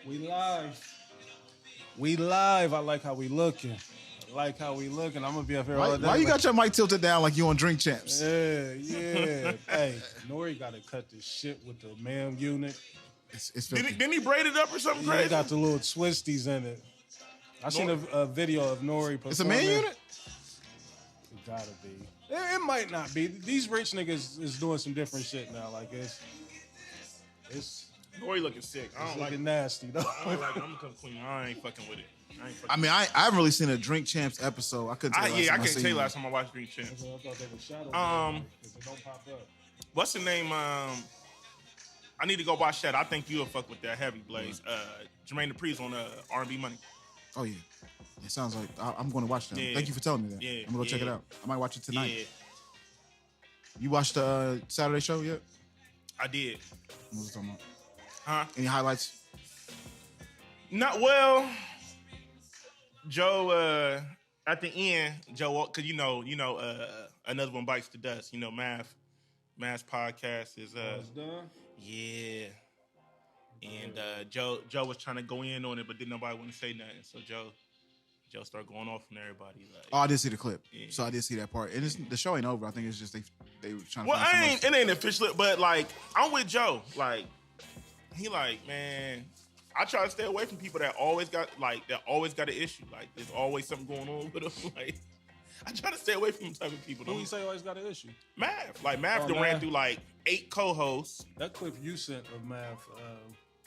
We live. We live. I like how we looking. I like how we looking. I'm gonna be up here all day. Why you got your mic tilted down like you on Drink Champs? Yeah. Hey, Nori got to cut this shit with the MAM unit. It's Didn't he braid it up or something He crazy? got the little twisties in it. I seen a video of Nori performing. It's a man unit? It gotta be. It might not be. These rich niggas is doing some different shit now. Like it's Nori looking sick. I don't like it. looking nasty though. I don't like it. I'm gonna come clean. I ain't fucking with it. I haven't really seen a Drink Champs episode. I couldn't tell you. I can't tell you last time I watched Drink Champs. I thought they were shadow because they don't pop up. What's the name? I need to go watch that. I think you'll fuck with that heavy Blaze. Jermaine Dupri's on R&B Money. Oh yeah, it sounds like I'm going to watch that. Yeah. Thank you for telling me that. Yeah, I'm gonna go check it out. I might watch it tonight. Yeah, You watched the Saturday show yet? I did. What was it talking about? Huh? Any highlights? Not well. Joe, at the end, Joe, because you know, another one bites the dust. You know, Math podcast is It's done. yeah. And Joe was trying to go in on it, but didn't nobody want to say nothing. So Joe started going off on everybody. Like, Oh, I did see the clip, Yeah. so I did see that part. And the show ain't over. I think it's just they were trying to. well, find it ain't official, but like I'm with Joe. Like he like, man, I try to stay away from people that always got an issue. Like there's always something going on with them. Like I try to stay away from them type of people. Who you say always got an issue? Math done ran Math. through like 8 co-hosts. That clip you sent of Math,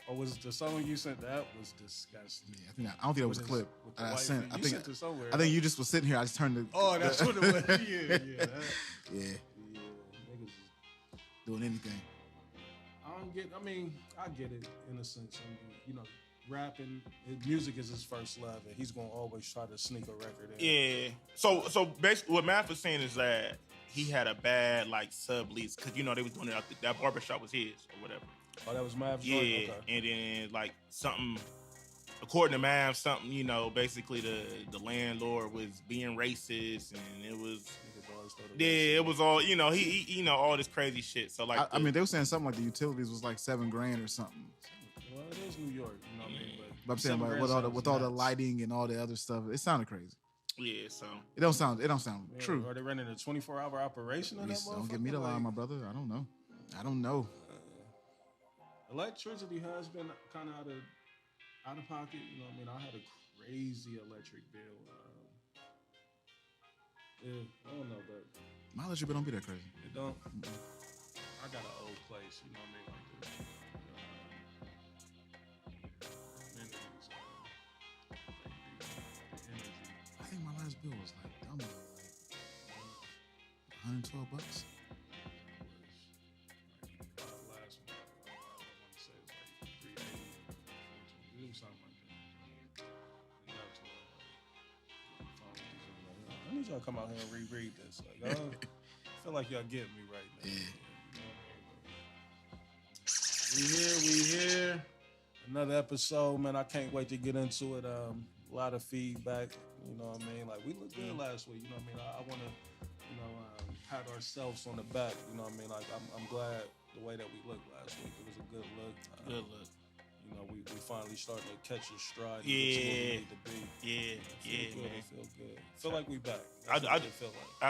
or was it the song you sent? That was disgusting. Yeah, I don't think that was a With clip with the that I white sent. you sent it somewhere. I think you just was sitting here. I just turned the. Oh, that's what it was. Yeah. Yeah, Yeah. Niggas is doing anything. I mean, I get it in a sense. You know, rapping, music is his first love, and he's gonna always try to sneak a record in. Yeah. So basically, what Math was saying is that he had a bad like sublease because they was doing it out that barbershop was his or whatever. Oh, that was Mav's Yeah. joint? Okay. And then like something, according to Mav, something basically the landlord was being racist, and it was. Niggas always throw the Yeah, it was all he all this crazy shit. So like, I mean, they were saying something like the utilities was like $7,000 or something. Well, it is New York, you know what I mean? But I'm saying like, with all the lighting and all the other stuff, it sounded crazy. yeah. So It don't sound true. Are they running a 24-hour operation on that Please don't motherfucker? get me to lie, Like, my brother. I don't know. electricity has been kind of out of pocket. You know what I mean? I had a crazy electric bill. Yeah, I don't know, but My electric bill don't be that crazy. it don't. I got an old place, you know what I mean? Like the amenities, the energy. I think my last bill was like dumb, like $112. Last one, I want to say it was like 380, 420. It was something like that. It got to I need y'all to come out here and reread this. Like, I feel like y'all getting me right now. Yeah. You know what I mean? We here. Another episode, man. I can't wait to get into it. A lot of feedback. You know what I mean? Like, we looked good last week. You know what I mean? I want to, pat ourselves on the back. You know what I mean? Like, I'm glad the way that we looked last week. It was a good look. good look. You know, we finally starting to catch a stride. and Yeah. get to where we need to be. Yeah, Feel good, man. Feel good. Feel like we back. I That's what it feel like.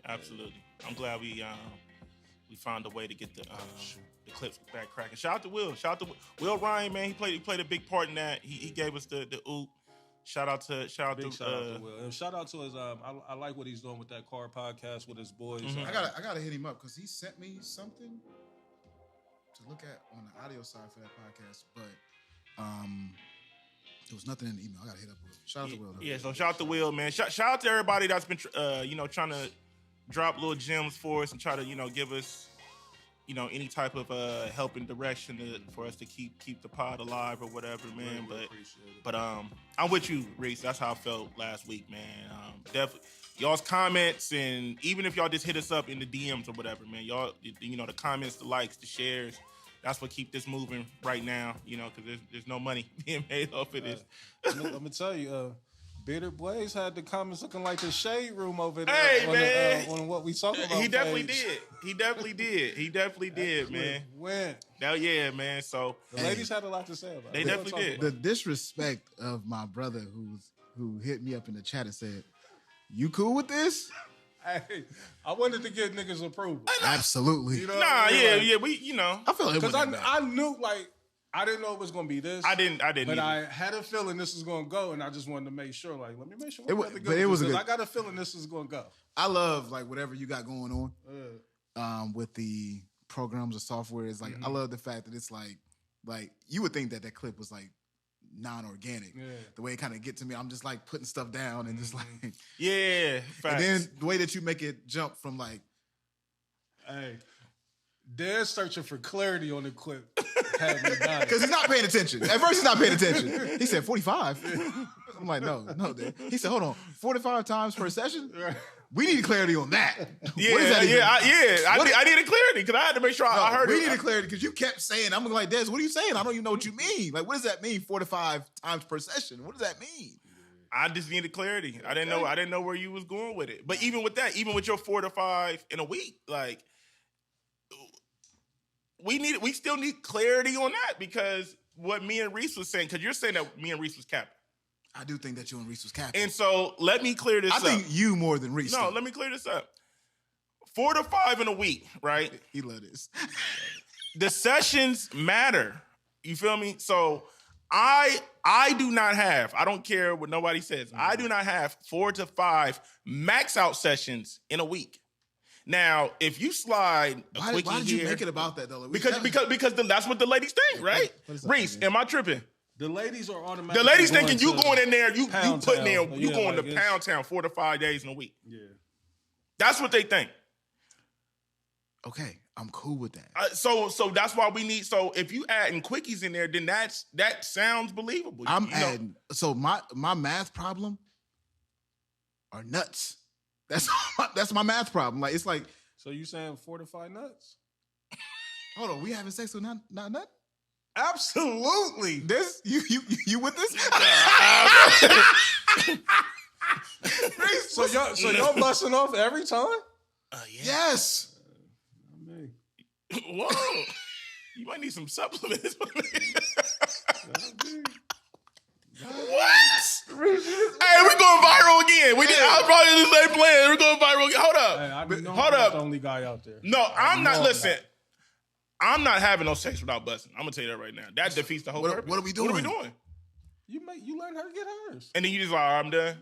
Absolutely. I'm glad we found a way to get the clips back cracking. Shout out to Will. Shout out to Will Ryan, man. He played a big part in that. He gave us the oop. Shout out to Big shout out to Will. And shout out to his I like what he's doing with that car podcast with his boys. Mhm. I gotta hit him up because he sent me something to look at on the audio side for that podcast, but there was nothing in the email. I gotta hit up Will. Shout out to Will. Though. Yeah, so shout out to Will, man. Shout out to everybody that's been trying to drop little gems for us and try to give us any type of helping direction for us to keep the pod alive or whatever, man. Really appreciate it. But I'm with you, Reese. That's how I felt last week, man. Definitely y'all's comments, and even if y'all just hit us up in the DMs or whatever, man. Y'all, the comments, the likes, the shares. That's what keep this moving right now, because there's no money being made off of this. I'm gonna tell you, Bitter Blaze had the comments looking like the shade room over there. Hey, on man. On what we talking about. He definitely page. did. He definitely did, man. When Hell yeah, man. So the ladies had a lot to say about it. They definitely did. The disrespect of my brother who hit me up in the chat and said, "You cool with this?" Hey, I wanted to get niggas approval. Absolutely. You know nah, what I mean? yeah, Like, yeah. We, you know, I feel like because I knew like I didn't know it was gonna be this. I didn't. But Either. I had a feeling this was gonna go, and I just wanted to make sure. Like, let me make sure. It was a good. I got a feeling this is gonna go. I love like whatever you got going on with the programs or software. Is like I love the fact that it's like you would think that clip was like non-organic. Yeah. The way it kind of get to me, I'm just like putting stuff down and just like Yeah, facts. and then the way that you make it jump from like, Hey, they're searching for clarity on the clip. Had me dying. because he's not paying attention. At first, he's not paying attention. He said 45. I'm like, no, dude. He said, hold on, 45 times per session. We need clarity on that. Yeah, What is that even? I needed clarity because I had to make sure I heard we it. needed clarity because you kept saying, I'm like, Des, what are you saying? I don't even know what you mean. Like, what does that mean? 45 times per session. What does that mean? I just needed clarity. I didn't know where you was going with it. But even with that, even with your 4 to 5 in a week, like we still need clarity on that because what me and Reese was saying, because you're saying that me and Reese was capping. I do think that you and Reese was capping. And so let me clear this up. I think you more than Reese. No, let me clear this up. 4 to 5 in a week, right? He love this. The sessions matter. You feel me? So I do not have, I don't care what nobody says, I do not have 4 to 5 max out sessions in a week. Now, if you slide a quickie why did here, you make it about that though? because that's what the ladies think, right? Reese, am I tripping? The ladies are automatically. The ladies going thinking you to going in there, you putting in, Town. you Yeah, going like to it's- Pound Town 4 to 5 days in a week. Yeah. That's what they think. Okay, I'm cool with that. So that's why we need. So if you adding quickies in there, then that sounds believable. I'm You know? adding. So my math problem are nuts. That's my math problem. Like it's like, So you saying 4 to 5 nuts? hold on, we having sex with not nut? Absolutely. This you with this? So y'all busting off every time? Yeah. Yes. I mean, Whoa. You might need some supplements. What? Hey, we're going viral again. I probably just ain't playing. We're going viral again. Hold up. hey, I know Hold I'm not up. the only guy out there. No, I'm not. know Listen, that. I'm not having no sex without busting. I'm gonna tell you that right now. That defeats the whole purpose. What are we doing? What are we doing? You let her get hers. And then you just like, all right, I'm done.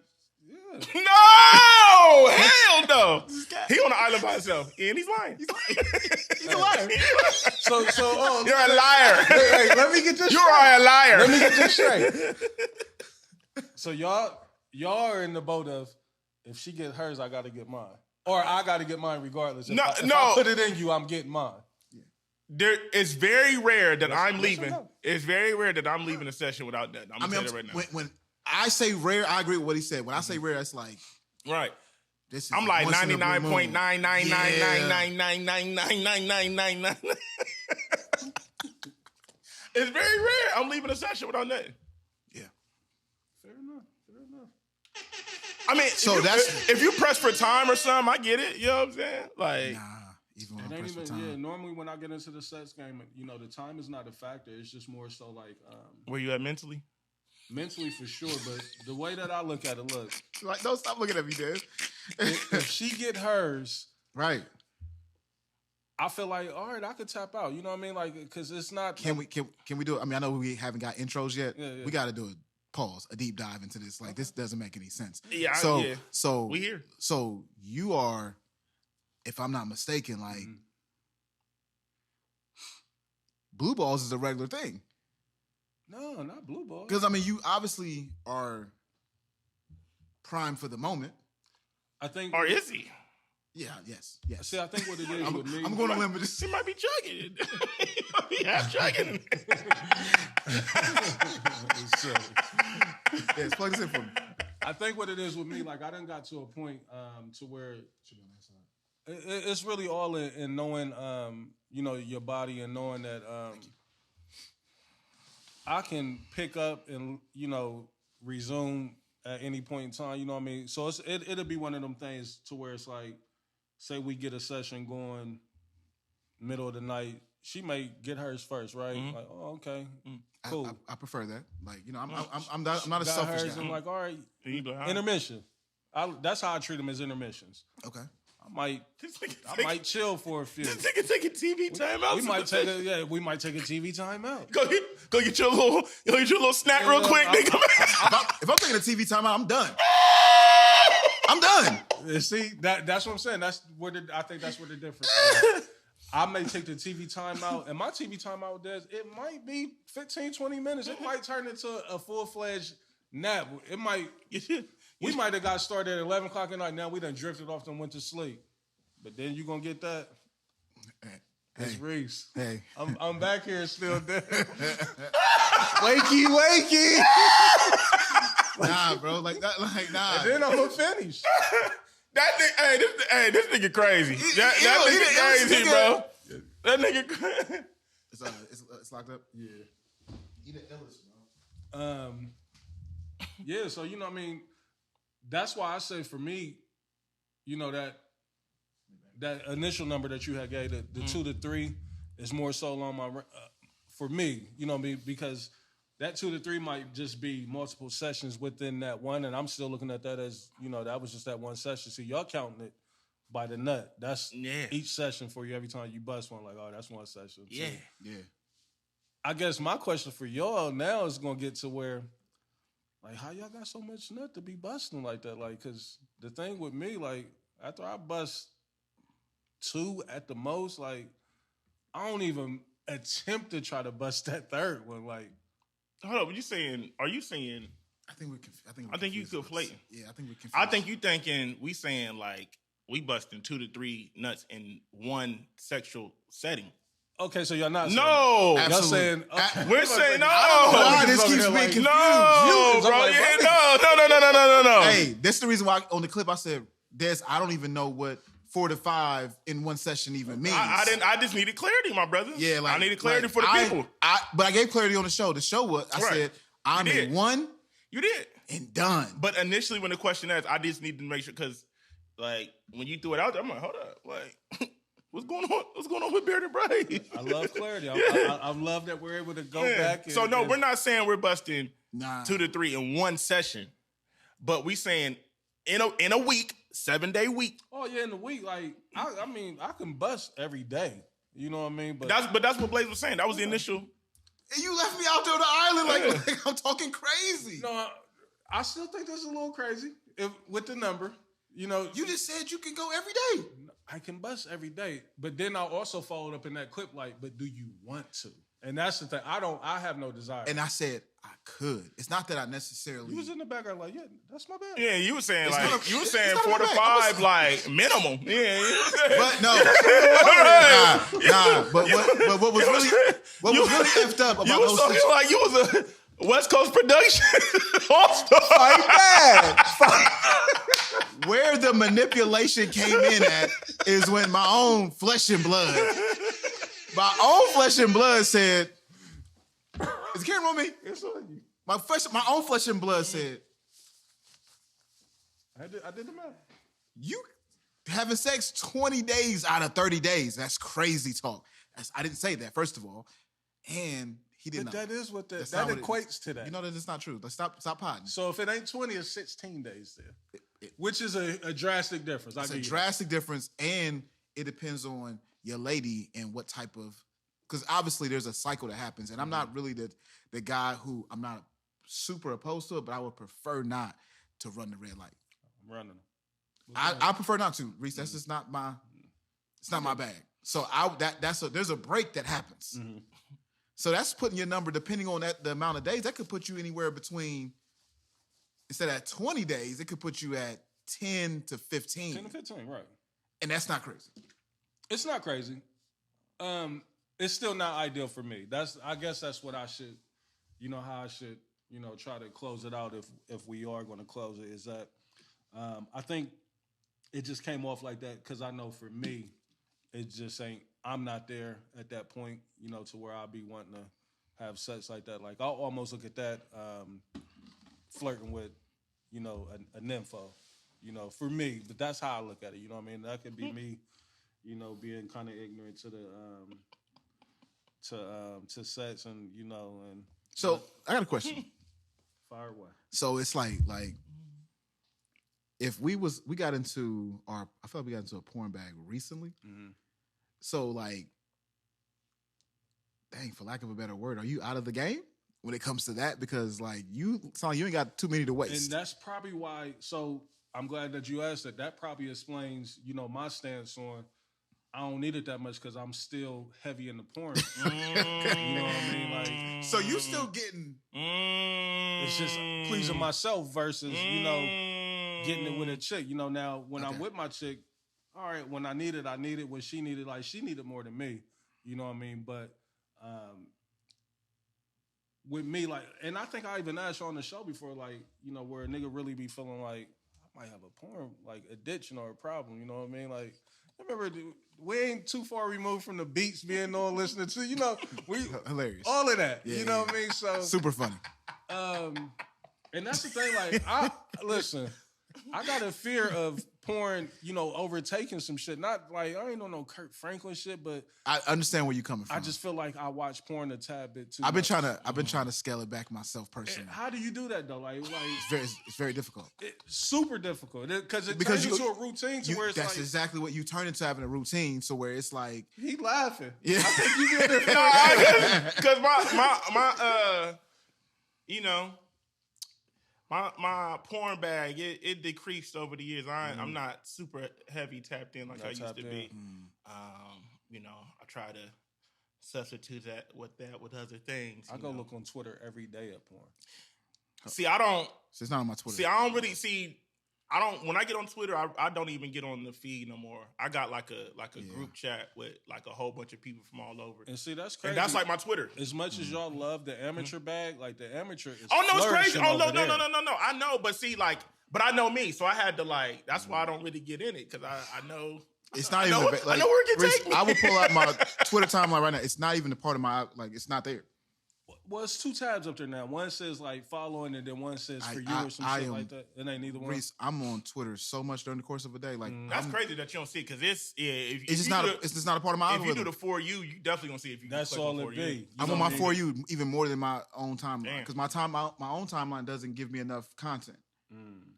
Yeah. No, hell no. He on the island by himself, and he's lying. He's a liar. So You're a liar. hey, let me get this You straight. are a liar. Let me get this straight. So y'all are in the boat of if she get hers, I gotta get mine. Or I gotta get mine regardless. If I put it in you, I'm getting mine. It's very rare that I'm yes or leaving. no? It's very rare that I'm leaving a session without that. I'm gonna tell you that right now. When I say rare, I agree with what he said. When I say rare, it's like Right. this is I'm like once in a blue moon. 99.99999999999. It's very rare. I'm leaving a session without nothing. Yeah. Fair enough. I mean, So if you press for time or something, I get it. You know what I'm saying? Like, Nah, even when It I'm ain't pressed for even, time. normally when I get into the sex game, the time is not a factor. It's just more so like where you at mentally? mentally for sure. But the way that I look at it, look, Like, don't stop looking at me, Des. if she get hers, Right. I feel like, all right, I could tap out. You know what I mean? Like, because it's not. Can we do it? I mean, I know we haven't got intros yet. Yeah. We got to do a pause, a deep dive into this. Like, this doesn't make any sense. Yeah, So we here. So you are, if I'm not mistaken, like blue balls is a regular thing. No, not blue ball. Because I mean, you obviously are primed for the moment. I think. Or is he? Yeah. Yes. See, I think what it is with me. I'm going to limb with this. He might be chugging. He might be half chugging. Yes, plug this in for me. I think what it is with me, like I done got to a point to where it's really all in knowing, your body and knowing that I can pick up and resume at any point in time. You know what I mean? So it'll be one of them things to where it's like, say we get a session going middle of the night. She may get hers first, right? Like, oh, okay, cool. I prefer that. Like, you know, I'm not a got selfish hers guy. and like, all right, intermission. That's how I treat them as intermissions. Okay. I might chill for a few. This nigga taking TV timeout. We might take a TV timeout. Go get your little snack real quick. If I'm taking a TV timeout, I'm done. I'm done. See, that's what I'm saying. I think that's where the difference is. I may take the TV timeout, and my TV timeout it might be 15, 20 minutes. It might turn into a full-fledged nap. It might. We might have got started at 11 o'clock at night. Now we done drifted off and went to sleep. But then you gonna get that. It's Reese. Hey. I'm back here still there. wakey. Nah, bro. Like that. Like nah. And then I'm gonna finish. This nigga crazy. That nigga crazy, bro. That nigga crazy. It's locked up. Yeah. He the illest, bro. Yeah. So you know what I mean. That's why I say for me, you know, that initial number that you had gave, the 2 to 3 is more so on my for me, you know what I mean, because that 2 to 3 might just be multiple sessions within that one, and I'm still looking at that as, you know, that was just that one session. So y'all counting it by the nut. That's each session for you every time you bust one. Like, oh, that's one session. Yeah. So, yeah. I guess my question for y'all now is gonna get to where, like, how y'all got so much nut to be busting like that? Like, cause the thing with me, like, after I bust 2 at the most, like, I don't even attempt to try to bust that third one. Like, hold up, are you saying? I think you conflating. Yeah, I think we're confused. I think you thinking we saying like we busting 2 to 3 nuts in one sexual setting. Okay, so y'all not no. Saying, y'all saying we're saying no. This keeps me confused. No, bro. Like, No. Hey, that's the reason why on the clip I said, I don't even know what 4 to 5 in one session even means. I just needed clarity, my brother. Yeah, like I needed clarity for the people. But I gave clarity on the show. The show was I said I'm in one. You did. And done. But initially, when the question asked, I just needed to make sure because, like, when you threw it out there, I'm like, hold up, like. What's going on? What's going on with Bearded Brave? I love clarity. I love that we're able to go back. So no, we're not saying we're busting 2 to 3 in one session, but we saying in a week, 7-day week. Oh yeah, in a week. Like I mean, I can bust every day. You know what I mean? But that's what Blaze was saying. That was the initial. And you left me out there on the island like I'm talking crazy. No, I still think that's a little crazy with the number. You know, you just said you can go every day. I can bust every day, but then I also followed up in that clip like, but do you want to? And that's the thing. I have no desire. And I said I could. It's not that I necessarily. You was in the background like, yeah, that's my bad. Yeah, you were saying you were saying 4 to 5 like minimum. Yeah, but no, nah. But what was really effed up about you was talking like you was a West Coast production all-star. Fight bad. Where the manipulation came in at is when my own flesh and blood said, is the camera on me? It's on you. My own flesh and blood said, I did the math. You having sex 20 days out of 30 days. That's crazy talk. I didn't say that, first of all. And he did not. That is what that equates to that. You know that it's not true. Let's stop potting. So if it ain't 20, it's 16 days there. Which is a drastic difference. It's a drastic difference, and it depends on your lady and what type of, because obviously there's a cycle that happens, and I'm not really the guy who, I'm not super opposed to it, but I would prefer not to run the red light. I'm running. I prefer not to, Reese. That's just not my, it's not my bag. So there's a break that happens. Mm-hmm. So that's putting your number, depending on the amount of days, that could put you anywhere between, instead of 20 days, it could put you at 10 to 15. 10 to 15, right. And that's not crazy. It's not crazy. It's still not ideal for me. I guess that's what I should, how I should, try to close it out if we are going to close it, is that I think it just came off like that because I know for me, it just ain't, I'm not there at that point, to where I'll be wanting to have sex like that. Like, I'll almost look at that flirting with you know, a nympho, you know, for me. But that's how I look at it. You know what I mean? That could be me, you know, being kind of ignorant to the to sex and you know and. So I got a question. Fire away. So it's like if we got into I felt like we got into a porn bag recently. Mm-hmm. So like, dang, for lack of a better word, are you out of the game when it comes to that? Because like you sound like you ain't got too many to waste. And that's probably why. So I'm glad that you asked that. That probably explains, you know, my stance on. I don't need it that much because I'm still heavy in the porn. You know what I mean? Like, so you still getting? It's just pleasing myself versus you know getting it with a chick. You know, now when I'm with my chick, all right. When I need it, I need it. When she needed, like she needed more than me. You know what I mean? But with me, like, and I think I even asked you on the show before, like, you know, where a nigga really be feeling like I might have a porn like addiction or a problem. You know what I mean? Like. I remember we ain't too far removed from the beats being on listening to, you know, we hilarious. All of that. Yeah, you know what I mean? So super funny. And that's the thing, like I got a fear of porn, you know, overtaking some shit. Not like I ain't on no Kurt Franklin shit, but I understand where you're coming from. I just feel like I watch porn a tad bit too. I've been trying to scale it back myself personally. And how do you do that though? Like it's very difficult. Super difficult because it turns into a routine to where it's that's like, exactly what you turn into, having a routine. So where it's like he laughing. Yeah, I think you get it because my you know. My porn bag, it decreased over the years. I'm not super heavy tapped in like I used to be. You know, I try to substitute that with other things. I go look on Twitter every day at porn. See, I don't. So it's not on my Twitter. See, I don't really see. I don't. When I get on Twitter, I don't even get on the feed no more. I got like a group chat with like a whole bunch of people from all over. And see, that's crazy. And that's like my Twitter. As much as y'all love the amateur bag, like the amateur is oh no, it's crazy. Oh no. I know, but see, like, but I know me, so I had to like. That's why I don't really get in it because I know. It's not even. I know where it can take me. I will pull out my Twitter timeline right now. It's not even a part of my like. It's not there. Well, it's two tabs up there now. One says like following, and then one says for you or some shit like that. It ain't neither one. Reese, I'm on Twitter so much during the course of a day. Like that's crazy that you don't see it because it's just not a part of my algorithm. If you do the for you definitely gonna see it. If you that's all it be. I'm on my for you even more than my own timeline because my own timeline doesn't give me enough content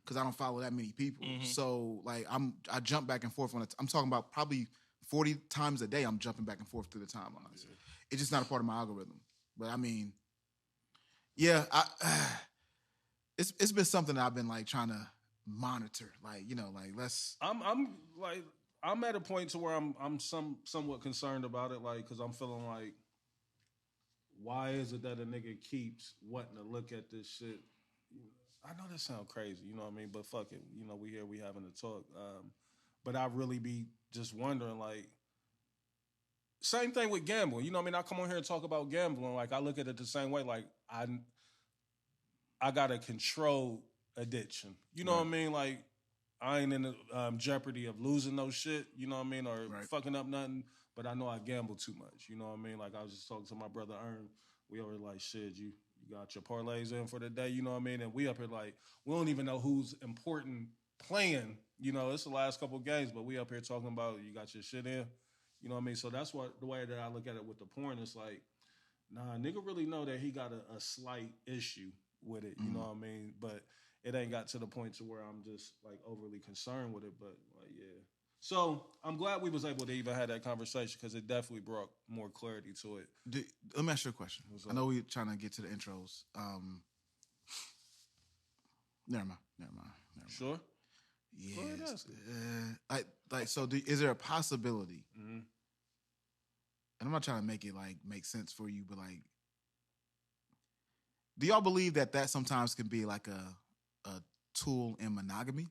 because I don't follow that many people. So like I jump back and forth I'm talking about probably 40 times a day. I'm jumping back and forth through the timelines. Yeah. It's just not a part of my algorithm. But I mean. Yeah, it's been something that I've been like trying to monitor, like you know, like let's. I'm at a point to where I'm somewhat concerned about it, like because I'm feeling like, why is it that a nigga keeps wanting to look at this shit? I know that sounds crazy, you know what I mean, but fuck it, you know we having a talk, but I really be just wondering like. Same thing with gambling. You know what I mean? I come on here and talk about gambling. Like, I look at it the same way. Like, I got a controlled addiction. You know what I mean? Like, I ain't in the jeopardy of losing no shit, you know what I mean? Or fucking up nothing. But I know I gamble too much. You know what I mean? Like, I was just talking to my brother, Ern. We over like, shit, you got your parlays in for the day, you know what I mean? And we up here like, we don't even know who's important playing. You know, it's the last couple games, but we up here talking about you got your shit in. You know what I mean? So that's the way that I look at it with the porn. It's like, nah, nigga really know that he got a slight issue with it. You know what I mean? But it ain't got to the point to where I'm just like overly concerned with it. But like, yeah. So I'm glad we was able to even have that conversation because it definitely brought more clarity to it. Let me ask you a question. I know we're trying to get to the intros. Never mind. Sure. Yes. So is there a possibility? And I'm not trying to make it like make sense for you, but like, do y'all believe that sometimes can be like a tool in monogamy?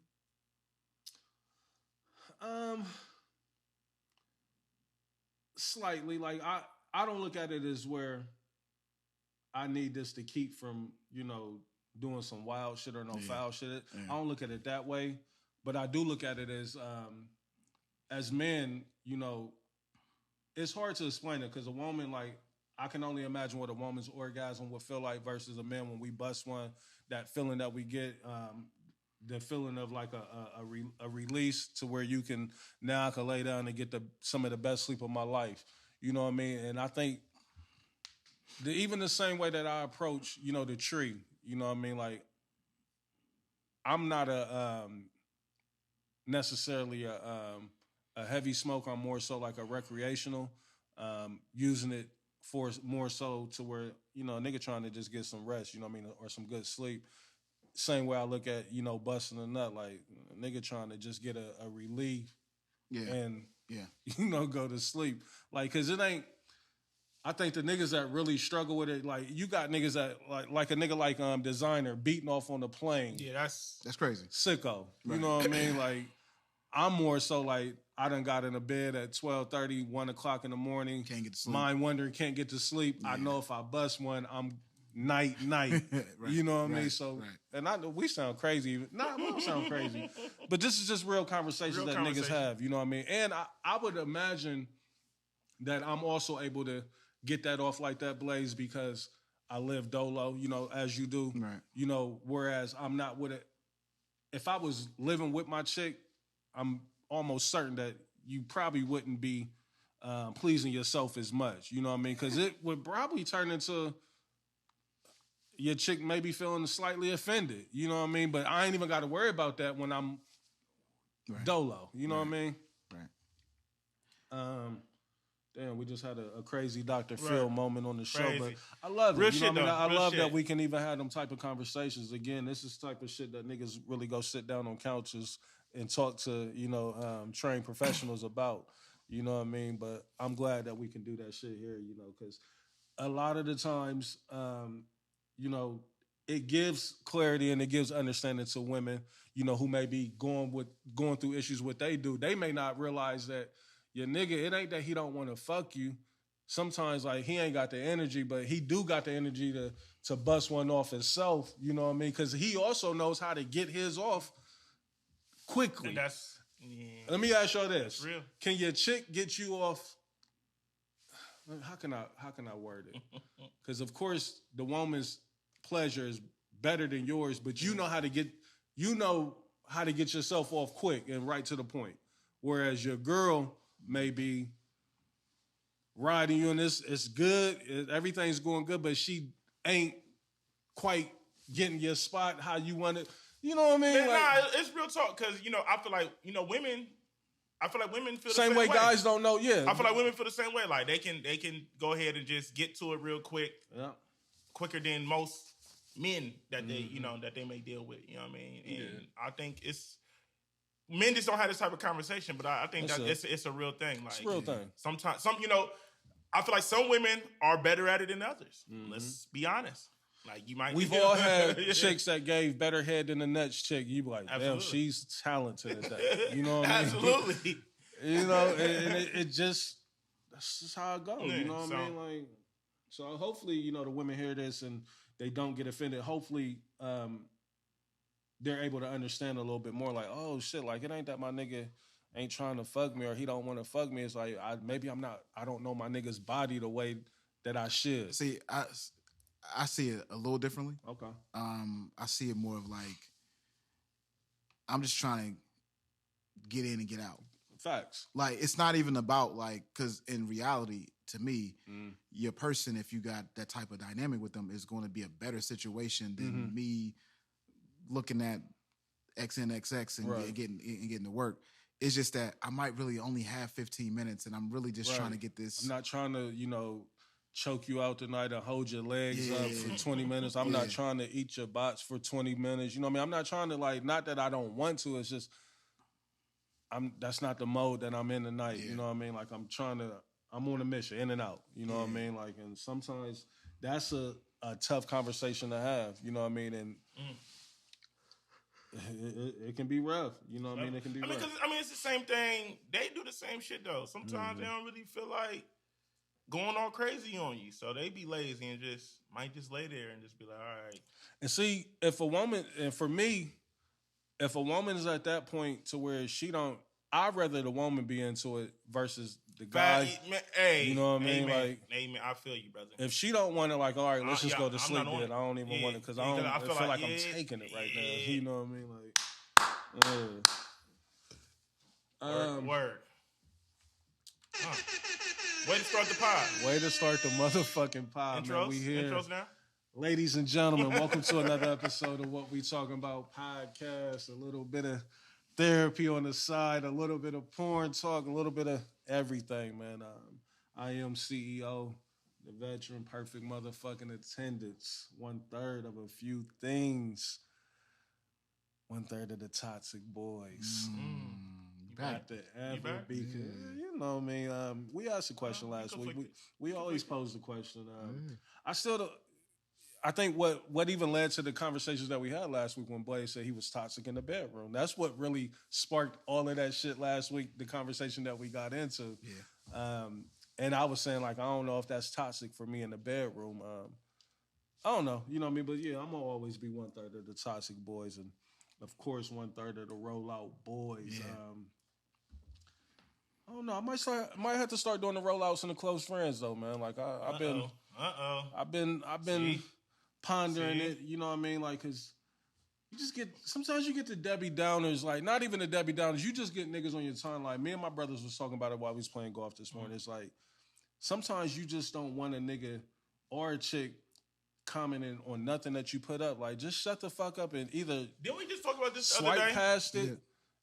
Slightly. Like I don't look at it as where I need this to keep from, you know, doing some wild shit or foul shit. Yeah. I don't look at it that way. But I do look at it as men, you know, it's hard to explain it because a woman, like, I can only imagine what a woman's orgasm would feel like versus a man when we bust one, that feeling that we get, the feeling of like a release to where you can now I can lay down and get some of the best sleep of my life. You know what I mean? And I think even the same way that I approach, you know, the tree, you know what I mean? Like, I'm not necessarily a heavy smoker. I'm more so like a recreational, using it for more so to where, you know, a nigga trying to just get some rest, you know what I mean, or some good sleep. Same way I look at, you know, busting a nut, like a nigga trying to just get a relief and, you know, go to sleep. Like, cause it ain't, I think the niggas that really struggle with it, like you got niggas that like a nigga like Designer beating off on the plane. Yeah, that's crazy. Sicko. Right. You know what I mean? Like, I'm more so like, I done got in a bed at 12:30, 1 o'clock in the morning. Can't get to sleep. Mind wondering, can't get to sleep. Yeah. I know if I bust one, I'm night. Right. You know what I mean? So, and I know we sound crazy. Nah, we don't sound crazy. But this is just real conversations that niggas have. You know what I mean? And I would imagine that I'm also able to get that off like that, Blaze, because I live dolo, you know, as you do. Right. You know, whereas I'm not with it. If I was living with my chick, I'm almost certain that you probably wouldn't be pleasing yourself as much. You know what I mean? Because it would probably turn into your chick maybe feeling slightly offended. You know what I mean? But I ain't even got to worry about that when I'm dolo. You know what I mean? Right. Damn, we just had a crazy Dr. Phil moment on the show, but I love it. Real you know shit, what I mean? I love shit. that we can even have them type of conversations. Again, this is type of shit that niggas really go sit down on couches and talk to, you know, trained professionals about. You know what I mean? But I'm glad that we can do that shit here, you know, because a lot of the times, you know, it gives clarity and it gives understanding to women, you know, who may be going through issues what they do. They may not realize that your nigga, it ain't that he don't want to fuck you. Sometimes, like, he ain't got the energy, but he do got the energy to bust one off himself, you know what I mean? Because he also knows how to get his off quickly. And that's... Yeah. Let me ask y'all this. That's real. Can your chick get you off? How can I word it? Because, of course, the woman's pleasure is better than yours, but you know how to get yourself off quick and right to the point. Whereas your girl may be riding you and it's good, everything's going good, but she ain't quite getting your spot how you want it. You know what I mean? Man, nah, it's real talk, because, you know, I feel like, you know, women feel the same way. Guys don't know, yeah. I feel like women feel the same way. Like, they can go ahead and just get to it real quick. Yeah. Quicker than most men that they, you know, that they may deal with. You know what I mean? And I think men just don't have this type of conversation, but I think it's a real thing. Like, it's a real thing. Sometimes, you know, I feel like some women are better at it than others. Let's be honest. Like, you might. We've all had chicks that gave better head than the next chick. You be like, damn, Absolutely. she's talented at that. You know what I mean? Absolutely. You know, and it just, that's just how it goes. Yeah, you know what I mean? Like, so hopefully, you know, the women hear this and they don't get offended. Hopefully, they're able to understand a little bit more. Like, oh shit, like, it ain't that my nigga ain't trying to fuck me or he don't want to fuck me. It's like, I don't know my nigga's body the way that I should. See, I see it a little differently. Okay. I see it more of like, I'm just trying to get in and get out. Facts. Like, it's not even about, like, because in reality, to me, your person, if you got that type of dynamic with them, is going to be a better situation than me looking at XNXX and getting to work. It's just that I might really only have 15 minutes, and I'm really just trying to get this. I'm not trying to, you know, choke you out tonight and hold your legs up for 20 minutes. I'm not trying to eat your bots for 20 minutes. You know what I mean? I'm not trying to, like, not that I don't want to. It's just, that's not the mode that I'm in tonight. You know what I mean? Like, I'm on a mission, in and out. You know what I mean? Like, and sometimes that's a tough conversation to have. You know what I mean? And it can be rough. You know what I mean? It can be rough. Because, it's the same thing. They do the same shit, though. Sometimes they don't really feel like going all crazy on you. So they be lazy and might just lay there and just be like, all right. And see, if a woman, and for me, if a woman is at that point to where she don't, I'd rather the woman be into it versus the guy. You know what I mean? Amen. Like, amen. I feel you, brother. If she don't want it, like, all right, let's just go to sleep. Then I don't even want it because I feel like I'm taking it right now. You know what I mean? Like, Word. Way to start the pod. Way to start the motherfucking pod, Intros? man. We here. Intros now? Ladies and gentlemen, welcome to another episode of What We Talking About podcast. A little bit of therapy on the side, a little bit of porn talk, a little bit of everything, man. I am CEO, the veteran, perfect motherfucking attendance, 1/3 of a few things, 1/3 of the toxic boys. Back. To ever be, you know me. We asked a question last week. We always pose the question. I think what even led to the conversations that we had last week when Blaze said he was toxic in the bedroom. That's what really sparked all of that shit last week. The conversation that we got into. Yeah. And I was saying, like, I don't know if that's toxic for me in the bedroom. I don't know, you know what I mean? But yeah, I'm gonna always be 1/3 of the toxic boys, and of course 1/3 of the rollout boys. Yeah. I don't know. I might have to start doing the rollouts and the close friends though, man. Like I've been pondering it. You know what I mean? Like, cause sometimes you get the Debbie Downers. Like, not even the Debbie Downers. You just get niggas on your tongue. Like, me and my brothers was talking about it while we was playing golf this morning. It's like sometimes you just don't want a nigga or a chick commenting on nothing that you put up. Like, just shut the fuck up and either didn't we just talk about this swipe other day? Past it. Yeah.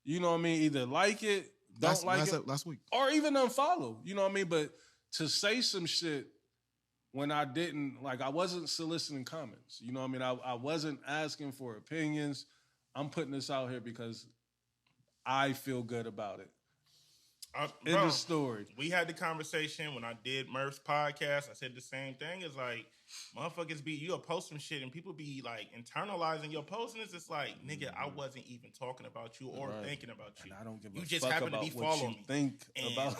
You know what I mean? Either like it. Last week. Or even unfollow, you know what I mean? But to say some shit when I didn't, like, I wasn't soliciting comments, you know what I mean? I wasn't asking for opinions. I'm putting this out here because I feel good about it. In the story. We had the conversation when I did Murph's podcast. I said the same thing. It's like, motherfuckers you'll post some shit and people be like internalizing your post, and it's just like, nigga, I wasn't even talking about you or thinking about you. And I don't give a you just fuck happen about to be what following you me. Think and about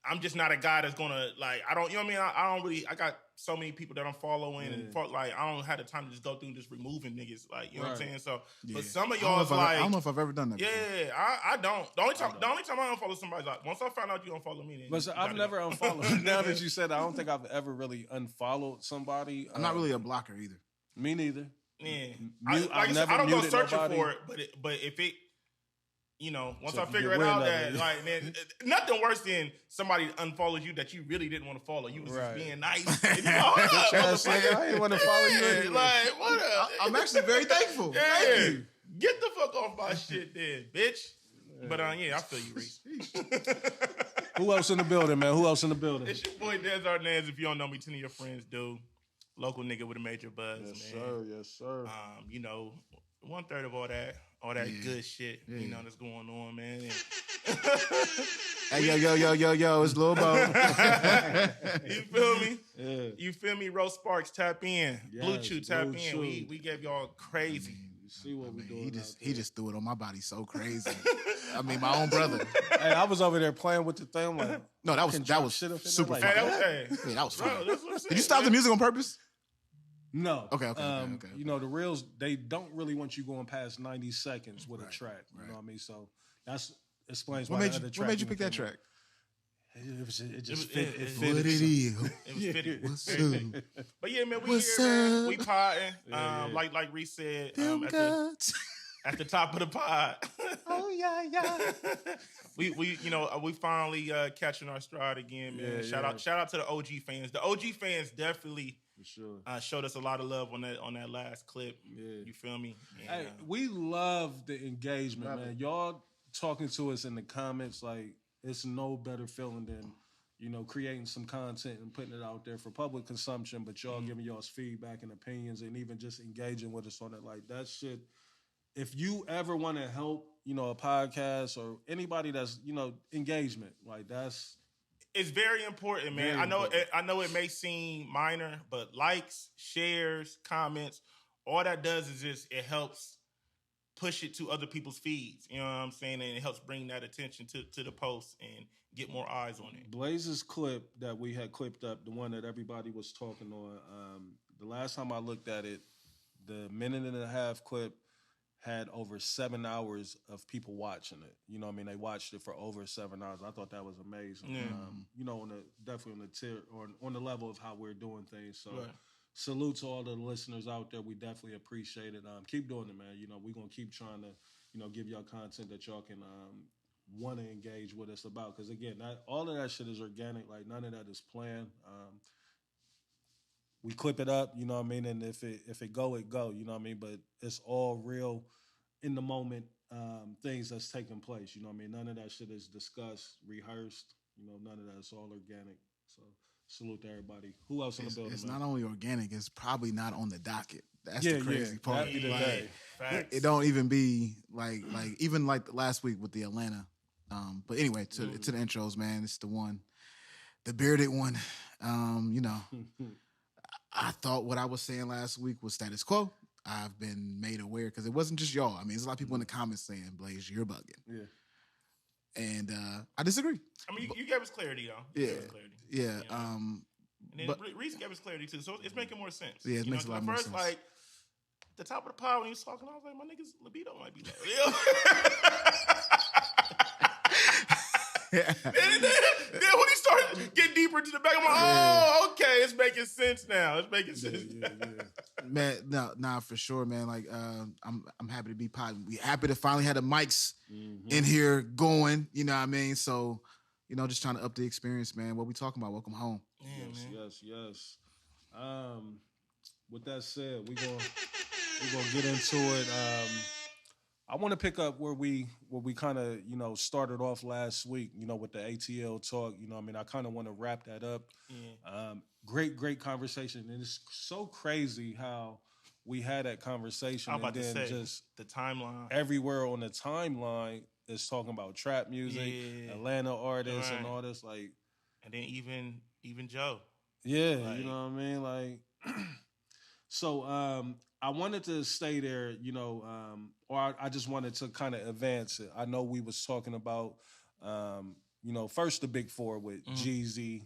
I'm just not a guy that's gonna, like, I don't, you know what I mean? I don't really, I got so many people that I'm following and like, I don't have the time to just go through and just removing niggas, like, you know what I'm saying? So, but some of y'all is like, I don't know if I've ever done that. Yeah, I don't. The only time I unfollow somebody's like, once I find out you don't follow me, then but so I've never unfollowed. Now that you said that, I don't think I've ever really unfollowed somebody. I'm not really a blocker either. Me neither. Yeah, I don't go searching for it, but if it, you know, once I figure it out, that like, man, nothing worse than somebody unfollows you that you really didn't want to follow. You was just being nice. And you know, I didn't want to follow you anyway. Like, what up? I'm actually very thankful. Yeah. Thank you. Get the fuck off my shit, then, bitch. But yeah, I feel you, Reese. Who else in the building, man? Who else in the building? It's your boy Des Arnaz. If you don't know me, 10 of your friends do. Local nigga with a major buzz, yes, man. Sir. Yes, sir. You know, 1/3 of all that good shit, you know, that's going on, man. Hey, yo, it's Lil Bo. You feel me? Yeah. You feel me? Rose Sparks, tap in. Yes, Blue Chew, tap Blue in. Chew. We gave y'all crazy. You see what we doing? He just threw it on my body so crazy. I mean, my own brother. Hey, I was over there playing with the thing. I'm like, no, that was super fun. Hey, that was fun. Bro, did you stop the music on purpose? No. Okay. You know, the reels, they don't really want you going past 90 seconds with a track. You know what I mean? So that's explains why the other track. What made you pick that track? It just fit. It fit. What it is. It was fitting. What's up? But yeah, man, we What's here, man. up? We potting. Like Reese said, at the top of the pod. Oh yeah. we finally catching our stride again, man. Shout out to the OG fans. The OG fans definitely for sure showed us a lot of love on that last clip. Yeah. You feel me? Hey, we love the engagement, man. Y'all talking to us in the comments, like, it's no better feeling than, you know, creating some content and putting it out there for public consumption, but y'all giving y'all's feedback and opinions and even just engaging with us on it. Like, that shit, if you ever want to help, you know, a podcast or anybody that's, you know, engagement, like, it's very important, man. I know it may seem minor, but likes, shares, comments, all that does is just, it helps push it to other people's feeds. You know what I'm saying? And it helps bring that attention to the post and get more eyes on it. Blaze's clip that we had clipped up, the one that everybody was talking on, the last time I looked at it, the 1.5-minute clip had over 7 hours of people watching it. You know what I mean? They watched it for over 7 hours. I thought that was amazing. Yeah. You know, definitely on the tier or on the level of how we're doing things. So salute to all the listeners out there. We definitely appreciate it. Keep doing it, man. You know, we're gonna keep trying to, give y'all content that y'all can want to engage with us about. Because again, all of that shit is organic. Like none of that is planned. We clip it up, you know what I mean, and if it go, it go, you know what I mean. But it's all real, in the moment things that's taking place, you know what I mean. None of that shit is discussed, rehearsed, none of that. It's all organic. So salute to everybody. Who else in the building? It's man? not only organic; it's probably not on the docket. That's the crazy part. It don't even be like even like last week with the Atlanta. But anyway, to the intros, man. It's the one, the bearded one. I thought what I was saying last week was status quo. I've been made aware because it wasn't just y'all. I mean, there's a lot of people in the comments saying, "Blaze, you're bugging." Yeah. And I disagree. I mean, you gave us clarity, y'all. Yeah. And then Reese gave us clarity too, so it's making more sense. Yeah, it makes a lot more sense. Like the top of the pod when he was talking, I was like, my nigga's libido might be low. Then when he started getting deeper to the back, I'm like, oh, okay, it's making sense now. It's making sense. Yeah. Man, no, for sure, man. Like, I'm happy to be potting. We happy to finally have the mics in here going. You know what I mean? So, just trying to up the experience, man. What we talking about? Welcome home. Yes. With that said, we're gonna get into it. I want to pick up where we kind of, started off last week, with the ATL talk. I kind of want to wrap that up. Yeah. Great conversation. And it's so crazy how we had that conversation. I'm about and then to say, just the timeline. Everywhere on the timeline is talking about trap music, Atlanta artists, and all this. Like, and then even Joe. Yeah, you know what I mean? Like, so I wanted to stay there, or I just wanted to kind of advance it. I know we was talking about, first the big four with Jeezy,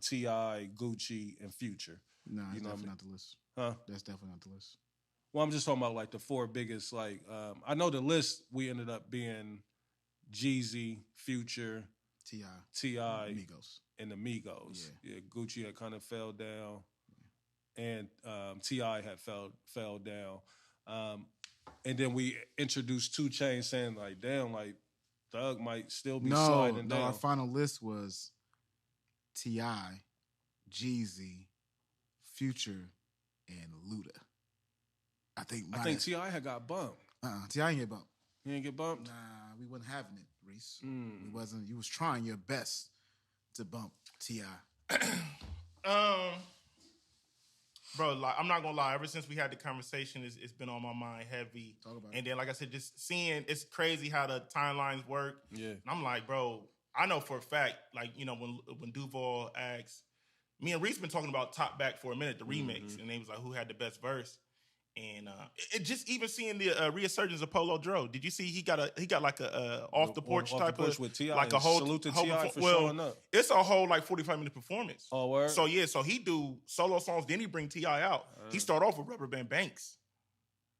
T.I., Gucci, and Future. No, that's definitely not the list. Huh? That's definitely not the list. Well, I'm just talking about like the four biggest. Like, I know the list we ended up being Jeezy, Future, T.I., Migos, and the Migos. Yeah, Gucci had kind of fell down. And T.I. had fell down. And then we introduced 2 Chainz saying, like, damn, like, Thug might still be sliding down. No, our final list was T.I., Jeezy, Future, and Luda. I think T.I. had got bumped. T.I. didn't get bumped. He didn't get bumped? Nah, we wasn't having it, Reese. We wasn't. You was trying your best to bump T.I. Bro, like, I'm not gonna lie. Ever since we had the conversation, it's been on my mind heavy. Talk about and then, like I said, just seeing, it's crazy how the timelines work. Yeah. And I'm like, bro, I know for a fact, like, when Duval asked, me and Reese been talking about Top Back for a minute, the remix, and they was like, who had the best verse? And it just even seeing the resurgence of Polo Dro. Did you see he got like a off the porch type of with T.I. like a whole salute to T.I. for showing up. It's a whole like 45-minute performance. Oh, word? So so he do solo songs, then he bring T.I. out. He start off with Rubber Band Banks.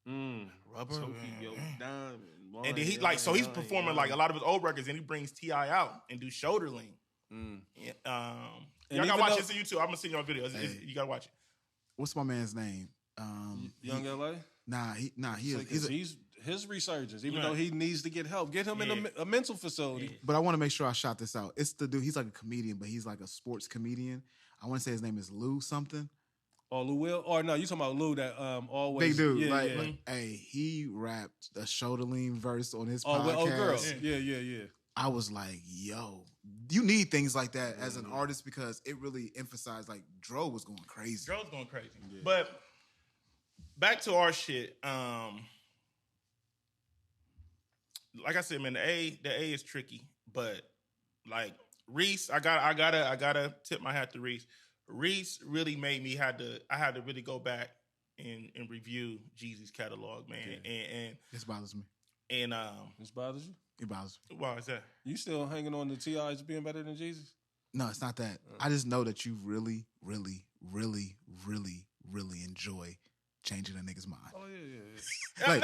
Rubber Band. And then he like he's performing like a lot of his old records, and he brings T.I. out and do Shoulder Lean. Y'all gotta watch this on YouTube. I'm gonna send you on video. You gotta watch it. What's my man's name? Young LA? He's his resurgence, even though he needs to get help. Get him in a mental facility. Yeah. But I want to make sure I shout this out. It's the dude, he's like a comedian, but he's like a sports comedian. I want to say his name is Lou something. Oh, Lou Will? Or no, you talking about Lou that always... Big dude. Like, hey, he rapped the Shoulder Lean verse on his podcast. Oh, girl. Yeah. I was like, yo, you need things like that as an artist because it really emphasized, like, Dro was going crazy. Dro's going crazy. Yeah. But... back to our shit. Like I said, man, the A is tricky, but like Reese, I gotta tip my hat to Reese. Reese really made me I had to really go back and review Jeezy's catalog, man. And this bothers me. And this bothers you? It bothers me. Why is that? You still hanging on to T.I.'s being better than Jeezy's? No, it's not that. I just know that you really, really, really, really, really enjoy changing a nigga's mind. Oh yeah. Like,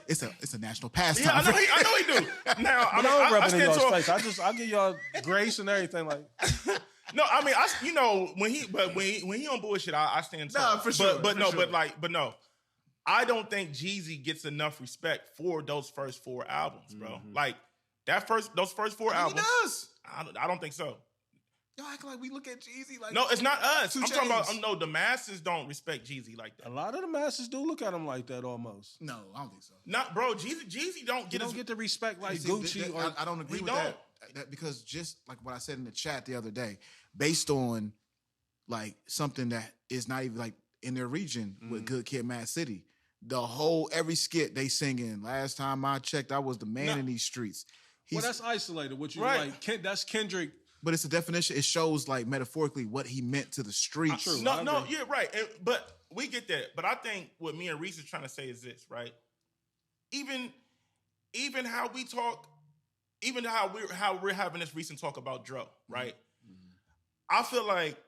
it's a national pastime. Yeah, I know he do. Now I'm rubbing in y'all's face. I give y'all grace and everything. Like No, I mean, when he on bullshit, I stand tall. No, for sure. But no. I don't think Jeezy gets enough respect for those first 4 albums, bro. Like those first 4 albums. He does. I don't think so. Y'all act like we look at Jeezy like no, it's not us. I'm 2 talking about Chainz. No, the masses don't respect Jeezy like that. A lot of the masses do look at him like that almost. No, I don't think so. Not, bro. Jeezy don't get Get the respect like See, Gucci. I don't agree He with don't. that because just like what I said in the chat the other day, based on like something that is not even like in their region with Good Kid, Mad City, every skit they singing. Last time I checked, I was the man in these streets. Well, that's isolated. What you Right. like? That's Kendrick. But it's a definition. It shows like metaphorically what he meant to the streets. True. No, yeah, right. But we get that. But I think what me and Reese is trying to say is this, right? Even how we talk, even how we're having this recent talk about Dro, right? I feel like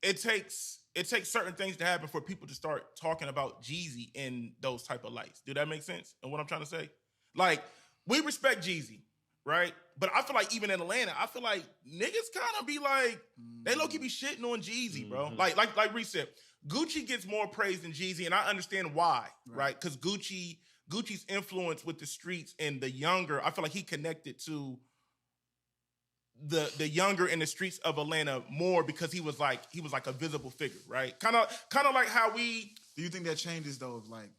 it takes certain things to happen for people to start talking about Jeezy in those type of lights. Do that make sense? And what I'm trying to say? Like, we respect Jeezy, right? But I feel like even in Atlanta, I feel like niggas kind of be like, they low-key be shitting on Jeezy, bro. Like Reese said, Gucci gets more praise than Jeezy, and I understand why, right? Because Gucci's influence with the streets and the younger, I feel like he connected to the younger in the streets of Atlanta more because he was like a visible figure, right? Kind of like how we. Do you think that changes though? If like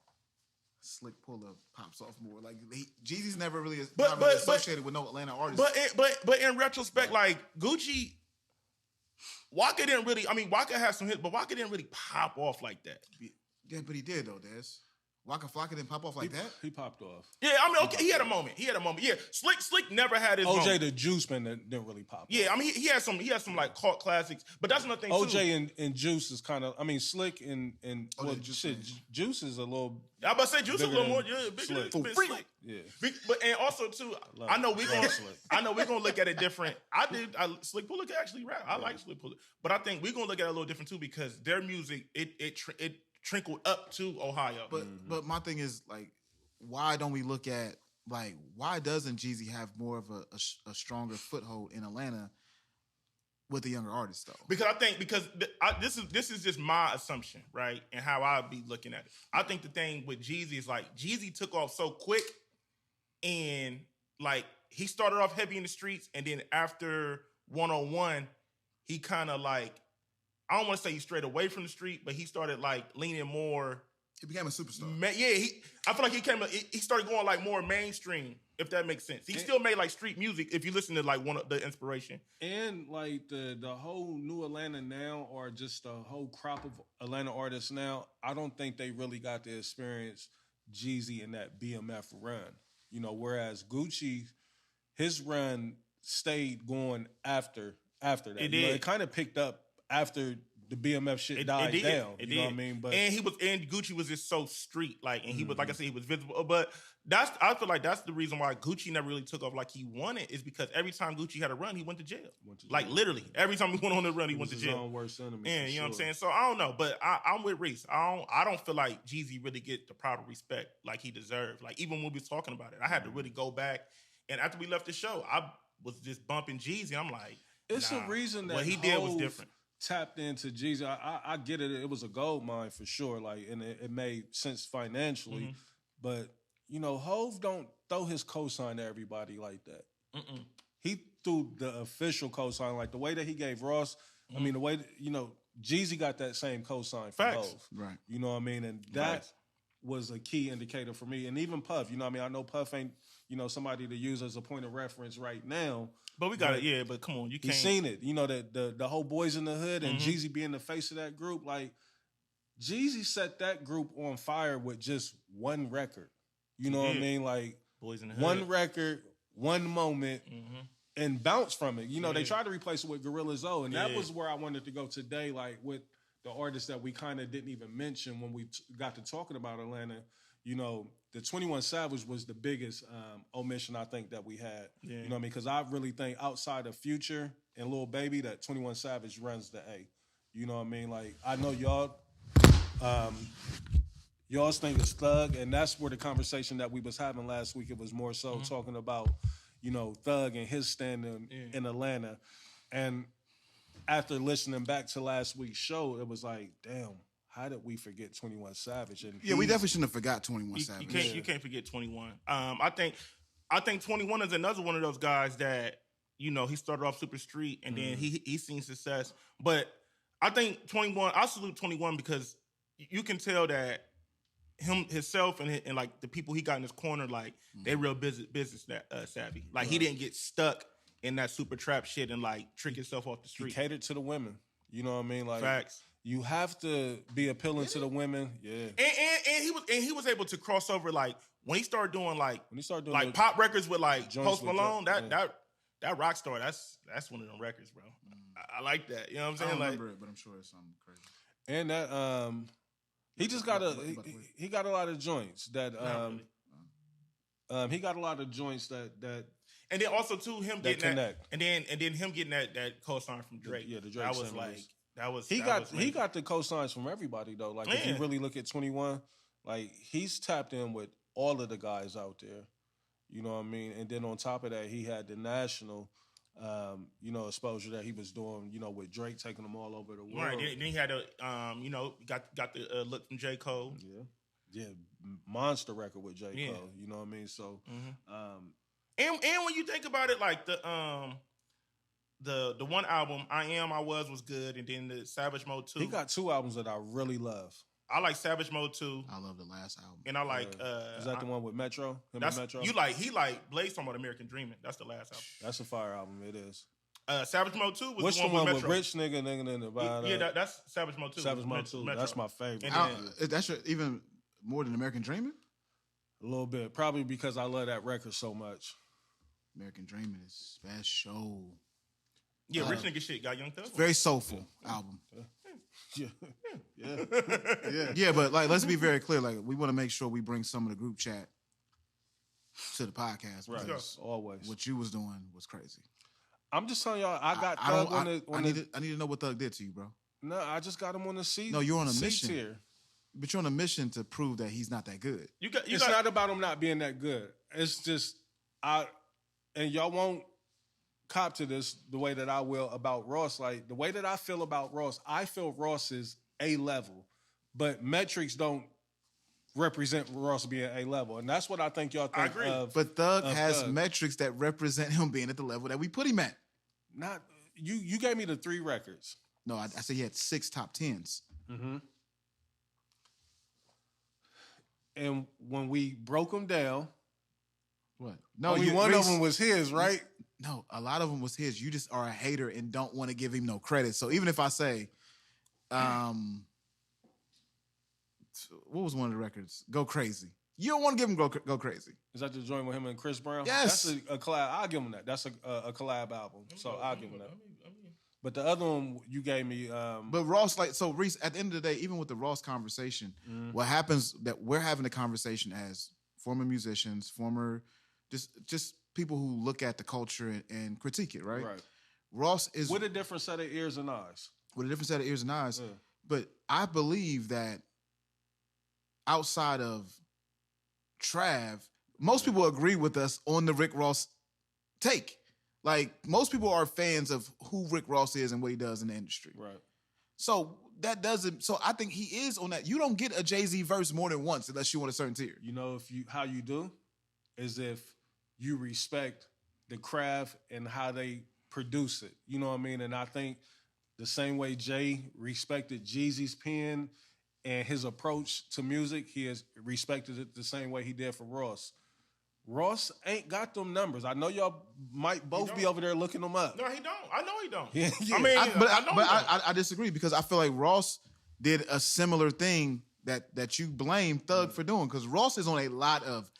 Slick Puller pops off more, like Jeezy's never really associated with no Atlanta artists. But in retrospect, like Gucci, Waka didn't really. I mean, Waka has some hits, but Waka didn't really pop off like that. Yeah, but he did though, Des. Waka Flocka didn't pop off like that. He popped off. Yeah, I mean, okay, he had a moment. Yeah, Slick never had his OJ moment. the Juice Man didn't really pop. Yeah, off. I mean, he had some like cult classics, but that's another thing too. OJ and Juice is kind of. I mean, Slick and well, Juice shit, Man. Juice is a little. I about to say Juice a bigger little more, than bigger Slick. than Slick. Yeah. But and also too, I know we're gonna look at it different. Slick Puller can actually rap. I like Slick Puller, but I think we're gonna look at it a little different too because their music it trickled up to Ohio. But my thing is like, why don't we look at like why doesn't Jeezy have more of a stronger foothold in Atlanta with the younger artists though? Because I think this is just my assumption, right, and how I'd be looking at it. I think the thing with Jeezy is like Jeezy took off so quick, and like he started off heavy in the streets, and then after 101, he kind of like. I don't want to say he strayed away from the street, but he started like leaning more. He became a superstar. I feel like he started going like more mainstream, if that makes sense. He still made like street music if you listen to like one of the inspiration. And like the whole new Atlanta now, or just the whole crop of Atlanta artists now, I don't think they really got to experience Jeezy in that BMF run. You know, whereas Gucci, his run stayed going after that. It kind of picked up after the BMF shit died down. You know what I mean? But and Gucci was just so street, like, and he was, like I said, he was visible. But I feel like that's the reason why Gucci never really took off like he wanted, is because every time Gucci had a run, he went to jail. Like literally, every time he went on the run, he went to jail. His own worst enemy. And you know what I'm saying? So I don't know, but I'm with Reese. I don't feel like Jeezy really get the proper respect like he deserved. Like even when we was talking about it, I had to really go back, and after we left the show, I was just bumping Jeezy. I'm like, it's a reason that what he did was different. Tapped into Jeezy. I get it. It was a gold mine for sure. Like, and it made sense financially. But you know, Hove don't throw his cosign to everybody like that. He threw the official cosign, like the way that he gave Ross. I mean, the way that, you know, Jeezy got that same cosign for Hove. Right. You know what I mean? And that was a key indicator for me. And even Puff. You know what I mean? I know Puff ain't, you know, somebody to use as a point of reference right now. But we got it, yeah. But come on, you can't. He's seen it, you know, the whole Boys in the Hood and Jeezy being the face of that group. Like, Jeezy set that group on fire with just one record. You know what I mean? Like, Boys in the Hood. One record, one moment, and bounce from it. You know, they tried to replace it with Gorilla Zoe, and that was where I wanted to go today. Like with the artists that we kind of didn't even mention when we got to talking about Atlanta. You know, the 21 Savage was the biggest omission I think that we had. Yeah. You know what I mean? Because I really think outside of Future and Lil Baby, that 21 Savage runs the A. You know what I mean? Like, I know y'all's thing is Thug, and that's where the conversation that we was having last week, it was more so talking about, you know, Thug and his standing in Atlanta. And after listening back to last week's show, it was like, damn, how did we forget 21 Savage? And Yeah, we definitely shouldn't have forgot 21 Savage. You can't forget 21. I think 21 is another one of those guys that, you know, he started off super street and then he seen success. But I think 21, I salute 21 because you can tell that himself and like the people he got in his corner, like they real business savvy. Like he didn't get stuck in that super trap shit and like trick himself off the street. He catered to the women. You know what I mean? Like Facts. You have to be appealing to the women. Yeah. And he was able to cross over like when he started doing like the pop records with like Post with Malone, that rock star, that's one of them records, bro. I like that. You know what I'm saying? I don't remember it, but I'm sure it's something crazy. And that he just got he got a lot of joints that he got a lot of joints that and then also too him getting connect. that and then him getting that co-sign from Drake. The Drake that was singles. like he got the co-signs from everybody though. Like if you really look at 21, like he's tapped in with all of the guys out there. You know what I mean? And then on top of that, he had the national exposure that he was doing, with Drake taking them all over the world. Right. Then he had got the look from J. Cole. Yeah, monster record with J. Cole. You know what I mean? So, and when you think about it, like the one album, I Was good, and then the Savage Mode 2. He got 2 albums that I really love. I like Savage Mode 2. I love the last album. And I like is that the one with Metro? Metro? He Blaze talking about American Dreaming. That's the last album. That's a fire album, it is. Savage Mode 2 was What's the one with Rich nigga that's Savage Mode 2. Savage Mode 2. That's my favorite. That's even more than American Dreaming? A little bit. Probably because I love that record so much. American Dreaming is special. Yeah, Rich Nigga shit got Young Thug. Very soulful album. Yeah. Yeah, but like let's be very clear. Like we want to make sure we bring some of the group chat to the podcast. Right. Always. What you was doing was crazy. I'm just telling y'all, I got Thug I need to know what Thug did to you, bro. No, I just got him on the C. No, you're on a mission. Tier. But you're on a mission to prove that he's not that good. It's not about him not being that good. It's just and y'all won't cop to this the way that I will about Ross. Like the way that I feel about Ross, I feel Ross is A level, but metrics don't represent Ross being A level, and that's what I think y'all think of. But Thug has metrics that represent him being at the level that we put him at. Not you. You gave me the 3 records. No, I said he had 6 top 10s. Mm-hmm. And when we broke them down, what? No, one of them was his, right? No, a lot of them was his. You just are a hater and don't want to give him no credit. So even if I say, what was one of the records? Go Crazy. You don't want to give him Go Crazy. Is that the joint with him and Chris Brown? Yes. That's a collab. I'll give him that. That's a collab album. So I'll give him that. But the other one you gave me... but Ross, Reese, at the end of the day, even with the Ross conversation, what happens that we're having a conversation as former musicians, former... Just people who look at the culture and critique it, right? Right. Ross is... With a different set of ears and eyes. With a different set of ears and eyes. Yeah. But I believe that outside of Trav, most people agree with us on the Rick Ross take. Like, most people are fans of who Rick Ross is and what he does in the industry. Right. So that doesn't... So I think he is on that. You don't get a Jay-Z verse more than once unless you want a certain tier. You know how you do? Is if you respect the craft and how they produce it. You know what I mean? And I think the same way Jay respected Jeezy's pen and his approach to music, he has respected it the same way he did for Ross. Ross ain't got them numbers. I know y'all might both be over there looking them up. No, he don't. I know he don't. Yeah. I mean, I disagree because I feel like Ross did a similar thing that you blame Thug for doing because Ross is on a lot of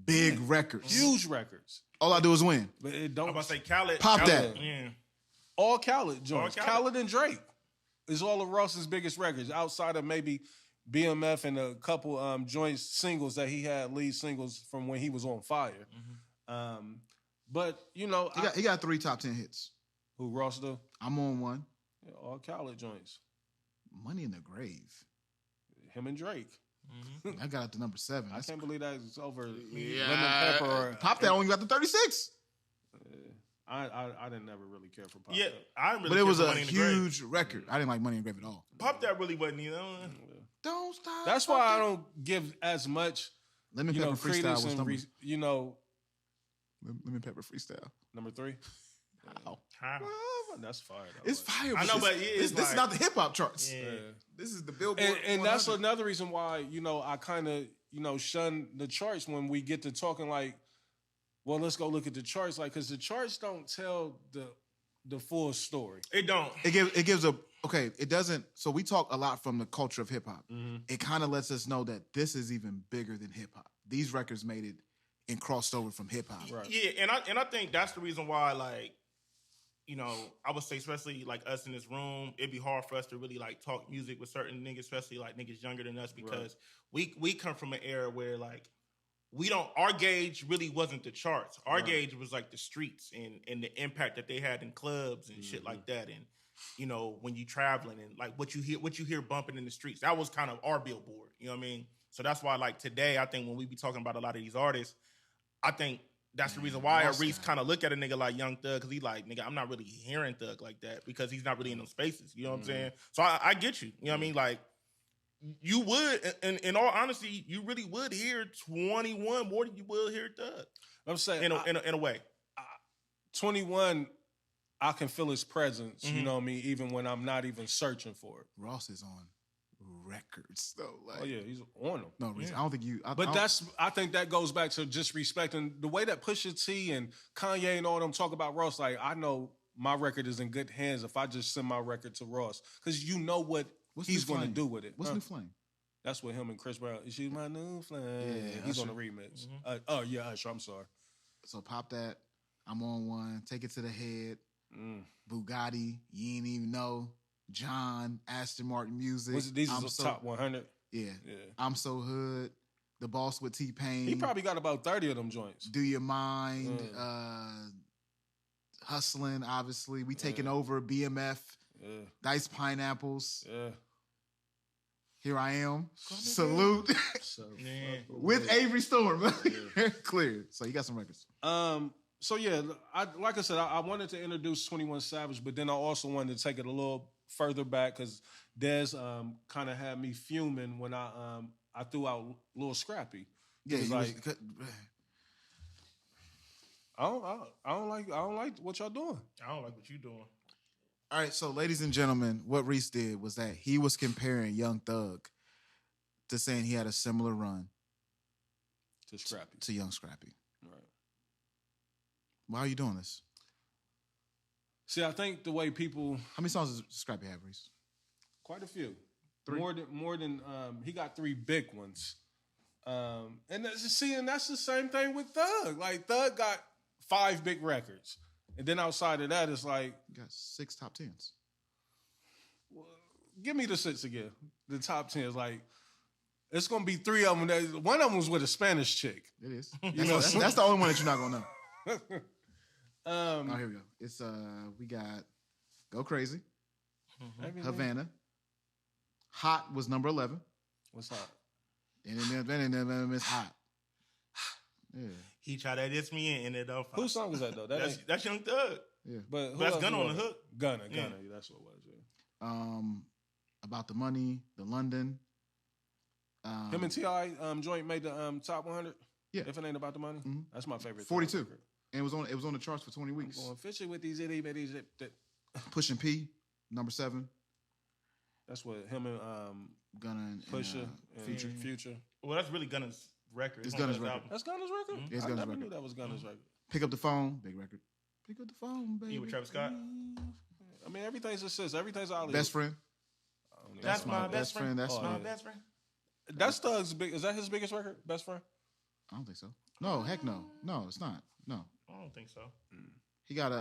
big records. Huge records. All I do is win. But it don't. I'm about to say Khaled. Pop that. Yeah. All Khaled joints. All Khaled and Drake is all of Ross's biggest records outside of maybe BMF and a couple joint singles that he had, lead singles from when he was on fire. Mm-hmm. But, he got 3 top 10 hits. Who, Ross do? I'm on one. Yeah, all Khaled joints. Money in the Grave. Him and Drake. I got up to number 7. I can't believe that it's over yeah. Lemon Pepper. Pop that only got to 36. I didn't never really care for Pop. Yeah, That. I didn't really But it care was for a Money in the Grave. huge record. I didn't like Money in the Grave at all. Pop that really wasn't, Don't stop. That's why I don't give as much, Lemon you know, Pepper Freestyle credence was and number. you know, Lemon Pepper Freestyle. number 3. How? How? That's fire. Though, It's but- fire. I know, this, but yeah, it's this is like- not the hip hop charts. Yeah. This is the Billboard. And that's 100. another reason why, you know, I kind of, you know, shun the charts when we get to talking like, well, let's go look at the charts, like, because the charts don't tell the full story. It don't. It gives a okay. It doesn't. So we talk a lot from the culture of hip hop. Mm-hmm. It kind of lets us know that this is even bigger than hip hop. These records made it and crossed over from hip hop. Right. Yeah, and I think that's the reason why, like, you know, I would say, especially like us in this room, it'd be hard for us to really like talk music with certain niggas, especially like niggas younger than us, because we come from an era where like our gauge really wasn't the charts. Our gauge was like the streets and the impact that they had in clubs and shit like that. And, you know, when you traveling and like what you hear bumping in the streets, that was kind of our billboard. You know what I mean? So that's why like today, I think when we be talking about a lot of these artists, I think that's the reason why Reese kind of look at a nigga like Young Thug, because he like, nigga, I'm not really hearing Thug like that because he's not really in those spaces. You know what I'm saying? So I get you. You know what I mean? Like, you would, in all honesty, you really would hear 21 more than you will hear Thug. I'm saying In a way. 21, I can feel his presence, you know what I mean, even when I'm not even searching for it. Ross is on records though. Like, Oh yeah, he's on them. no reason. I don't think you. But I think that goes back to just respecting the way that Pusha T and Kanye and all them talk about Ross. Like, I know my record is in good hands if I just send my record to Ross, because you know what he's going to do with it. What's New Flame? That's what him and Chris Brown. She's my new flame. Yeah, he's on Usher. the remix. Usher. I'm sorry. So pop that. I'm on one. Take it to the head. Bugatti. You ain't even know. John. Aston Martin music. These are the top 100. Yeah. Yeah. I'm so hood. The Boss with T-Pain. He probably got about 30 of them joints. Do Your Mind. Hustling. Obviously, we taking over. BMF. Yeah. Dice Pineapples. Yeah. Here I am. Salute. So, With Avery Storm. Clear. So you got some records. So yeah, like I said, I wanted to introduce 21 Savage, but then I also wanted to take it a little further back because Dez kind of had me fuming when I threw out Lil Scrappy. Yeah, He was he was- like, I don't like what y'all doing. I don't like what you doing. All right, so ladies and gentlemen, what Reese did was that he was comparing Young Thug to saying he had a similar run To Scrappy. to Young Scrappy. Right. Why are you doing this? See, I think the way people, How many songs does Scrappy have, Reese? quite a few, 3? more than he got 3 big ones. And that's the same thing with Thug. Like, Thug got 5 big records. And then outside of that, it's like, You got 6 top 10s. give me the 6 again. The top 10 is like, it's going to be 3 of them. One of them was with a Spanish chick. It is. know- That's the only one that you're not gonna know. Um, Oh, here we go. It's we got Go Crazy, everything- Havana. Hot was number 11. What's hot? And then it's Hot. Yeah. He tried to diss me and ended up. Whose song was that, though? That ain't, That's Young Thug. Yeah. but who That's else Gunna was on the it? hook. Gunna, Yeah. that's what it was. Yeah. About the Money, the London. Him and T.I. Joint made the top 100. Yeah. If it ain't about the money, Mhm. that's my favorite. 42. Thug record. And it was on the charts for 20 weeks. I'm going fishing with these itty bitties. Pushing P, number 7. That's what him and Gunna and Pusha and Future. Future. Well, that's really Gunna's record. It's on Gunna's his record. album. That's Gunna's record. Yeah, it's I Gunna's never record. knew that was Gunna's record. Pick Up the Phone, big record. Pick up the phone, baby. He with Travis Scott. I mean, everything's a sis. Everything's Ollie. Best Friend. That's my best friend. That's Oh, my yeah. best friend. That's Thug's big. Is that his biggest record? Best Friend. I don't think so. No, heck no. No, it's not. No. I don't think so. He got a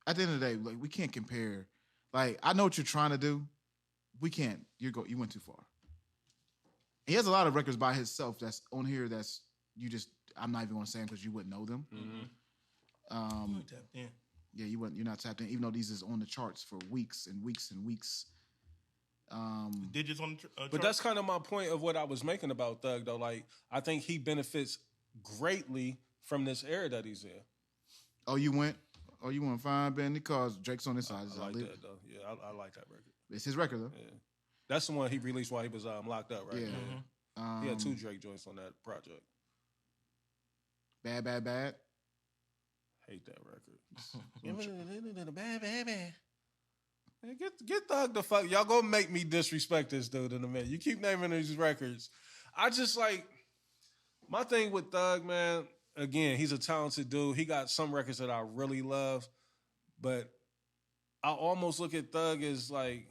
at the end of the day, like, we can't compare. Like, I know what you're trying to do. We can't. You went too far. He has a lot of records by himself that's on here that's you just I'm not even gonna say them because you wouldn't know them. You ain't tapped in. Yeah, you're not tapped in, even though these is on the charts for weeks and weeks and weeks. Digits on the But that's kind of my point of what I was making about Thug, though. Like, I think he benefits greatly from this era that he's in. Oh, you went fine, Benny, because Drake's on this side. I like that though. Yeah, I like that record. It's his record though. Yeah, that's the one he released while he was locked up, right? Yeah. He had 2 Drake joints on that project. Bad, bad, bad. Hate that record. Bad. Man, get Thug the fuck. Y'all gonna make me disrespect this dude in a minute. You keep naming these records. I just like my thing with Thug, man. Again, he's a talented dude. He got some records that I really love, but I almost look at Thug as like,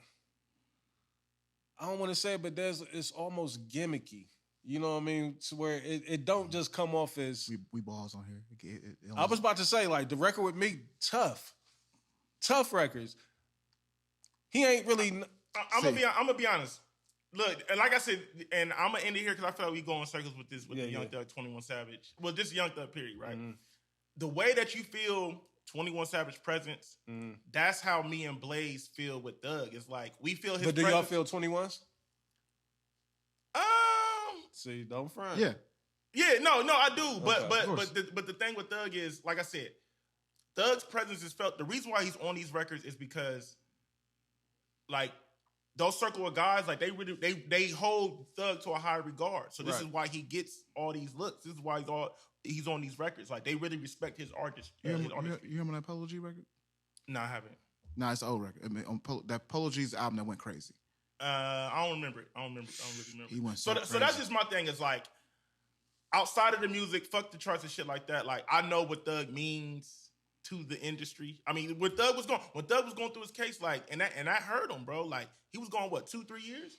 I don't want to say it, but it's almost gimmicky. You know what I mean? To where it don't just come off as we balls on here. I was about to say, like, the record with me, tough records. He ain't really. I'm gonna be honest. Look, and like I said, and I'm gonna end it here because I feel like we go in circles with this the Young Thug 21 Savage. Well, this Young Thug period, right? Mm-hmm. The way that you feel 21 Savage presence, that's how me and Blaze feel with Thug. It's like we feel his. But do presence. y'all feel 21's? See, don't front. Yeah, no, I do. Okay, But the thing with Thug is, like I said, Thug's presence is felt. The reason why he's on these records is because, like, those circle of guys, like they hold Thug to a high regard. So this is why he gets all these looks. This is why he's on these records. Like they really respect his artist. You remember that Polo G record? No, I haven't. No, it's an old record. I mean, that Polo G's album that went crazy. I don't remember it. I don't really remember. He went so that's just my thing. Is like outside of the music, fuck the charts and shit like that. Like I know what Thug means to the industry. I mean, when Thug was going through his case, like, and that hurt him, bro. Like he was going 2-3 years.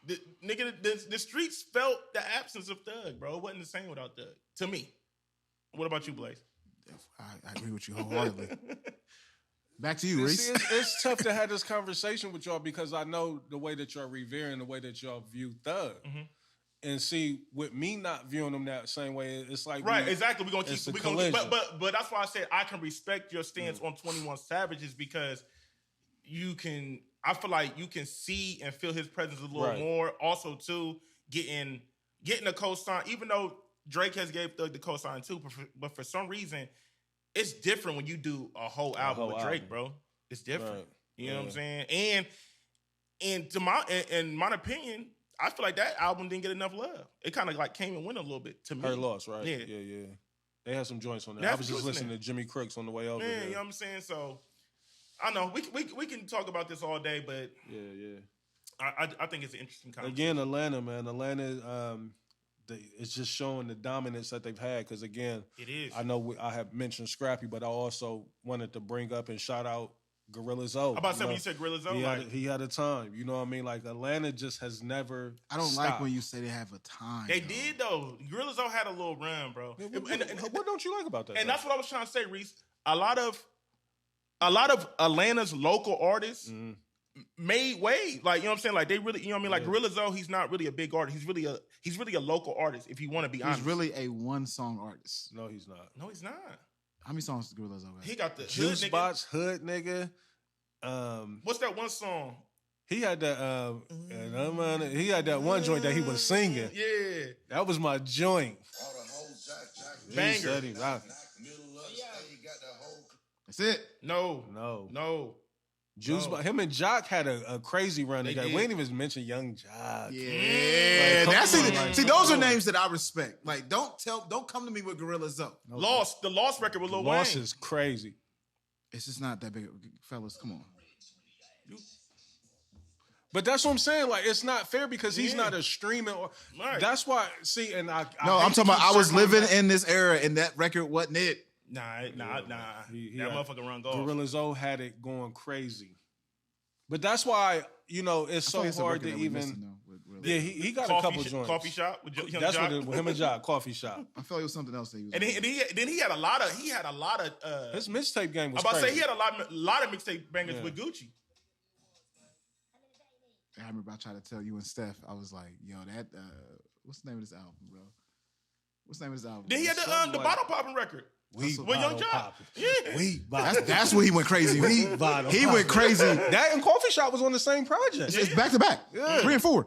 The streets felt the absence of Thug, bro. It wasn't the same without Thug. To me. What about you, Blaze? I agree with you wholeheartedly. Back to you, Reese. See, it's tough to have this conversation with y'all because I know the way that y'all revere and the way that y'all view Thug. Mm-hmm. And see, with me not viewing him that same way, it's like exactly. We're gonna keep, but that's why I said I can respect your stance on 21 Savages because I feel like you can see and feel his presence a little more. Also, too, getting a co-sign, even though Drake has gave Thug the co-sign too, but for some reason, it's different when you do a whole album with Drake, bro. It's different. Right. You know what I'm saying? And in my opinion, I feel like that album didn't get enough love. It kind of like came and went a little bit to me. Her loss, right? Yeah. They had some joints on there. I was just listening to Jimmy Crooks on the way over there. You know what I'm saying? So I know we can talk about this all day, but I think it's an interesting conversation. Again, Atlanta, man. Atlanta, it's just showing the dominance that they've had. Because again, it is. I know I have mentioned Scrappy, but I also wanted to bring up and shout out Gorilla Zoe. I'm about to say when you said Gorilla Zoe, he had a time. You know what I mean? Like Atlanta just has never. I don't stopped. like when you say they have a time. They did though. Gorilla Zoe had a little run, bro. What don't you like about that? And that's what I was trying to say, Reese. A lot of Atlanta's local artists made waves. Like, you know what I'm saying? Like they really, you know what I mean? Like Gorilla Zoe, he's not really a big artist. He's really a local artist, if you want to be honest. He's really a one-song artist. No, he's not. No, he's not. How many songs does Gorilla Zoe have? He got the Juice Box, Hood Nigga. What's that one song? He had that. He had that one joint that he was singing. Yeah, that was my joint. Banger. That's it. No. Juice, him and Jock had a crazy run together. We ain't even mentioned Young Jock. Yeah, see, those are names that I respect. Like, don't come to me with Gorilla Zoe. The Lost record with Lil Wayne. Lost is crazy. It's just not that big, fellas. Come on. But that's what I'm saying. Like, it's not fair because he's not a streaming. That's why. See, and I'm talking about. I was living in this era, and that record wasn't it. Nah. That motherfucker run gold. Gorilla Zoe had it going crazy. But that's why, it's so hard to even. He got a couple joints. Coffee shop with Young That's Jock. what him and Jock, Coffee Shop. I feel like it was something else that he was. And then he had a lot of. His mixtape game was. I'm about crazy. to say he had a lot of mixtape bangers with Gucci. I remember I tried to tell you and Steph. I was like, "Yo, that what's the name of this album, bro? What's the name of this album?" Then he had the bottle popping record. With Young Jock. Yeah. That's where he went crazy. He went crazy. That and Coffee Shop was on the same project. It's back to back. 3 and 4.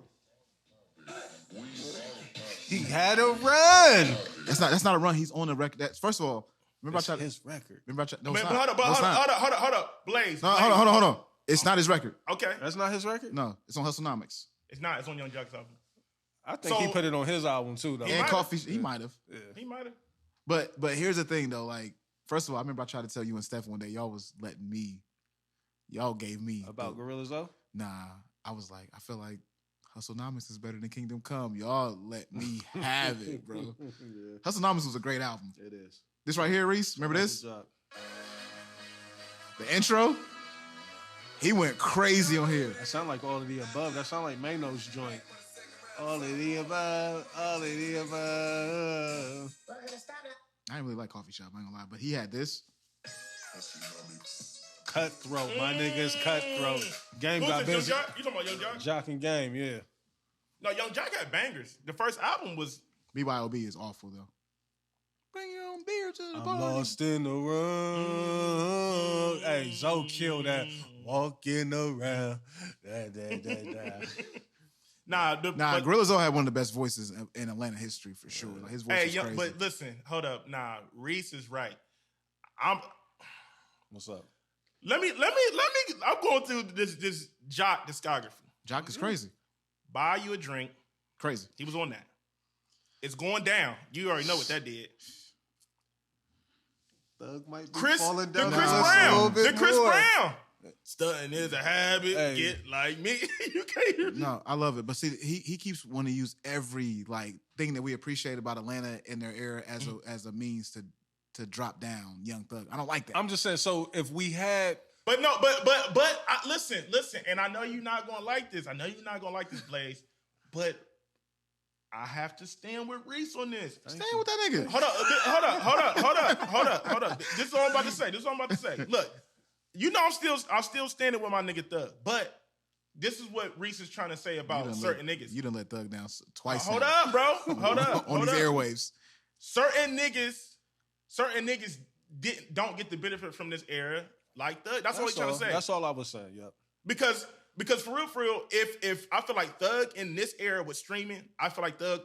He had a run. That's not a run. He's on the record. That's first of all. Remember It's his record. Remember I tried. No, Man, it's but not. hold up. Blaze. No, hold on. It's not his record. Okay. That's not his record? No, it's on Hustlenomics. It's not. It's on Young Jock's album. I think he So- put it on his album too, though. And Coffee, he might have. Yeah. He might have. But here's the thing though. Like, first of all, I remember I tried to tell you and Steph one day. Y'all gave me About Gorilla Zoe? Nah, I was like, I feel like Hustlenomics is better than Kingdom Come. Y'all let me have it, bro. Yeah, Hustlenomics was a great album. it is. This right here, Reese. Remember this? Good job. The intro. He went crazy on here. That sound like all of the above. That sound like Mano's joint. All of the above. All of the above. I didn't really like Coffee Shop, I ain't gonna lie, but he had this. Cutthroat. My nigga's cutthroat. Game got Who's this, busy. Young Jock? You talking about Young Jock? Jock and Game, yeah. No, Young Jock had bangers. The first album was. BYOB is awful though. Bring your own beer to the I'm party. lost in the room. Hey, Zoe killed that. Walking around. Nah, Gorilla Zoe had one of the best voices in Atlanta history for sure. Like, his voice Hey, was yo, crazy. but listen, hold up. Nah, Reese is right. What's up? Let me. I'm going through this Jock discography. Jock is crazy. Buy you a drink. Crazy. He was on that. It's going down. You already know what that did. Thug might be Chris falling down Brown. The Chris Brown. Stunting is a habit. Hey. Get like me. You can't hear me. No, I love it. But see, he keeps wanting to use every like thing that we appreciate about Atlanta in their era as a means to drop down Young Thug. I don't like that. I'm just saying, so if we had But listen, and I know you're not gonna like this. Blaze. But I have to stand with Reese on this. Stand with that nigga. Hold up. This is all I'm about to say. Look, you know I'm still standing with my nigga Thug, but this is what Reese is trying to say about certain niggas. You done let Thug down twice. Hold now. up, bro. Hold up. On these airwaves. Certain niggas don't get the benefit from this era like Thug. That's all he's trying to say. That's all I was saying, yep. Because for real, if I feel like Thug in this era was streaming, I feel like I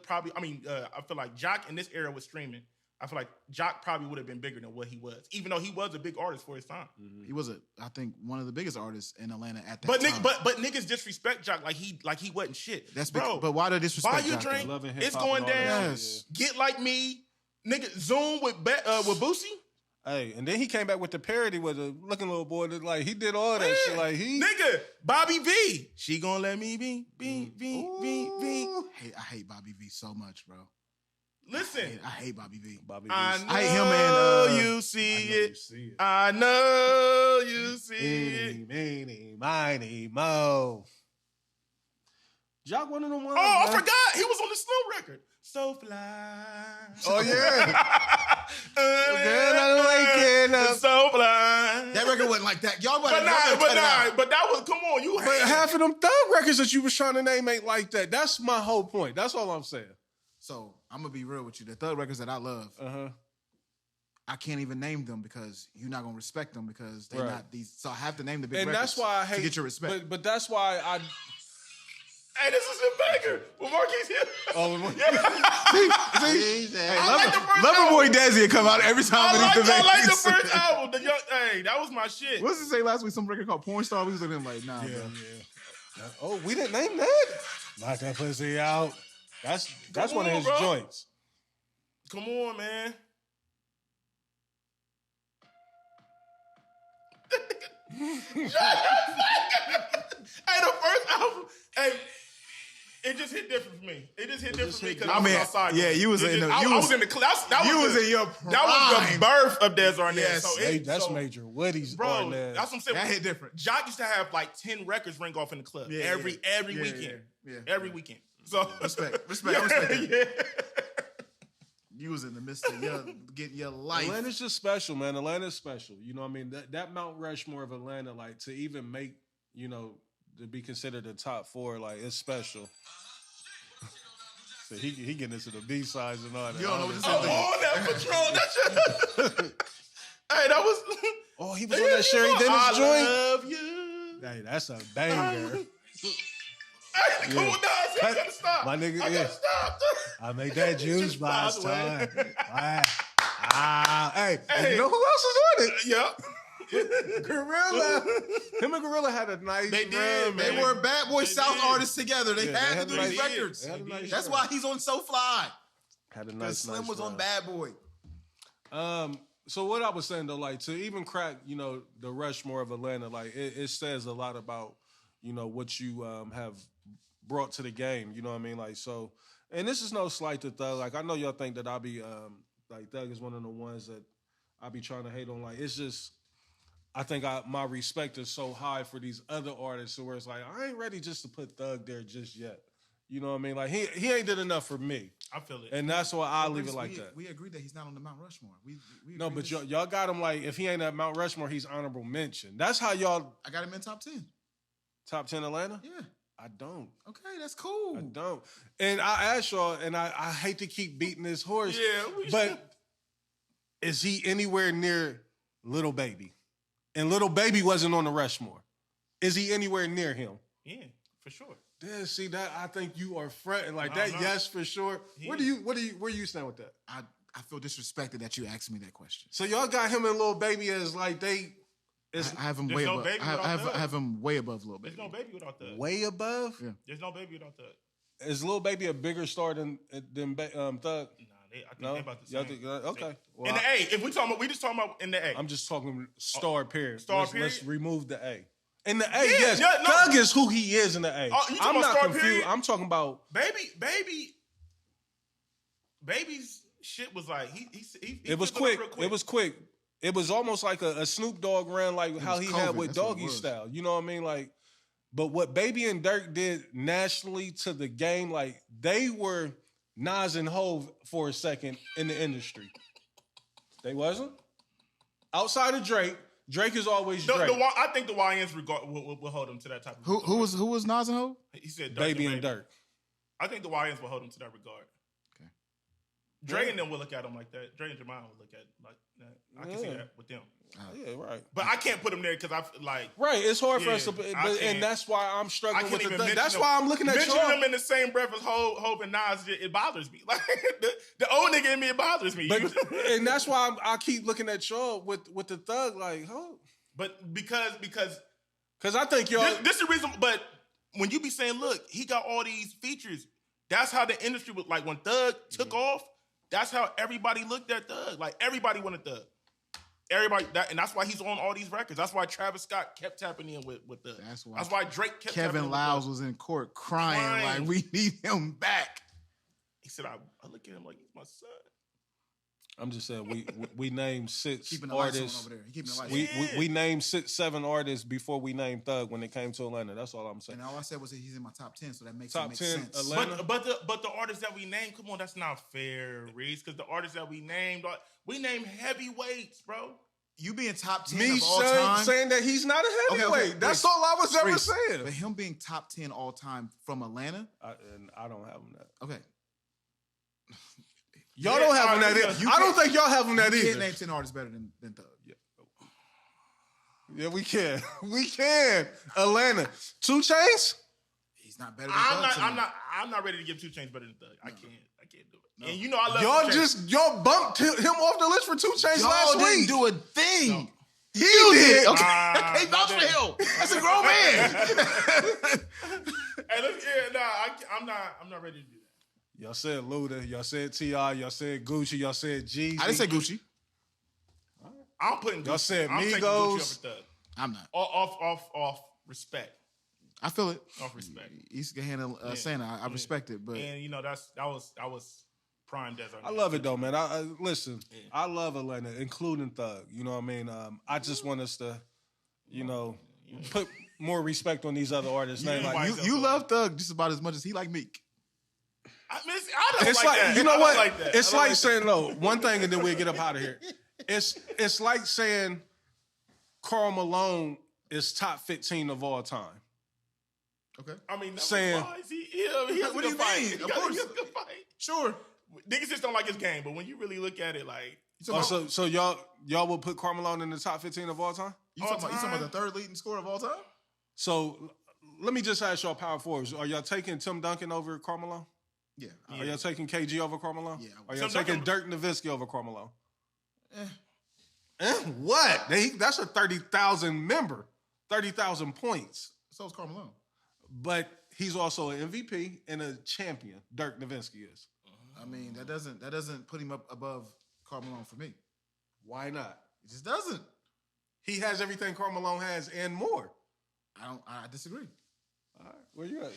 feel like Jock in this era was streaming. I feel like Jock probably would have been bigger than what he was, even though he was a big artist for his time. He was I think one of the biggest artists in Atlanta at that time. But niggas disrespect Jock like he wasn't shit. That's bro. But why do they disrespect Buy you Jock, drink. Loving It's hip-hop going and all that down. Yes. Get like me, nigga. Zoom with Boosie. Hey, and then he came back with the parody with a looking little boy that like he did all that shit. Like Nigga, Bobby V. She gonna let me be. I hate Bobby V so much, bro. Listen. I hate Bobby V. Bobby I V's- know hate him and, you see I know it. you see it. I know you see Eeny, it. meeny, miny, mo. Jock one of them ones. Oh, I man. forgot. He was on the Snow record. So fly. Oh yeah. Girl, I'm waking up. So fly. That record wasn't like that. Y'all wasn't But that was, come on, you But had half of them Thug records that you was trying to name ain't like that. That's my whole point. That's all I'm saying. So I'm gonna be real with you. The Thug records that I love, Uh-huh. I can't even name them because you're not gonna respect them because they're Right. not these. So I have to name the big And records that's why I hate to get your respect. But that's why I Hey, this is a banger. Well, Marquis here. oh, See? Hey, I like the first Loverboy Desi will come out every time. I of these like the debates. first album. Hey, that was my shit. What does it say last week? Some record called Porn Star. We was looking at him like, nah, yeah, bro. yeah. Oh, we didn't name that. Knock that pussy out. That's Come one of on, his bro. joints. Come on, man. Hey, the first album, hey, it just hit different for me. It just hit different for me because I was outside. yeah, you was in the- I you was was- in the class. You was in your That was the prime. birth of Des Arnaz. Yes. So Hey, that's so, Major Woody's bro. Arnaz. That's what I'm saying. That hit different. Jock used to have like 10 records ring off in the club Yeah, every yeah. weekend. Yeah. Every weekend. So Respect. I respect that. Yeah. You was in the midst of getting your life. Atlanta's just special, man. Atlanta's special. You know what I mean? That Mount Rushmore of Atlanta, like to even make, you know, to be considered the top 4, like it's special. So he getting into the B sides and all that. You don't know what this is. Oh, that Patron. That shit. Hey, that was. Oh, he was on that Sherry Dennis I joint. love you. Hey, that's a banger. Hey, cool down. I gotta stop. My nigga, I yeah. gotta stop. I made that juice box by the way. time. Hey, you know who else is on it? Yep. Gorilla. Him and Gorilla had a nice They did, run, man. They were Bad Boy They South did. artists together. They Yeah, had to do a these nice- records. they had a nice That's run. why he's on So Fly. Had a Because nice Slim nice was on run. Bad Boy. So what I was saying though, like to even crack, the Rushmore of Atlanta, like it says a lot about, what you have brought to the game. You know what I mean? Like so, and this is no slight to Thug. Like I know y'all think that I'll be like Thug is one of the ones that I be trying to hate on. Like it's just, I think my respect is so high for these other artists where it's like I ain't ready just to put Thug there just yet. You know what I mean? Like he ain't did enough for me. I feel it. And that's why I leave it like that. We agree that he's not on the Mount Rushmore. We No, agree but this- y'all got him like if he ain't at Mount Rushmore, he's honorable mention. That's how y'all I got him in top 10. top 10 Atlanta? Yeah. I don't. Okay, that's cool. I don't. And I asked y'all, and I hate to keep beating this horse, Yeah, but is he anywhere near Little Baby? And Little Baby wasn't on the Rushmore. Is he anywhere near him? Yeah, for sure. Yeah, see that I think you are fronting like No, that. no. Yes, for sure. Where you stand with that? I feel disrespected that you asked me that question. So y'all got him and Little Baby as like they is I have him There's way no above. Baby without I Thug. have him way above Lil There's Baby. no baby without Thug. way above. Yeah. There's no baby without Thug. Is Lil Baby a bigger star than Thug? Nah, I think No, they about the Y'all same. think- okay. Well, In the A, if we just talking about in the A. I'm just talking star period. Star Let's period? remove the A. In the A, Yeah, yes, yeah, no. Thug is who he is in the A. Oh, you talking I'm about not star confused. period? I'm talking about Baby's shit was like he it was fizzled quick. out real It was quick. It was almost like a Snoop Dogg run, like how was he had COVID, with that's what it Doggy was. Style. You know what I mean? Like, but what Baby and Dirk did nationally to the game, like they were Nas and Hove for a second in the industry. They wasn't outside of Drake. Drake is always Drake. I think the YNs will hold him to that type of regard. Who was Nas and Ho? He said Dirk Baby and Dirk. I think the YNs will hold him to that regard. Okay. Dre and them will look at him like that. Dre and Jamal will look at like that. I can see Yeah. that with them. Yeah, right. But I can't put him there because I feel like Right, it's hard for Yeah, us to, but, I can't- and that's why I'm I struggling can't with the even thing. mention That's them. why I'm looking at mentioning y'all. them in the same breath as Hope and Nas. It bothers me. Like the old nigga in me, it bothers me. But and that's why I keep looking at y'all with the Thug, like, huh? But because Because I think y'all. this is the reason. But when you be saying, look, he got all these features. That's how the industry was. Like when Thug took off, that's how everybody looked at Thug. Like everybody wanted Thug. Everybody and that's why he's on all these records. That's why Travis Scott kept tapping in with Thug. That's why Drake kept tapping Kevin in Lyles with was in court crying Crying. like we need him back. He said, I look at him like he's my son. I'm just saying we named six Keeping the lights on artists. over there. He keeping the lights on. We named 7 artists before we named Thug when it came to Atlanta. That's all I'm saying. And all I said was that he's in my top 10, so that makes Top it make 10 sense. Atlanta. But the artists that we named, come on, that's not fair, Reese. Because the artists that we named heavyweights, bro. You being top 10 Me of all time. saying that he's not a heavyweight. Okay, That's Reese, all I was ever Reese, saying. But him being top 10 all time from Atlanta, And I don't have him that. okay. Y'all Yeah, don't have him all right, that yeah. either. I don't think y'all have him that You either. can't name 10 artists better than Thug. Yeah, we can. We can. Atlanta. 2 Chainz? He's not better than Thug. to me. I'm not ready to give 2 Chainz better than Thug. I can't do it. And you know I love Y'all 2 Chainz. y'all bumped him off the list for 2 Chainz Y'all last didn't week. do a thing. He did. Okay. Ah, I can't vouch my for bad. him. That's a grown man. I'm not ready to do that. Y'all said Luda. Y'all said T.I. Y'all said Gucci. Y'all said Jeezy. I didn't say Gucci. I'm putting Y'all Gucci. said I'm taking Migos. Gucci over Thug. I'm not. Off respect. I feel it. Off respect. He's gonna handle Santa. I respect it, but And you know that was prime desert. I love it though, man. I listen. I love Atlanta, including Thug. You know what I mean? I just want us to, put more respect on these other artists' names. Yeah, Like, why- you love Thug just about as much as he like Meek. I don't it's like like that. you know I don't what? like that. It's I don't like that. saying no one thing and then we get up out of here. It's like saying Karl Malone is top 15 of all time. Okay. I mean, saying- he has What a do good you fight. mean? He Of got- course. he has a good fight. Sure. Niggas just don't like his game, but when you really look at it, like So y'all will put Karl Malone in the top 15 of all time? You talking about the third leading scorer of all time? So let me just ask y'all power forwards. Are y'all taking Tim Duncan over Karl Malone? Yeah. Are y'all taking KG over Carmelo? Yeah, Are y'all taking Dirk Nowitzki over Carmelo? Eh. What? That's a 30,000 member, 30,000 points. So is Carmelo. But he's also an MVP and a champion. Dirk Nowitzki is. I mean, that doesn't put him up above Carmelo for me. Why not? It just doesn't. He has everything Carmelo has and more. I disagree. All right, where you at?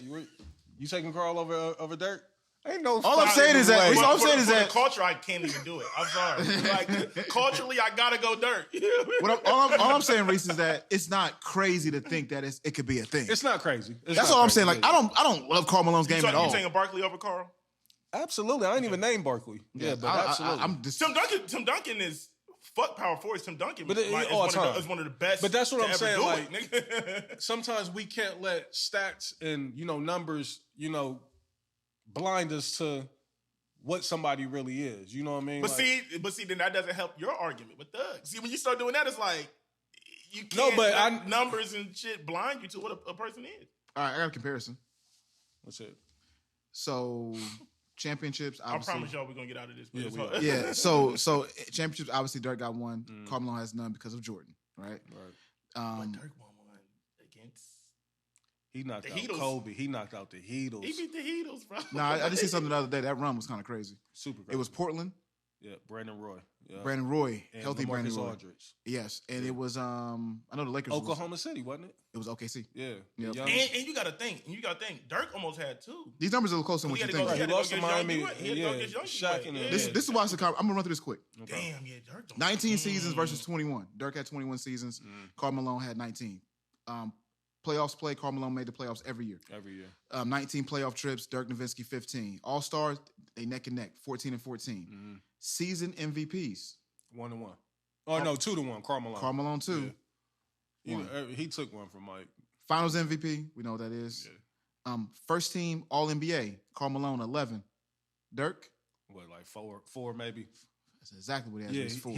You taking Carl over Dirk? Ain't no. All I'm saying is that. All I'm saying is that culture, I can't even do it. I'm sorry. Like culturally, I gotta go Dirk. all I'm saying, Reese, is that it's not crazy to think that it could be a thing. It's not crazy. That's all I'm saying. Like I don't love Carmelo's game at all. You taking Barkley over Carl? Absolutely. I ain't even named Barkley. Yeah, but absolutely. Tim Duncan is fuck power forwards. Tim Duncan but is one of the best. But that's what I'm saying. Like sometimes we can't let stats and numbers blind us to what somebody really is. You know what I mean? But see, then that doesn't help your argument with Doug. See, when you start doing that, it's like you can't let numbers and shit blind you to what a person is. All right, I got a comparison. What's it? So championships. Obviously, I promise y'all we're gonna get out of this. Yeah. So championships. Obviously, Dirk got one. Carmelo has none because of Jordan. Right. But Dirk won one against. He knocked out Heatles. Kobe. He knocked out the Heatles. He beat the Heatles, bro. I just see something the other day. That run was kind of crazy. Super crazy. It was Portland. Yeah, Brandon Roy. Yeah. Brandon Roy. And Healthy Brandon Roy. Aldridge. Yes. And it was, I know the Lakers. Oklahoma City, wasn't it? It was OKC. Yeah. Yep. And you got to think. Dirk almost had two. These numbers are closer than what you think. He lost to Miami. This is why I'm going to run through this quick. Okay. Damn, yeah, Dirk. 19 seasons versus 21. Dirk had 21 seasons. Carmelo had 19. Playoffs play, Carmelo made the playoffs every year. 19 playoff trips, Dirk Nowitzki 15. All-Stars, they neck and neck, 14 and 14. Season MVPs. 1-1. Oh, no, 2-1, Carmelo. Carmelo 2. Yeah. He took one from Mike. Finals MVP, we know what that is. Yeah. First team All-NBA, Carmelo 11. Dirk? What, like four maybe? That's exactly what he has. Yeah, 4.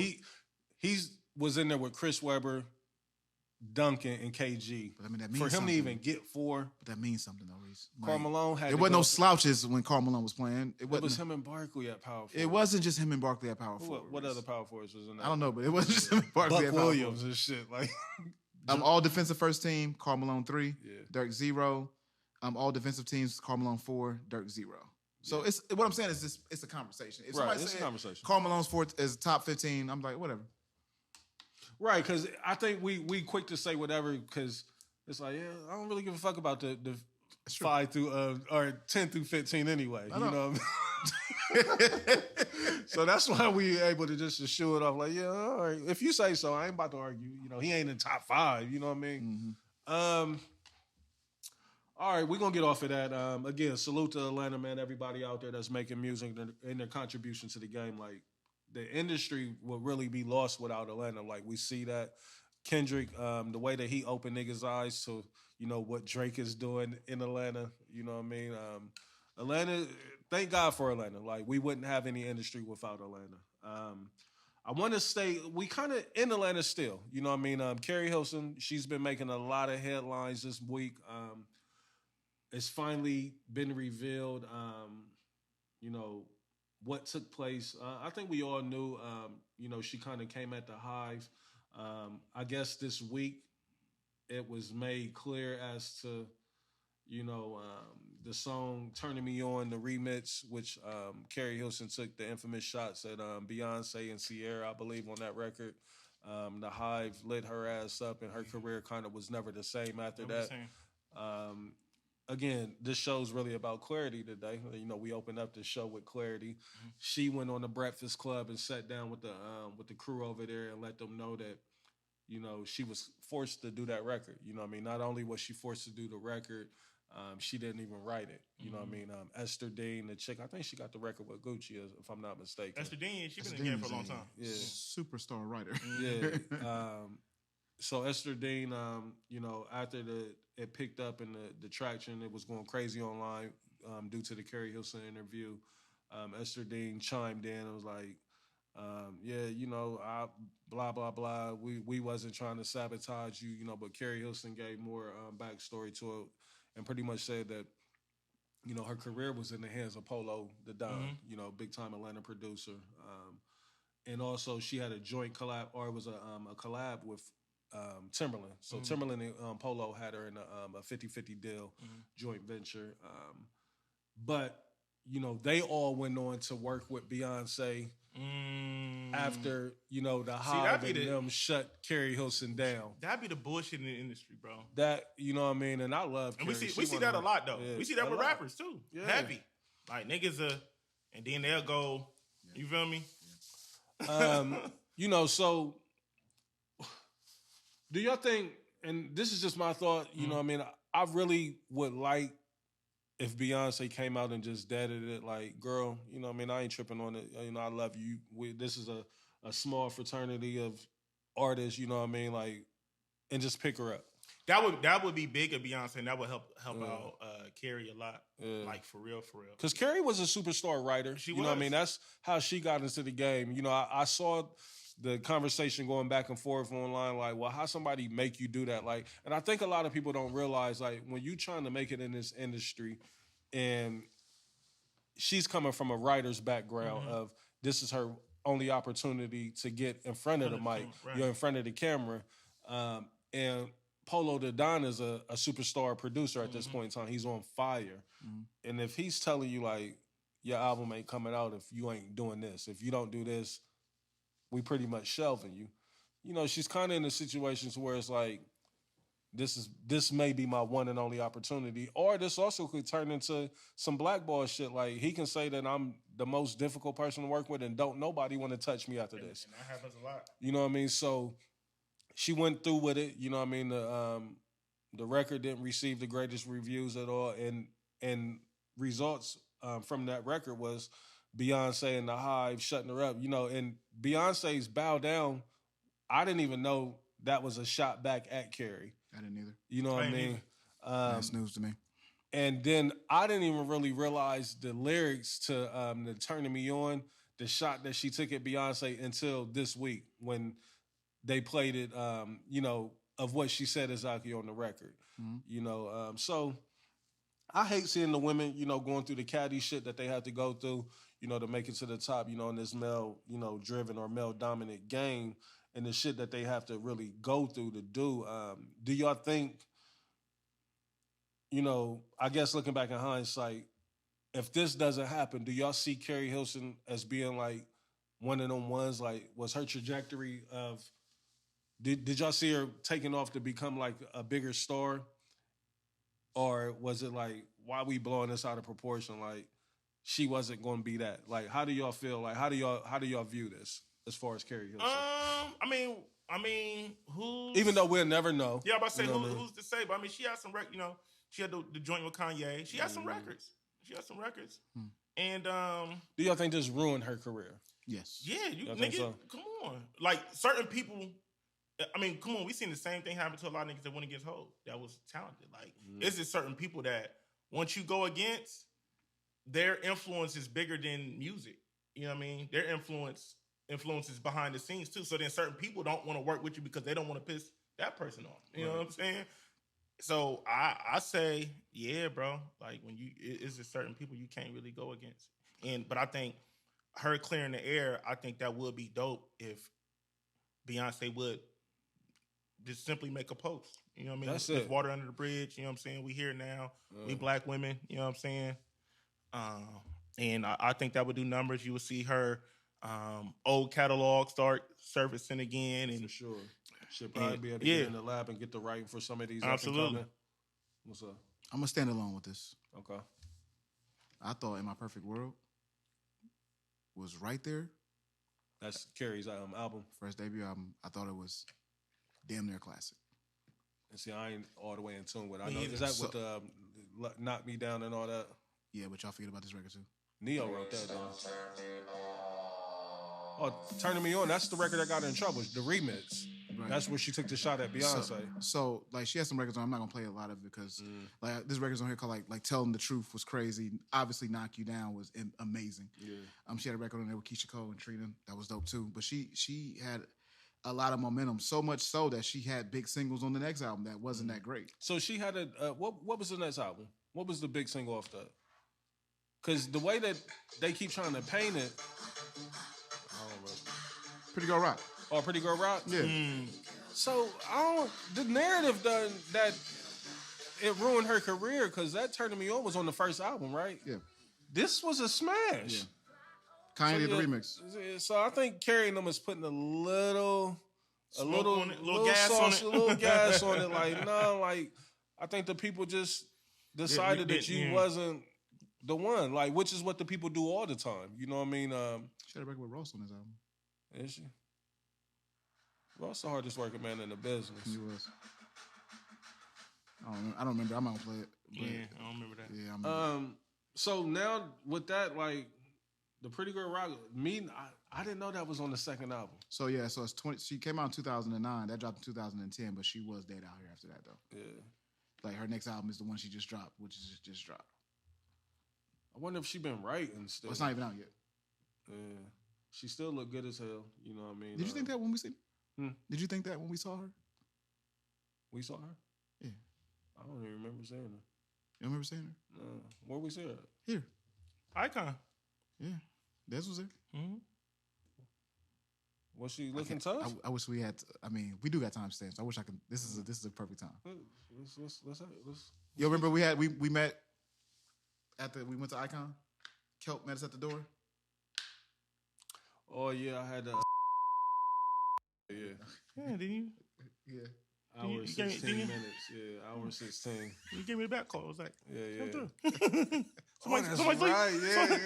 He was in there with Chris Webber, Duncan, and KG. But I mean, that means for him something. to even get 4. But that means something, though, Reese. Carmelo had. There wasn't no slouches when Carmelo was playing. It was him and Barkley at power forward. It wasn't just him and Barkley at power forward. What other power forwards was in that? I don't know, but it wasn't just him and Barkley at power forward. Williams and shit. Like, all defensive first team, Carmelo 3, yeah. Dirk 0. All defensive teams, Carmelo 4, Dirk 0. So it's what I'm saying is it's a conversation. If somebody it's a conversation. Carmelo's 4th is top 15, I'm like, whatever. Right, because I think we quick to say whatever because it's like, yeah, I don't really give a fuck about the 5 through or 10 through 15 anyway. You know what I mean? So that's why we able to just shoo it off like, yeah, all right. If you say so, I ain't about to argue. He ain't in top 5. You know what I mean? Mm-hmm. All right, we're gonna get off of that. Again, salute to Atlanta, man. Everybody out there that's making music and their contribution to the game. Like, the industry would really be lost without Atlanta. Like, we see that Kendrick, the way that he opened niggas' eyes to, what Drake is doing in Atlanta. You know what I mean? Atlanta, thank God for Atlanta. Like, we wouldn't have any industry without Atlanta. I want to stay, we kind of in Atlanta still. You know what I mean? Carrie Hilson, she's been making a lot of headlines this week. It's finally been revealed, what took place. I think we all knew, she kind of came at the hive. I guess this week it was made clear as to, the song Turning Me On, the remix, which Carrie Hilson took the infamous shots at Beyonce and Sierra, I believe, on that record. The hive lit her ass up and her career kind of was never the same after that. Again, this show's really about Clarity today. We opened up the show with Clarity. Mm-hmm. She went on the Breakfast Club and sat down with the crew over there and let them know that, she was forced to do that record. You know what I mean? Not only was she forced to do the record, she didn't even write it. You know what I mean? Esther Dean, the chick, I think she got the record with Gucci, if I'm not mistaken. Esther Dean, she's been in the game for a long time. Yeah. Superstar writer. Yeah. So Esther Dean, after it picked up and the traction, it was going crazy online due to the Carrie Hilson interview. Esther Dean chimed in and was like, blah, blah, blah. We wasn't trying to sabotage you, but Carrie Hilson gave more backstory to it and pretty much said that, you know, her career was in the hands of Polo the Don, you know, big time Atlanta producer. And also she had a joint collab, or it was a collab with Timberland. So Timberland and Polo had her in a 50-50 deal, joint venture. But, you know, they all went on to work with Beyonce after, you know, the Hive and them shut Carrie Hilson down. That'd be the bullshit in the industry, bro. That, you know what I mean? And I love Carrie. And we see that a lot, though. Yeah, we see that with rappers, too. Yeah. Heavy. Like, niggas and then they'll go, you feel me? You know, so do y'all think, and this is just my thought, you know what I mean? I really would like if Beyonce came out and just deaded it, like, girl, you know what I mean? I ain't tripping on it. You know, I love you. This is a small fraternity of artists, you know what I mean? Like, and just pick her up. That would be big of Beyonce, and that would help out Carrie a lot. Like, for real. Because Carrie was a superstar writer. You know what I mean? That's how she got into the game. You know, I saw the conversation going back and forth online, like, well, how somebody make you do that? Like, and I think a lot of people don't realize, like, when you trying to make it in this industry, and she's coming from a writer's background of this is her only opportunity to get in front of the mic, you're in front of the camera, and Polo the Don is a superstar producer at this point in time. He's on fire. And if he's telling you, like, your album ain't coming out if you ain't doing this, if you don't do this, we pretty much shelving you. You know, she's kind of in a situation where it's like, this may be my one and only opportunity. Or this also could turn into some blackball shit. Like, he can say that I'm the most difficult person to work with and don't nobody want to touch me after this. And that happens a lot. You know what I mean? So she went through with it. You know what I mean? The record didn't receive the greatest reviews at all. And results from that record was Beyonce and the Hive shutting her up. You know, and Beyonce's Bow Down, I didn't even know that was a shot back at Carrie. I didn't either. You know what I mean? That's news to me. And then I didn't even really realize the lyrics to the Turning Me On, the shot that she took at Beyonce, until this week when they played it, you know, of what she said exactly on the record. You know, so I hate seeing the women, you know, going through the catty shit that they have to go through, you know, to make it to the top, you know, in this male, you know, driven or male dominant game, and the shit that they have to really go through to do. Do y'all think, you know, I guess looking back in hindsight, if this doesn't happen, do y'all see Carrie Hilson as being like one of them ones? Like, was her trajectory of, did y'all see her taking off to become like a bigger star? Or was it like, why we blowing this out of proportion? Like, she wasn't going to be that. Like, how do y'all feel? Like, how do y'all view this as far as Carrie Hilson? I mean, who's, even though we'll never know. Yeah, I'm about to say, you know what I mean? who's to say? But I mean, she had some you know, she had the joint with Kanye. She had some records. And do y'all think this ruined her career? Yes. Yeah, you Y'all nigga, think so? come on. Like, certain people, I mean, come on, we seen the same thing happen to a lot of niggas that went against Hov that was talented. Like, it's just certain people that once you go against, their influence is bigger than music. You know what I mean? Their influences behind the scenes too. So then certain people don't want to work with you because they don't want to piss that person off. You know what I'm saying? So I say, yeah, bro. Like, when it's just certain people you can't really go against. But I think her clearing the air, I think that would be dope if Beyonce would just simply make a post. You know what I mean? That's There's it. water under the bridge. You know what I'm saying? We here now. We black women. You know what I'm saying? And I think that would do numbers. You would see her old catalog start surfacing again. And For sure. Should probably be able to get in the lab and get the writing for some of these. Absolutely. What's up? I'm going to stand alone with this. Okay. I thought In My Perfect World was right there. That's Carrie's album. First debut album. I thought it was damn near classic. And see, I ain't all the way in tune with it. I Me know, either. is that what the Knock Me Down and all that? Yeah, but y'all forget about this record too. Neo wrote that, though. Oh, Turning Me On, that's the record that got her in trouble, the remix. Right. That's where she took the shot at Beyonce. So like, she has some records on. I'm not gonna play a lot of it because like, this record's on here called like Telling the Truth was crazy. Obviously, Knock You Down was amazing. Yeah. She had a record on there with Keisha Cole and Trina that was dope too. But she had a lot of momentum, so much so that she had big singles on the next album that wasn't that great. So she had what was the next album? What was the big single off that? Because the way that they keep trying to paint it, I don't know. Pretty Girl Rock. Oh, Pretty Girl Rock? Yeah. So, the narrative done that it ruined her career because that Turning Me On was on the first album, right? Yeah. This was a smash. Yeah. Kanye did the remix. So I think Carrying Them is putting a little gas on it. A little gas on it. Like, no, like, I think the people just decided that you wasn't the one, like, which is what the people do all the time. You know what I mean? She had a record with Ross on his album. Is she? Ross the hardest working man in the business. He was. I don't remember. I'm not gonna play it. Yeah, I don't remember that. Yeah, I remember. So now with that, like, the Pretty Girl Rock, I didn't know that was on the second album. So yeah, so it's 20. She came out in 2009. That dropped in 2010, but she was dead out here after that though. Yeah. Like her next album is the one she just dropped, which is just dropped. I wonder if she been writing still. Well, it's not even out yet. Yeah. She still look good as hell. You know what I mean? Did you think that when we seen? Hmm? Did you think that when we saw her? We saw her? Yeah. I don't even remember seeing her. You remember seeing her? No. Where we see her? Here. Icon. Yeah. Des was there. Mm-hmm. Was she looking tough? I wish we had. We do got timestamps. I wish I could. This is a perfect time. Let's You remember we met we went to Icon. Kelp met us at the door. Oh yeah, I had yeah. Yeah, didn't you? Yeah. Hour 16 didn't you? minutes. Yeah, hour 16. You gave me the back call. I was like, Yeah. come through. Somebody's right.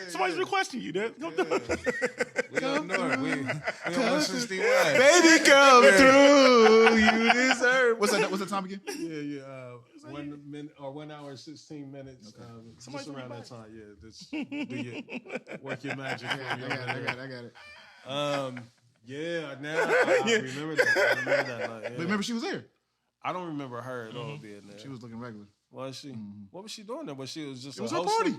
somebody's requesting you, Dad. Come through. We up north. We on 161. Baby, come through. You deserve. What's the time again? Yeah. 1 minute or 1 hour 16 minutes. Somebody's just around back. that time. Yeah, just do your work your magic. I got it. Yeah, now I remember that. Like, yeah. But remember, she was there. I don't remember her at all being there. She was looking regular. Was she? Mm-hmm. What was she doing there? But she was just It was a her host. party.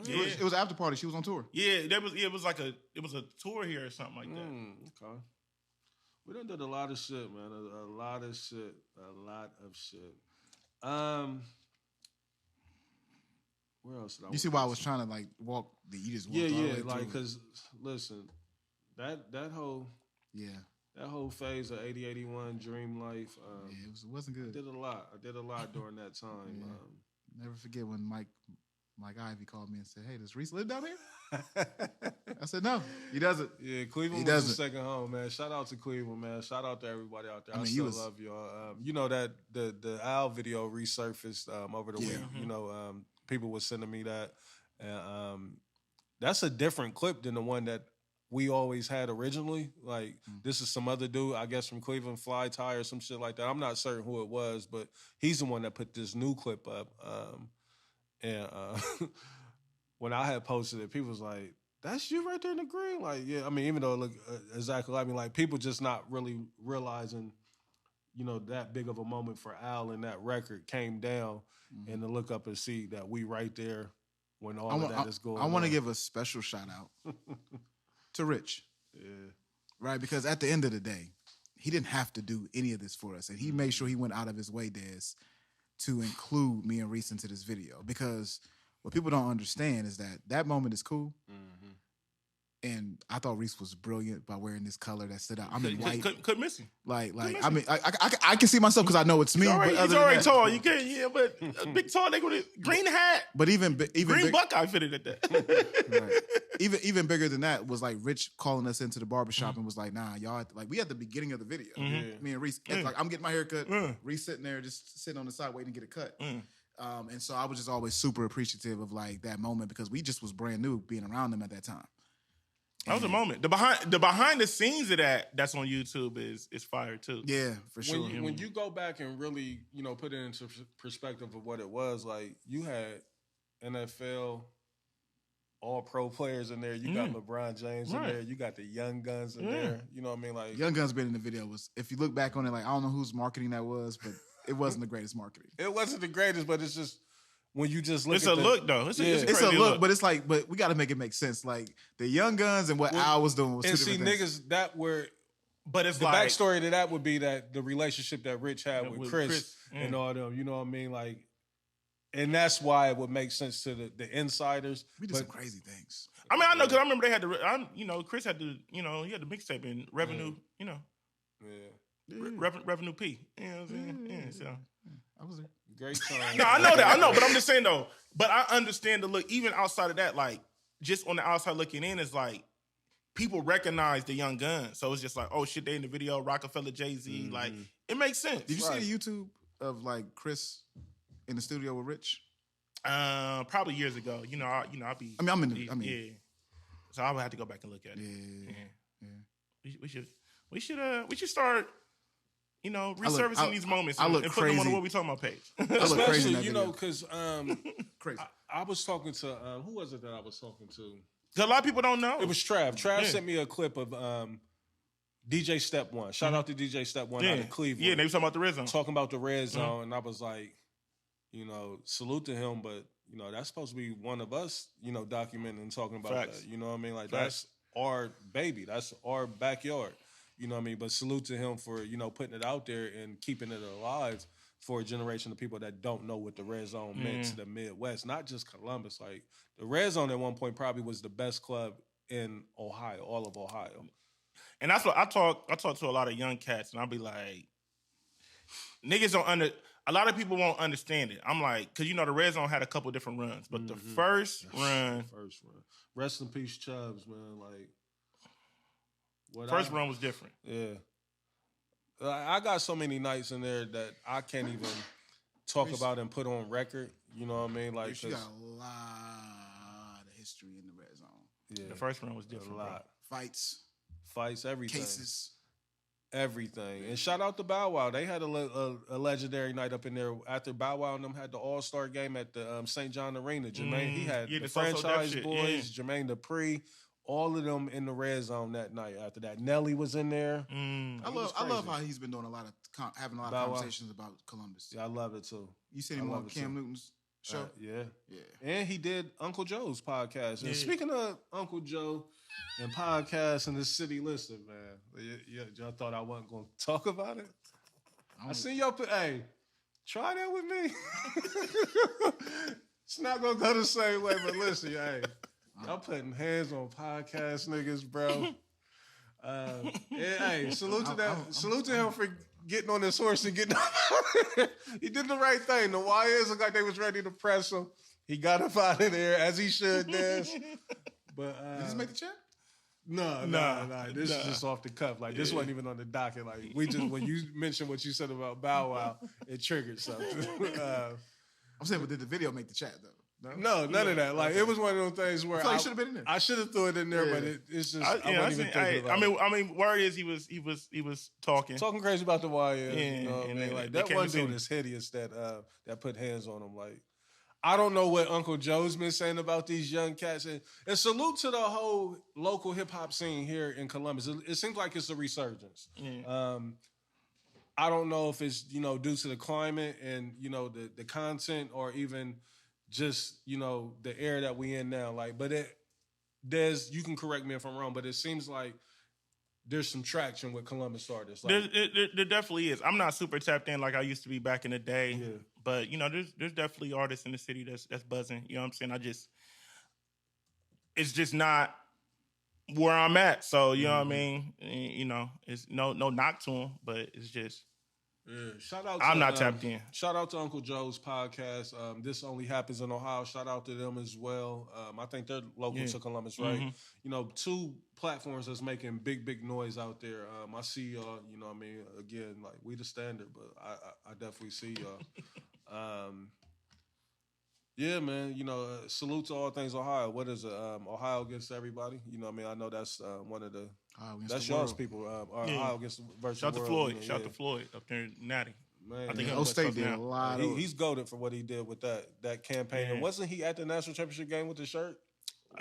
Yeah. It was an after party. She was on tour. Yeah, it was a tour here or something like that. Okay. We done did a lot of shit, man. A lot of shit. Where else did I? You see why I was trying to like walk? You just walked all the way like through. because listen, that whole that whole phase of 80, 81 Dream Life. It wasn't good. I did a lot during that time. Yeah. Never forget when Mike Ivy called me and said, "Hey, does Reese live down here?" I said, "No, he doesn't." Yeah, Cleveland was the second home, man. Shout out to Cleveland, man. Shout out to everybody out there. I still love y'all. You know that the Al video resurfaced over the week. Mm-hmm. You know, people were sending me that, and that's a different clip than the one that we always had originally. Like, this is some other dude, I guess from Cleveland, Fly Tie or some shit like that. I'm not certain who it was, but he's the one that put this new clip up. And when I had posted it, people was like, "That's you right there in the green." Like, yeah, I mean, even though it looked exactly like me, like people just not really realizing, you know, that big of a moment for Al and that record came down, and to look up and see that we right there when all of that is going on. I want to give a special shout out to Rich. Yeah. Right, because at the end of the day, he didn't have to do any of this for us, and he made sure he went out of his way, Des, to include me and Reese into this video. Because what people don't understand is that moment is cool. And I thought Reese was brilliant by wearing this color that stood out. I'm in white. Couldn't miss him. Like I mean, I can see myself because I know it's me. He's already tall. You can't, but a big tall nigga with a green hat. But even green Buckeye fitted at that. Right. Even bigger than that was like Rich calling us into the barbershop and was like, "Nah, y'all." Like we at the beginning of the video. Me and Reese, like I'm getting my hair cut. Reese sitting there, just sitting on the side waiting to get a cut. And so I was just always super appreciative of like that moment because we just was brand new being around them at that time. That was a moment. The behind the scenes of that's on YouTube is fire too. Yeah, for sure. When you go back and really, you know, put it into perspective of what it was, like you had NFL all pro players in there. You got LeBron James in there. You got the Young Guns in there. You know what I mean? Like Young Guns being in the video was, if you look back on it, like I don't know whose marketing that was, but it wasn't the greatest marketing. It wasn't the greatest, but it's just when you just look. It's a look though. It's a look, but it's like, but we got to make it make sense. Like the Young Guns and what Al was doing was two different things. Niggas that were. But it's the like backstory to that would be that the relationship that Rich had with Chris and all them. You know what I mean? Like and that's why it would make sense to the insiders. We did some crazy things. I mean, I know because I remember they had Chris had to, he had the mixtape in Revenue, Revenue P. You know what I'm saying? Yeah, so. I was there. Great time. No, I know that. I know, but I'm just saying though. But I understand the look. Even outside of that, like just on the outside looking in, is like people recognize the Young Guns. So it's just like, oh shit, they in the video, Rockefeller, Jay-Z. Like it makes sense. Did you see the YouTube of like Chris in the studio with Rich? Probably years ago. I'll be. Yeah. So I would have to go back and look at it. Yeah. We should start. Resurfacing these moments and put them on the What We Talking About page. Especially, because crazy. I was talking to who was it that I was talking to? A lot of people don't know. It was Trav. Trav sent me a clip of DJ Step One. Shout out to DJ Step One out of Cleveland. Yeah, they were talking about the red zone. Talking about the red zone, and I was like, salute to him, but that's supposed to be one of us, documenting and talking about Facts. that. You know what I mean? Like Facts. that's our baby. That's our backyard. You know what I mean? But salute to him for, putting it out there and keeping it alive for a generation of people that don't know what the red zone meant to the Midwest, not just Columbus. Like the red zone at one point probably was the best club in Ohio, all of Ohio. And that's what I talk to a lot of young cats, and I'll be like, niggas don't a lot of people won't understand it. I'm like, because the red zone had a couple different runs, but the first run. Rest in peace, Chubbs, man. Like, first run was different. Yeah. I got so many nights in there that I can't even talk about and put on record. You know what I mean? Like, you got a lot of history in the red zone. Yeah. The first run was different. A lot. Fights, everything. Cases. Everything. And shout out to Bow Wow. They had a legendary night up in there after Bow Wow and them had the All-Star game at the St. John Arena. Jermaine, he had the franchise boys, Jermaine Dupri, all of them in the red zone that night. After that, Nelly was in there. I love how he's been doing having a lot of conversations about Columbus. Yeah, I love it too. You seen him on Cam Newton's show? Yeah. And he did Uncle Joe's podcast. And speaking of Uncle Joe and podcasts in the city, listen, man. Y'all thought I wasn't going to talk about it? I seen y'all hey, try that with me. It's not going to go the same way, but listen, hey. Y'all putting hands on podcast niggas, bro. Hey, salute to that. Salute to him for getting on this horse and getting out. He did the right thing. The YS looked like they was ready to press him. He got up out of there as he should, Des. But did this make the check? No. This is just off the cuff. Like this wasn't even on the docket. Like we just when you mentioned what you said about Bow Wow, it triggered something. I'm saying, but did the video make the chat though? No, none of that. Like it was one of those things where I should have been in there. I should have threw it in there, but it's just I wasn't even thinking about it. I mean, word is he was talking crazy about the YS. Yeah, you know what I mean? Like they that one dude is hideous that put hands on him. Like I don't know what Uncle Joe's been saying about these young cats. And salute to the whole local hip hop scene here in Columbus. It seems like it's a resurgence. Yeah. I don't know if it's due to the climate and the content or even just the era that we in now. Like, but you can correct me if I'm wrong, but it seems like there's some traction with Columbus artists. Like, there definitely is. I'm not super tapped in like I used to be back in the day, but there's definitely artists in the city that's buzzing. You know what I'm saying? It's just not where I'm at. So you know what I mean? It's no knock to them, but it's just. Yeah. Shout out. I'm not tapped in. Shout out to Uncle Joe's podcast. This only happens in Ohio. Shout out to them as well. I think they're local to Columbus, right? Mm-hmm. Two platforms that's making big noise out there. I see y'all. You know what I mean? Again, like we the standard, but I definitely see y'all. Yeah, man. Salute to all things Ohio. What is it? Ohio against everybody. You know what I mean? I know that's one of the. That's y'all's people. Ohio against versus Shout the to world. Floyd. Shout to Floyd up there in Natty. Man, I think State did a lot. He's goated for what he did with that campaign. And wasn't he at the national championship game with the shirt?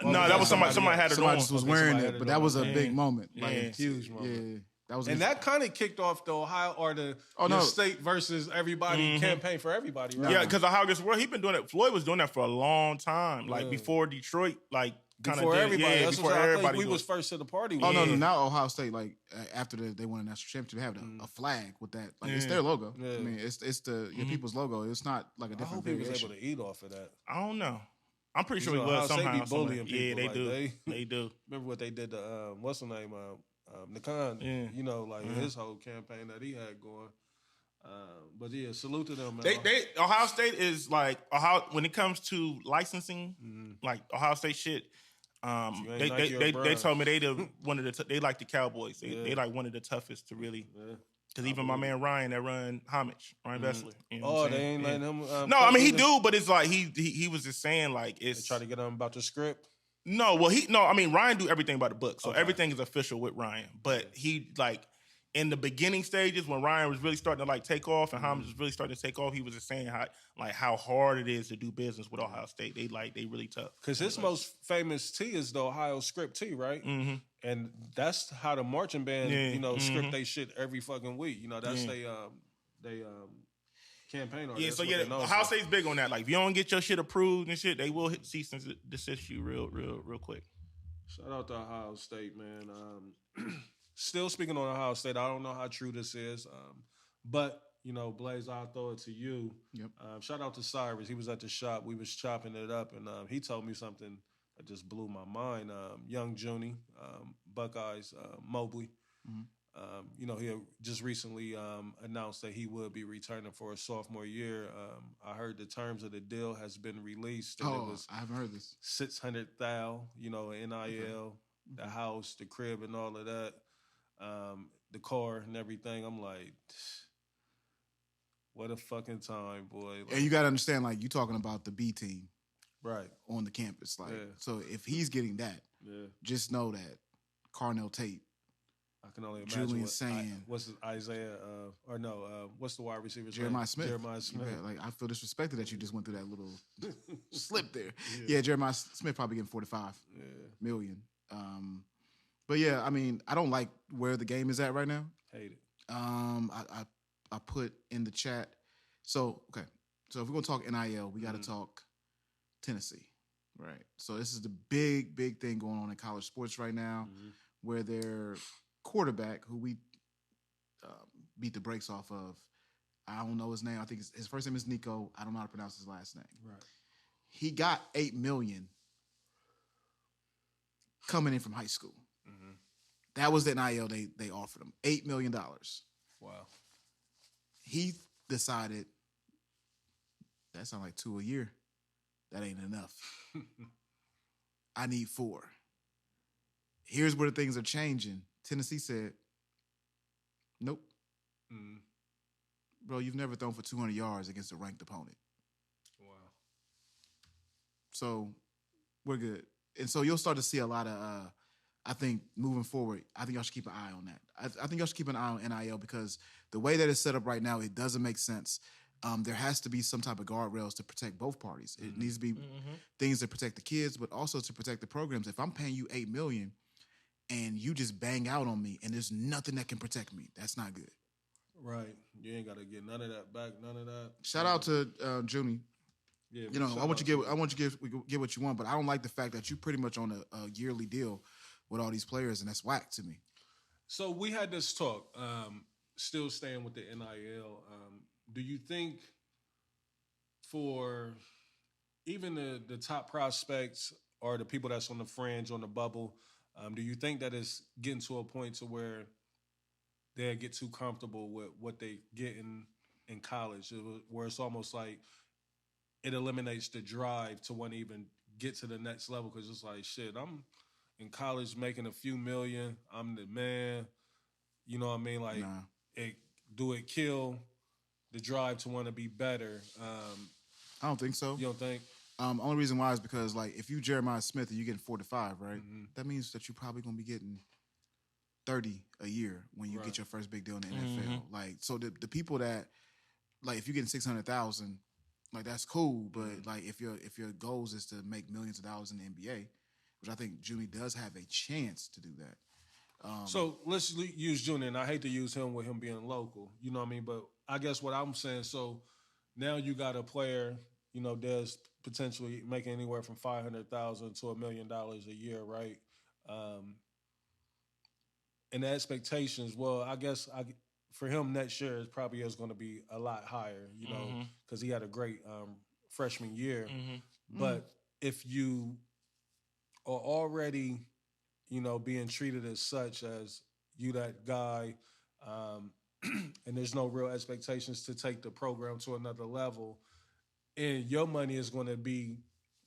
No, that was somebody had it somebody on. just was wearing it, but that was a big moment. Like huge moment. Yeah. That was that kind of kicked off the Ohio or the state versus everybody campaign for everybody, right? Yeah, because Ohio against the world, he been doing it. Floyd was doing that for a long time, like before Detroit, kind of before everybody. Yeah, That's before what I everybody. think we was first to the party. Oh with no, it. no! Now Ohio State, like after they won a national championship, they have a flag with that. Like it's their logo. Yeah. I mean, it's the your people's logo. It's not like a I different hope he was variation. able to eat off of that. I don't know. I'm pretty sure he Ohio was State somehow. be bullying Yeah, people. they Like, do. They do. Remember what they did to what's the name? Nakan. Yeah. You know, like his whole campaign that he had going. But yeah, salute to them, man. They Ohio State is like Ohio when it comes to licensing, like Ohio State shit. ain't Nike or They Brown. told me they like the Cowboys. They like one of the toughest to really. Because even my man Ryan that run Homage, Ryan Vessler. You know what I'm they saying? ain't letting him. No, I mean he do, but it's like he was just saying like They it's try to get him about the script. no. Well, I mean Ryan do everything by the book, so everything is official with Ryan. But he like in the beginning stages when Ryan was really starting to like take off and Homage was really starting to take off, he was just saying how hard it is to do business with Ohio State. They really tough. Because his most famous tee is the Ohio script tee, right? Mm-hmm. And that's how the marching band, Yeah, script they shit every fucking week. You know, that's they campaign. Yeah, so yeah, Ohio State's big on that. Like if you don't get your shit approved and shit, they will cease and desist you real quick. Shout out to Ohio State, man. Still speaking on Ohio State, I don't know how true this is, but Blaze, I'll throw it to you. Yep. Shout out to Cyrus. He was at the shop. We was chopping it up, and he told me something that just blew my mind. Young Junie, Buckeyes, Mobley. Mm-hmm. He had just recently announced that he would be returning for a sophomore year. I heard the terms of the deal has been released. And it was I haven't heard this. $600,000, NIL, the house, the crib, and all of that. The car and everything. I'm like, what a fucking time, boy. Like, And you got to understand, like, you talking about the B team right on the campus. Like, Yeah. so if he's getting that, just know that Carnell Tate, I can only imagine Julian saying, what's Isaiah, what's the wide receiver's Jeremiah name? Smith. Jeremiah Smith. Yeah, like, I feel disrespected that you just went through that little slip there. Yeah, Jeremiah Smith probably getting 45 million. But yeah, I mean, I don't like where the game is at right now. Hate it. I put in the chat. So if we're gonna talk NIL, we got to talk Tennessee, right? So this is the big thing going on in college sports right now, where their quarterback, who we beat the brakes off of, I don't know his name. I think his first name is Nico. I don't know how to pronounce his last name. Right. He got $8 million coming in from high school. That was the NIL they offered him, $8 million. Wow. He decided that sounds like 2 a year. That ain't enough. I need 4. Here's where things are changing. Tennessee said, nope. Bro, you've never thrown for 200 yards against a ranked opponent. Wow. So we're good. And so you'll start to see a lot of, I think, moving forward, I think y'all should keep an eye on that. I think y'all should keep an eye on NIL because the way that it's set up right now, it doesn't make sense. There has to be some type of guardrails to protect both parties. It needs to be things that protect the kids, but also to protect the programs. If I'm paying you $8 million and you just bang out on me and there's nothing that can protect me, that's not good. Right. You ain't got to get none of that back, none of that. Shout out to Junie. Yeah, I want you to get what you want, but I don't like the fact that you pretty much on a yearly deal with all these players, and that's whack to me. So we had this talk, still staying with the NIL. Do you think for even the top prospects or the people that's on the fringe, on the bubble, do you think that it's getting to a point to where they get too comfortable with what they get in college, where it's almost like it eliminates the drive to want to even get to the next level? Because it's like, shit, I'm in college making a few million. I'm the man. You know what I mean? Like, it kill the drive to want to be better? I don't think so. You don't think? Only reason why is because, like, if you Jeremiah Smith and you're getting 4 to 5, right? That means that you're probably going to be getting 30 a year when you get your first big deal in the NFL. Like, so the people that, like, if you're getting 600,000, like, that's cool. But like, if your goals is to make millions of dollars in the NBA, which I think Junie does have a chance to do that. So let's use Junior, and I hate to use him with him being local. You know what I mean? But I guess what I'm saying, so now you got a player, Des potentially making anywhere from $500,000 to $1 million a year, right? And the expectations, well, I guess for him next year is probably is going to be a lot higher, you know, because he had a great freshman year. But if you are already, you know, being treated as such as you that guy, and there's no real expectations to take the program to another level, and your money is going to be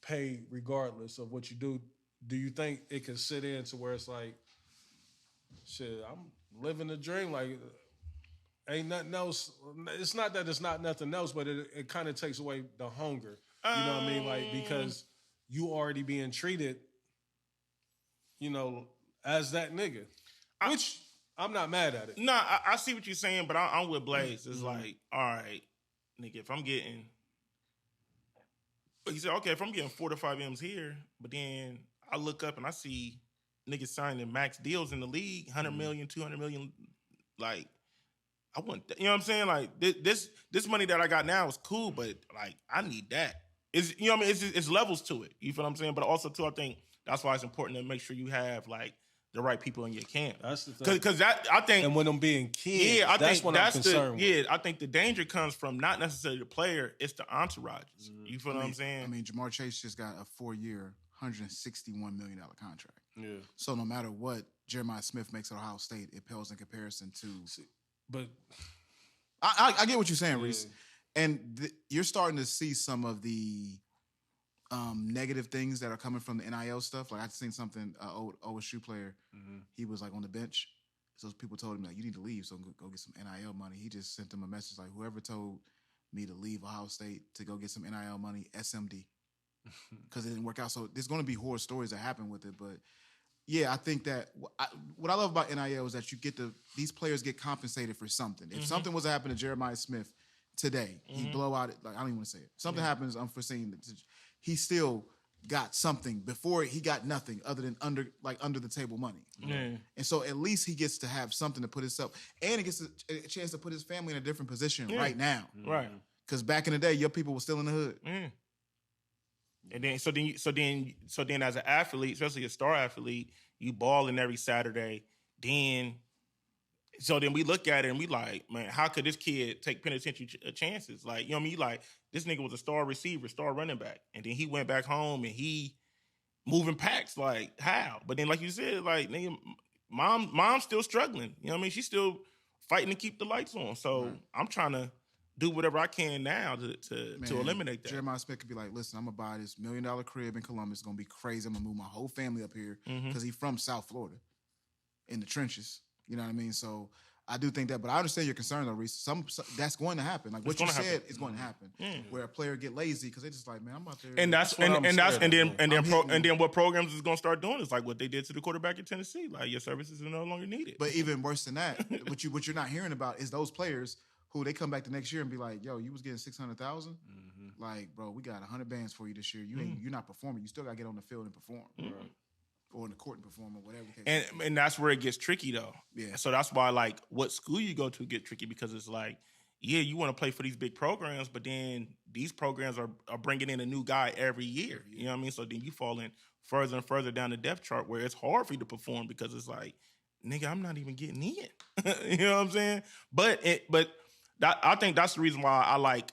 paid regardless of what you do, do you think it can sit in to where it's like, shit, I'm living the dream, like ain't nothing else. It's not that it's not nothing else, but it kind of takes away the hunger. You know what I mean? Like, because you already being treated, you know, as that nigga. Which I'm not mad at it. No, I see what you're saying, but I'm with Blaze. It's like, all right, nigga, if I'm getting, he said, okay, if I'm getting 4 to 5 M's here, but then I look up and I see niggas signing max deals in the league, 100 million, 200 million, like, I want, you know what I'm saying? Like, this money that I got now is cool, but like, I need that. It's, you know what I mean? It's levels to it. You feel what I'm saying? But also too, I think that's why it's important to make sure you have like the right people in your camp. That's the thing. Because that, I think, and when them being kids, yeah, I that's think what I'm concerned with. Yeah, I think the danger comes from not necessarily the player, it's the entourages. You feel what I'm saying? I mean, Jamar Chase just got a 4-year, $161 million contract. Yeah. So no matter what Jeremiah Smith makes at Ohio State, it pales in comparison to. But I get what you're saying, Reese. And you're starting to see some of the negative things that are coming from the NIL stuff. Like, I've seen something, old OSU player, he was like on the bench. So people told him, like, you need to leave, so go get some NIL money. He just sent them a message like, whoever told me to leave Ohio State to go get some NIL money, SMD. Because it didn't work out. So there's going to be horror stories that happen with it. But yeah, I think that what I love about NIL is that you get these players get compensated for something. If something was to happen to Jeremiah Smith today, he blow out it. Like, I don't even want to say it. Something happens unforeseen. He still got something before he got nothing other than under the table money. And so at least he gets to have something to put himself, and he gets a chance to put his family in a different position right now. Right. Because back in the day, your people were still in the hood. And then, so then, as an athlete, especially a star athlete, you balling every Saturday. Then we look at it and we like, man, how could this kid take penitentiary chances? Like, you know what I mean? Like, this nigga was a star receiver, star running back, and then he went back home and he moving packs. Like, how? But then, like you said, like, nigga, mom's still struggling. You know what I mean? She's still fighting to keep the lights on. So I'm trying to do whatever I can now to eliminate that. Jeremiah Smith could be like, listen, I'm going to buy this $1 million crib in Columbus. It's going to be crazy. I'm going to move my whole family up here because he's from South Florida in the trenches. You know what I mean? So I do think that, but I understand your concern though, Reese. Some that's going to happen. Like what you said is going to happen. Where a player get lazy because they just like, man, I'm out there. And then what programs is going to start doing is like what they did to the quarterback in Tennessee. Like, your services are no longer needed. But even worse than that, what you're not hearing about is those players who they come back the next year and be like, yo, you was getting 600,000. Like, bro, we got 100 bands for you this year. You're not performing. You still got to get on the field and perform. Right. Or in the court and perform or whatever. And that's where it gets tricky though. Yeah. So that's why like what school you go to get tricky, because it's like, yeah, you want to play for these big programs, but then these programs are bringing in a new guy every year. You know what I mean? So then you fall in further and further down the depth chart where it's hard for you to perform because it's like, nigga, I'm not even getting in. You know what I'm saying? But I think that's the reason why I like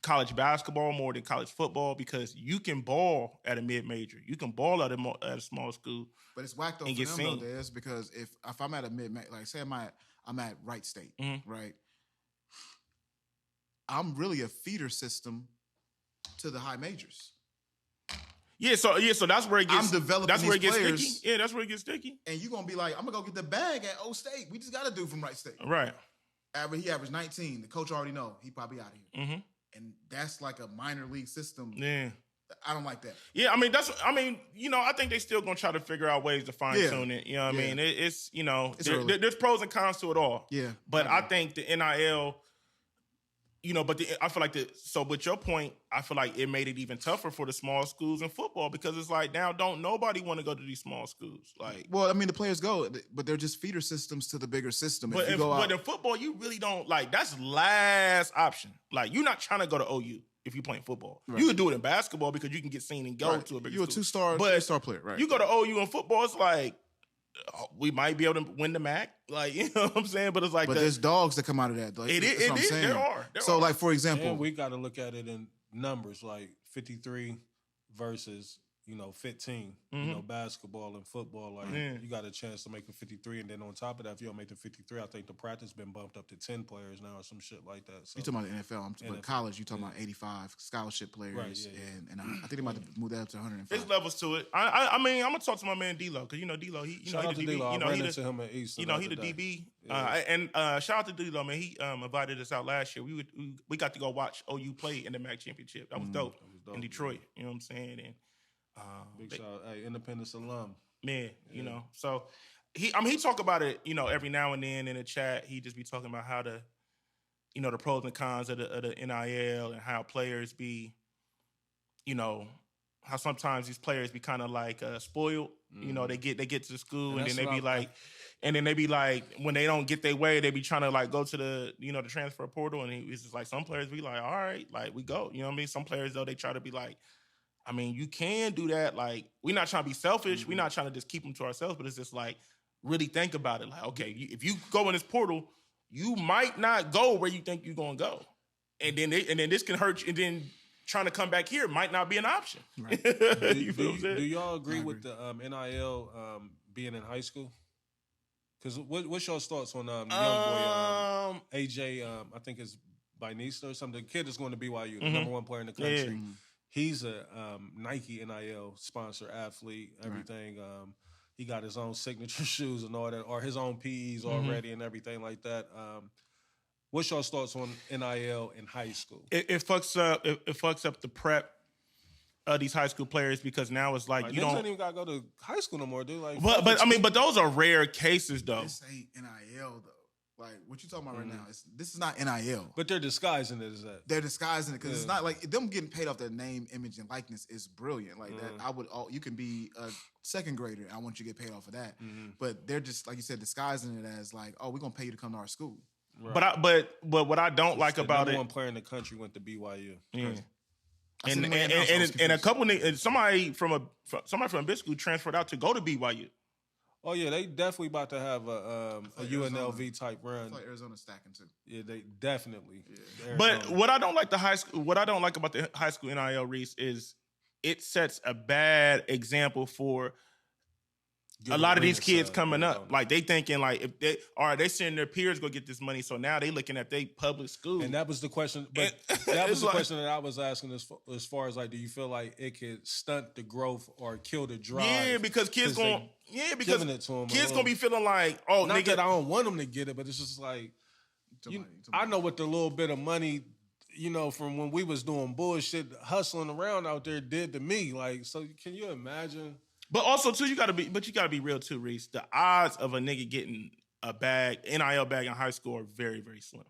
college basketball more than college football, because you can ball at a mid-major. You can ball at a small school. But it's whacked though for them though, Des, because if I'm at a mid-major, like say I'm at Wright State, right? I'm really a feeder system to the high majors. Yeah, so that's where it gets. I'm developing that's where it gets players, sticky. Yeah, that's where it gets sticky. And you're gonna be like, I'm gonna go get the bag at O State. We just got a dude from Wright State. Right. He averaged 19. The coach already know he probably out of here. And that's like a minor league system. Yeah. I don't like that. Yeah, you know, I think they still gonna try to figure out ways to fine tune it. You know what I mean? It's you know, there's pros and cons to it all. Yeah. But I think the NIL, you know, I feel like so with your point, I feel like it made it even tougher for the small schools in football, because it's like now don't nobody want to go to these small schools. Like, well, I mean, the players go, but they're just feeder systems to the bigger system. But in football, you really don't, like, that's last option. Like, you're not trying to go to OU. if you're playing football. Right. You could do it in basketball because you can get seen and go to a bigger You're a school. two-star player, right? You go to OU in football, it's like, we might be able to win the MAC. Like, you know what I'm saying? But it's like, there's dogs that come out of that. Like, it is. There are. So, like, for example. And we got to look at it in numbers, like 53 versus, 15, basketball and football. Like, you got a chance to make a 53. And then on top of that, if you don't make the 53, I think the practice been bumped up to 10 players now or some shit like that. So, you talking about the NFL. But college, you talking about 85 scholarship players. Right, and I think they might have moved that up to 105. There's levels to it. I mean, I'm going to talk to my man D-Lo, because, D-Lo, he the DB. I ran into him at East. He the DB. And shout out to D-Lo, man. He invited us out last year. We got to go watch OU play in the MAC championship. That was dope in Detroit. You know what I'm saying? And big shout, Independence alum. Man, so he talk about it, every now and then in the chat. He just be talking about how the pros and cons of the NIL and how players be, how sometimes these players be kind of like spoiled. They get to the school and then they be like, when they don't get their way, they be trying to like go to the the transfer portal, and it's just like some players be like, all right, like we go. You know what I mean? Some players though, they try to be like, I mean, you can do that. Like, we're not trying to be selfish. We're not trying to just keep them to ourselves, but it's just like, really think about it. Like, okay, if you go in this portal, you might not go where you think you're going to go. And then this can hurt you. And then trying to come back here might not be an option. Right. You feel what I'm saying? Do y'all agree with the NIL being in high school? Because what's your thoughts on the young boy, AJ, I think it's Bainista or something, the kid is going to BYU, the number one player in the country. Yeah. He's a Nike NIL sponsor athlete, everything. He got his own signature shoes and all that, or his own PEs already and everything like that. What's your thoughts on NIL in high school? It fucks up the prep of these high school players, because now it's like you don't even gotta go to high school no more, dude. Like, but those are rare cases though. This ain't NIL though. Like, what you talking about right now? This is not NIL. But they're disguising it as that. They're disguising it because it's not like them getting paid off their name, image, and likeness is brilliant. Like that, you can be a second grader. And I want you to get paid off of that. But they're just, like you said, disguising it as like, oh, we're gonna pay you to come to our school. Right. But what I don't like about it, one player in the country went to BYU. Yeah. And a couple of somebody from a big school transferred out to go to BYU. Oh yeah, they definitely about to have a UNLV type run. I feel like Arizona's stacking too. Yeah, they definitely. Yeah. But what I don't like about the high school NIL, Reese, is it sets a bad example for a lot of these kids coming up. Like, they thinking like, if they seeing their peers go get this money, so now they looking at they public school. And that was the question. But that was the question that I was asking as far as like, do you feel like it could stunt the growth or kill the drive? Yeah, because kids gonna giving it to them. Kids gonna be feeling like, oh, not nigga, that I don't want them to get it, but it's just like, I know what the little bit of money, from when we was doing bullshit, hustling around out there did to me. Like, so can you imagine? But also too, you gotta be real too, Reese. The odds of a nigga getting a NIL bag in high school are very, very slim.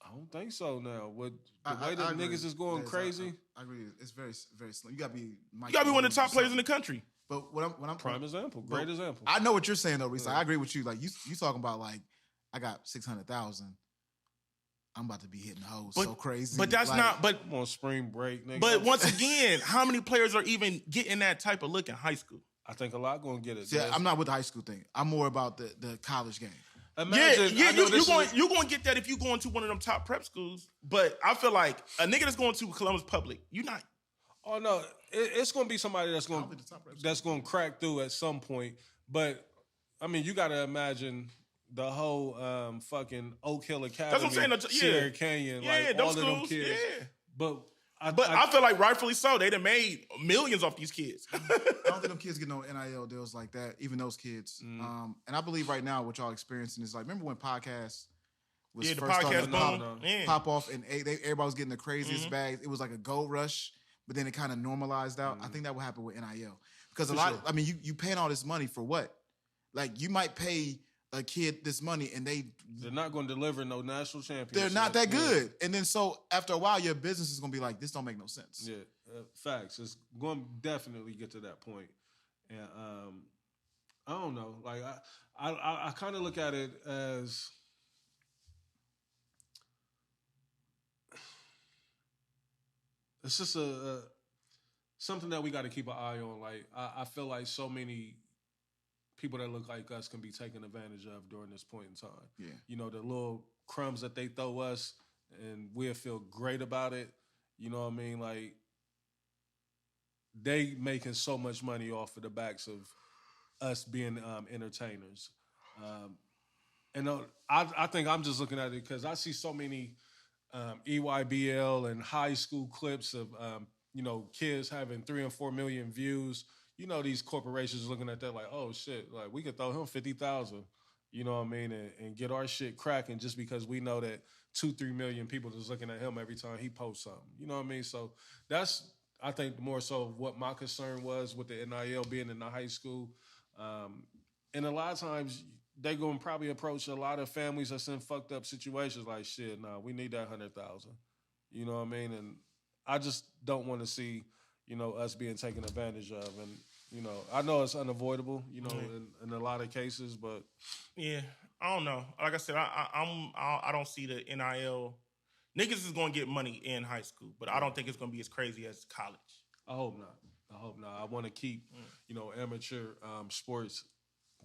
I don't think so now. With the way that niggas is going crazy. I agree. It's very, very slim. You gotta be one of the top players in the country. But what I'm prime example, great example. I know what you're saying though, Reese. Yeah. I agree with you. Like you talking about like, I got 600,000. I'm about to be hitting hoes so crazy. But that's not. But I'm on spring break, nigga. But once again, how many players are even getting that type of look in high school? I think a lot gonna get it. Yeah, I'm not with the high school thing. I'm more about the college game. Imagine, you're going to get that if you going to one of them top prep schools. But I feel like a nigga that's going to Columbus Public, you're not. Oh no, it's going to be somebody that's going to crack through at some point. But I mean, you got to imagine the whole fucking Oak Hill Academy, that's what I'm saying. Sierra Canyon, like all of them kids. Yeah. But I feel like rightfully so. They done made millions off these kids. I don't think them kids get no NIL deals like that, even those kids. And I believe right now what y'all experiencing is like, remember when podcasts was first starting to pop off and everybody was getting the craziest bags? It was like a gold rush, but then it kind of normalized out. I think that would happen with NIL. Because I mean, you paying all this money for what? Like, you might pay a kid this money and they're not going to deliver no national championship. They're not that good. And then so after a while, your business is going to be like, this don't make no sense. Yeah, facts. It's going to definitely get to that point. And I don't know. Like, I kind of look at it as it's just a something that we got to keep an eye on. Like I feel like so many people that look like us can be taken advantage of during this point in time. Yeah. You know, the little crumbs that they throw us, and we'll feel great about it. You know what I mean? Like they making so much money off of the backs of us being entertainers. And I think I'm just looking at it because I see so many EYBL and high school clips of you know, kids having 3 and 4 million views. You know, these corporations looking at that like, oh shit, like we could throw him 50,000. You know what I mean, and get our shit cracking just because we know that 2-3 million people is looking at him every time he posts something. You know what I mean? So that's I think more so what my concern was with the NIL being in the high school. And a lot of times they gonna probably approach a lot of families that's in fucked up situations like shit. Nah, we need that 100,000. You know what I mean? And I just don't want to see, you know, us being taken advantage of. And you know, I know it's unavoidable, you know, in a lot of cases, but yeah, I don't know. Like I said, I don't see the NIL. Niggas is gonna get money in high school, but I don't think it's gonna be as crazy as college. I hope not. I want to keep, you know, amateur sports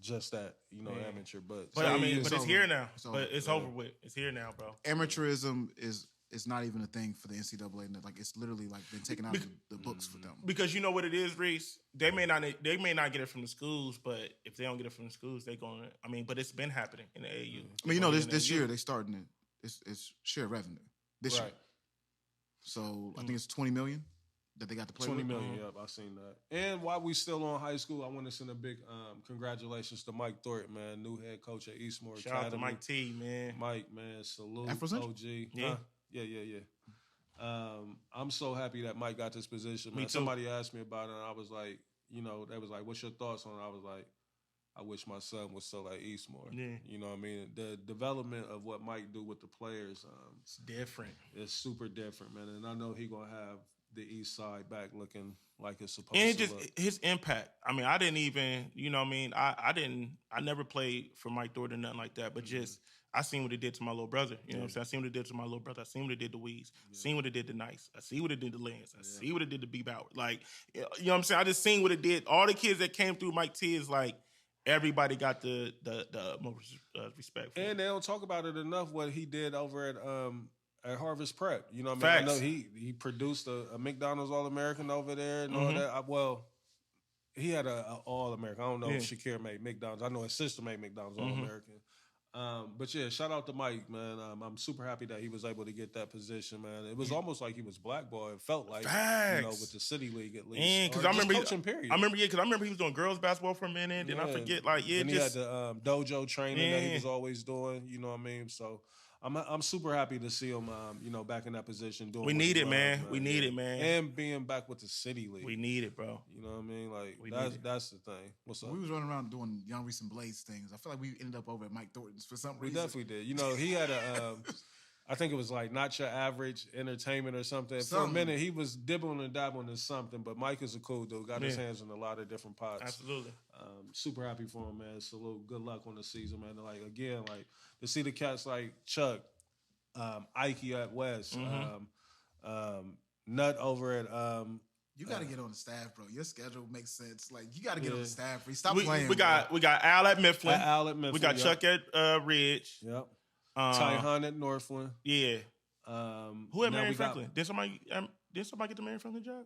just that, you know, amateur. But I mean, it's but it's over. here now. It's over. But it's over with. It's here now, bro. Amateurism is not even a thing for the NCAA. Like it's literally like been taken out of the books for them. Because you know what it is, Reese. They may not get it from the schools, but if they don't get it from the schools, they going. I mean, but it's been happening in the AAU. I mean, you know, this year they starting it. It's share revenue this year. So I think it's 20 million that they got to play 20 with. million, yep, I seen that. And while we still on high school, I want to send a big congratulations to Mike Thornton, man, new head coach at Eastmoor Shout Academy. out to Mike T, man. Mike, man, salute. Afrocentric? OG. Yeah. Yeah. I'm so happy that Mike got this position, man. Me too. Somebody asked me about it, and I was like, you know, they was like, what's your thoughts on it? I was like, I wish my son was still at Eastmoor. Yeah. You know what I mean? The development of what Mike do with the players, It's different. it's super different, man. And I know he gonna have the East Side back looking like it's supposed And to it just look. his impact. I mean, I didn't even, you know what I mean? I never played for Mike Thornton or nothing like that, but just I seen what it did to my little brother. You know what I'm saying? I seen what it did to my little brother. I seen what it did to Weeds. I seen what it did to Nice. I see what it did to Lance. I see what it did to B. Bauer. Like, you know what I'm saying? I just seen what it did. All the kids that came through Mike T is like, everybody got the most respect for him. And they don't talk about it enough what he did over at Harvest Prep. You know what I mean? Facts. I know he produced a McDonald's All-American over there and all that. Well, he had a All-American. I don't know if Shakir made McDonald's. I know his sister made McDonald's All-American. But yeah, shout out to Mike, man. I'm super happy that he was able to get that position, man. It was almost like he was blackballed. It felt like, you know, with the City League at least. And because Or I remember, just coaching, period. I remember he was doing girls basketball for a minute. Then I forget, like, and he just had the dojo training that he was always doing. You know what I mean? So I'm super happy to see him, you know, back in that position doing. we what need he it, loves, man. We need it, man. And being back with the City League. We need it, bro. You know what I mean? Like We that's need it. that's the thing. What's up? We was running around doing Young Reese and Blades things. I feel like we ended up over at Mike Thornton's for some We reason. definitely did. You know, he had a, I think it was like Not Your Average Entertainment or something. For a minute, he was dibbling and dabbling in something, but Mike is a cool dude. Got his hands in a lot of different pots. Absolutely. Super happy for him, man. Salute. Good luck on the season, man. Like, again, like, to see the cats like Chuck, Ike at West, Nut over at You got to get on the staff, bro. Your schedule makes sense. Like you got to get on the staff. Stop We playing. got Al at Mifflin. Al at Mifflin. We got yep. Chuck at Ridge. Yep. Tyhan at Northland. Yeah. Who at now Marion we got- Franklin? Did somebody get the Marion Franklin job?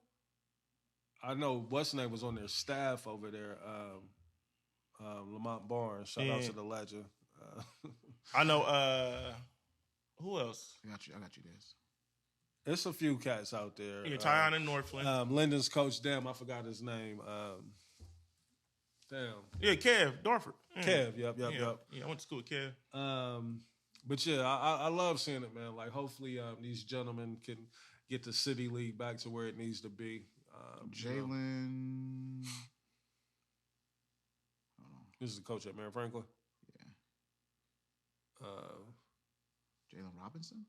I know what's name was on their staff over there. Lamont Barnes. Shout out to the legend. I know. Who else? I got you, Des. It's a few cats out there. Yeah, Tyon and Northland. Lyndon's coach, damn, I forgot his name. Damn. Yeah, Kev Dorford. Yeah. Kev, yep. Yeah, I went to school with Kev. But yeah, I love seeing it, man. Like, hopefully these gentlemen can get the City League back to where it needs to be. Jalen. This is the coach at Marion Franklin. Yeah. Jalen Robinson?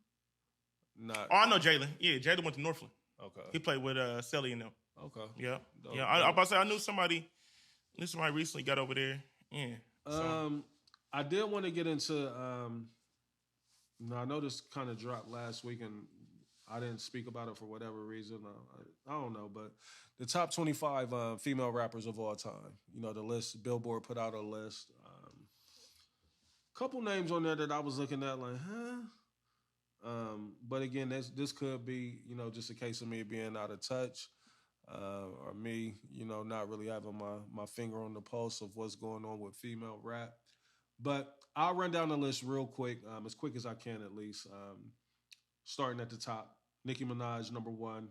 Not. Oh, I know Jalen. Yeah, Jalen went to Northland. Okay. He played with Selly and them. Okay. Yeah. Dope, Yeah. I dope. about to say I knew somebody recently got over there. Yeah. So. I did want to get into. I know this kind of dropped last week, and I didn't speak about it for whatever reason. I don't know, but the top 25 female rappers of all time. You know, the list, Billboard put out a list. Couple names on there that I was looking at like, huh? But again, this could be, you know, just a case of me being out of touch or me, you know, not really having my finger on the pulse of what's going on with female rap. But I'll run down the list real quick as I can at least. Starting at the top, Nicki Minaj, number 1.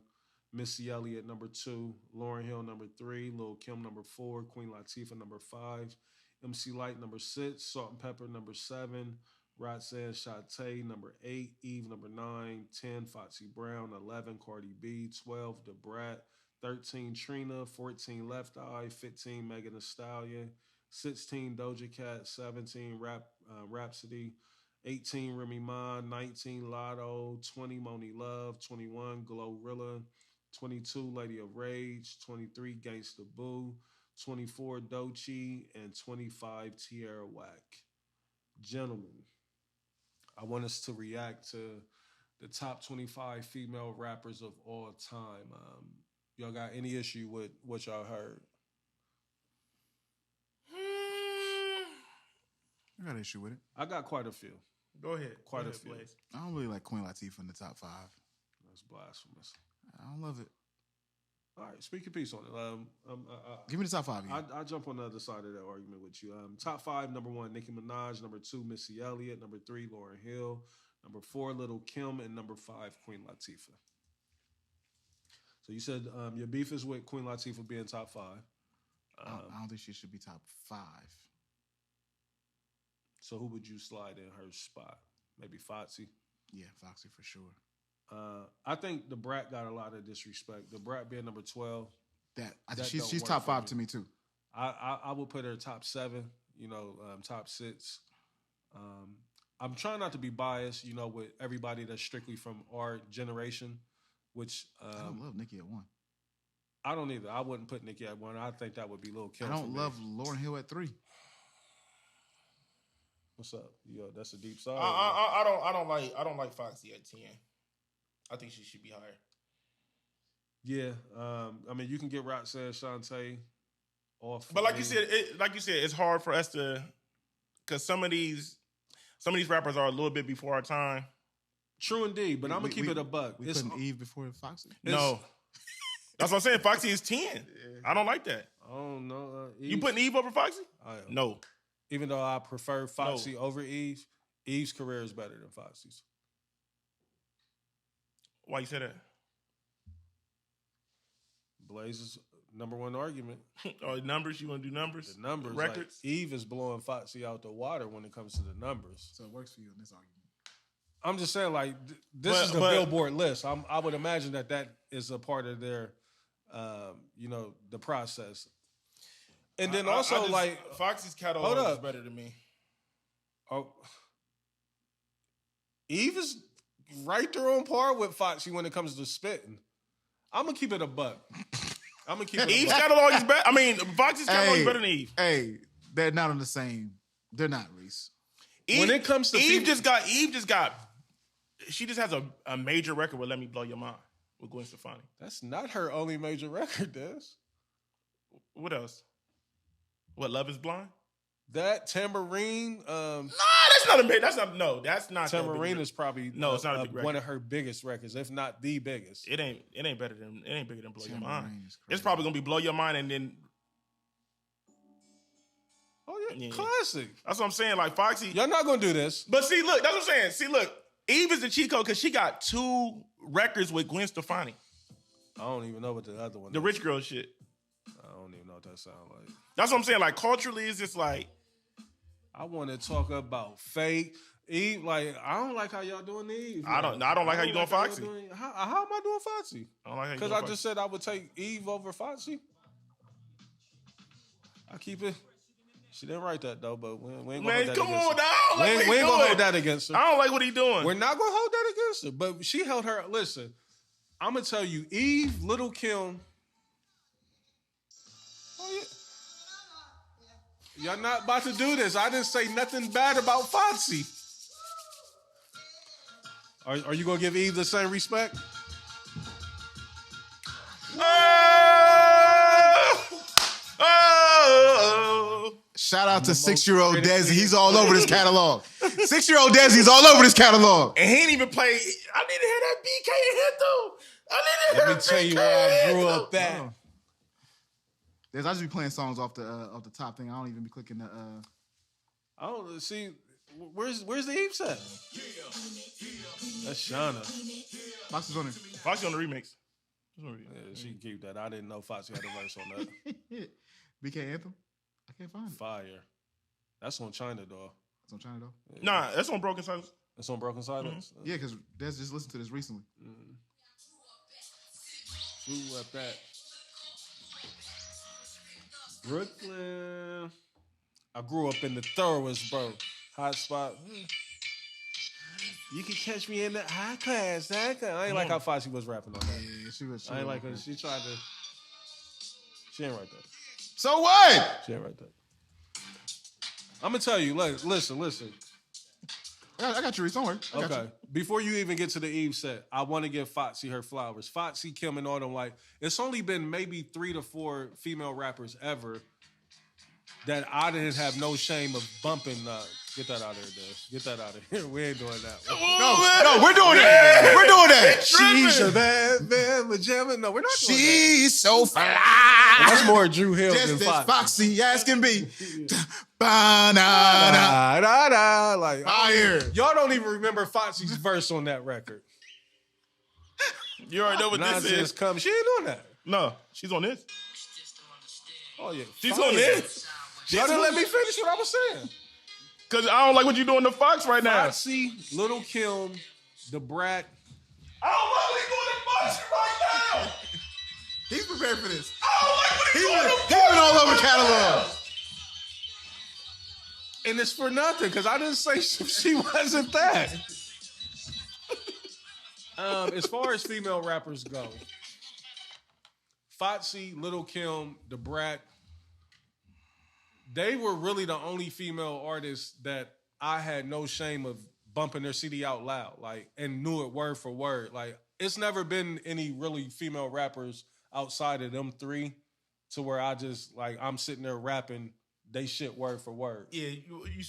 Missy Elliott, number 2. Lauryn Hill, number 3. Lil' Kim, number 4. Queen Latifah, number 5. MC Lyte, number 6. Salt and Pepper, number 7. Roxanne Shante, number 8. Eve, number 9. 10. Foxy Brown, 11. Cardi B, 12. Da Brat, 13. Trina, 14. Left Eye, 15. Megan Thee Stallion, 16. Doja Cat, 17. Rhapsody, 18, Remy Ma, 19, Lotto, 20, Moni Love, 21, Glorilla, 22, Lady of Rage, 23, Gangsta Boo, 24, Doechii, and 25, Tierra Whack. Gentlemen, I want us to react to the top 25 female rappers of all time. Y'all got any issue with what y'all heard? I got an issue with it. I got quite a few. Go ahead. Quite a few. Blaze. I don't really like Queen Latifah in the top 5. That's blasphemous. I don't love it. All right, speak your piece on it. Give me the top 5 again. I jump on the other side of that argument with you. Top 5, number 1, Nicki Minaj. Number 2, Missy Elliott. Number 3, Lauryn Hill. Number 4, Lil' Kim. And number 5, Queen Latifah. So you said your beef is with Queen Latifah being top 5. I don't think she should be top 5. So who would you slide in her spot? Maybe Foxy? Yeah, Foxy for sure. I think the Brat got a lot of disrespect. The Brat being number 12. She's top 5 to me too. I would put her top 7, you know, top 6. I'm trying not to be biased, you know, with everybody that's strictly from our generation, which... I don't love Nicki at 1. I don't either. I wouldn't put Nicki at 1. I think that would be Lil' Kim. I don't love Lauryn Hill at 3. What's up? Yo, that's a deep side. I don't like Foxy at 10. I think she should be higher. Yeah, I mean, you can get Roxanne Shante off, but like you said, it's hard for us to, because some of these rappers are a little bit before our time. True indeed, but I'm gonna keep it a buck. We putting Eve before Foxy? No, that's what I'm saying. Foxy is 10. Yeah. I don't like that. I don't know. You putting Eve over Foxy? No. Even though I prefer Foxy over Eve, Eve's career is better than Foxy's. Why you say that? Blaze's number 1 argument. Oh, numbers? You want to do numbers? The numbers. Records? Like, Eve is blowing Foxy out the water when it comes to the numbers. So it works for you in this argument. I'm just saying, like, this is the Billboard list. I would imagine that is a part of their, you know, the process. And then Foxy's catalog is better than me. Oh, Eve is right there on par with Foxy when it comes to spitting. I'm gonna keep it a buck. Eve's catalog is better. I mean, Foxy's catalog is better than Eve. Hey, they're not on the same. They're not, Reese. When it comes to Eve just got. She just has a major record with "Let Me Blow Your Mind" with Gwen Stefani. That's not her only major record, Des. What else? What, Love Is Blind? That Tambourine. That's not. Tambourine is probably it's not a big record. One of her biggest records, if not the biggest. It ain't bigger than Blow Your Mind. It's probably gonna be Blow Your Mind and then. Oh yeah, classic. That's what I'm saying. Like Foxy, y'all not gonna do this. But see, look, that's what I'm saying. See, look, Eve is the cheat code because she got 2 records with Gwen Stefani. I don't even know what the other one. The Rich Girl shit. I don't even know what that sounds like. That's what I'm saying. Like culturally, it's just like. I want to talk about Fate. Eve, like, I don't like how y'all doing Eve. I don't like how you doing Foxy. How am I doing Foxy? I don't like how you doing Because Foxy. I just said I would take Eve over Foxy. I keep it. She didn't write that though, but we ain't gonna hold that against her. We ain't gonna hold that against her. I don't like what he doing. We're not gonna hold that against her. But she held her. Listen, I'm gonna tell you, Eve, Lil' Kim. Oh yeah. Y'all not about to do this. I didn't say nothing bad about Foxy. Are you gonna give Eve the same respect? Shout out to 6-year-old Desi. He's all over this catalog. 6-year-old Desi's all over this catalog. And he ain't even play. I need to hear that BK anthem. I need to hear Let me tell you where I grew up at. I just be playing songs off the top thing. I don't even be clicking the. I don't see. Where's the Eve set? That's Shauna. Foxy's on there. Foxy on the remix. Yeah, she can keep that. I didn't know Foxy had a verse on that. BK Anthem? I can't find it. Fire. That's on China, dog. It's on China, though? Yeah. Nah, that's on Broken Silence. That's on Broken Silence? Mm-hmm. Yeah, because Des just listened to this recently. Who at that? Brooklyn. I grew up in the thoroughest, bro. Hot spot. You can catch me in the high class. I ain't like how Foxy was rapping on that. Yeah, she was. I ain't like her. She tried to. She ain't right there. So what? She ain't right there. I'm gonna tell you. Listen. I got you, Reese. Don't worry. I got Okay. you. Before you even get to the Eve set, I want to give Foxy her flowers. Foxy, Kim, and all them. Like, it's only been maybe 3 to 4 female rappers ever that I didn't have no shame of bumping. Get that out of here, Dave. Get that out of here. We ain't doing that. No, we're doing that. We're doing that. She's a bad pajama. No, we're not doing that. She's so fly. That's more Drew Hill Just than as Foxy. Foxy as can be. Ba-na-na. Like, Fire. y'all don't even remember Foxy's verse on that record. You already know what this Nonsense is. come. She ain't doing that. No, she's on this. Oh yeah, She's fire. on this. Y'all didn't let me finish what I was saying. Because I don't like what you're doing to Fox right now. Foxy, Little Kim, the Brat. I don't like what you're doing to Fox right now. He's prepared for this. I don't like what He's you're doing to been all over catalog. And it's for nothing, because I didn't say she wasn't that. As far as female rappers go, Foxy, Little Kim, the Brat, they were really the only female artists that I had no shame of bumping their CD out loud, like, and knew it word for word. Like, it's never been any really female rappers outside of them three to where I just, like, I'm sitting there rapping they shit word for word. Yeah,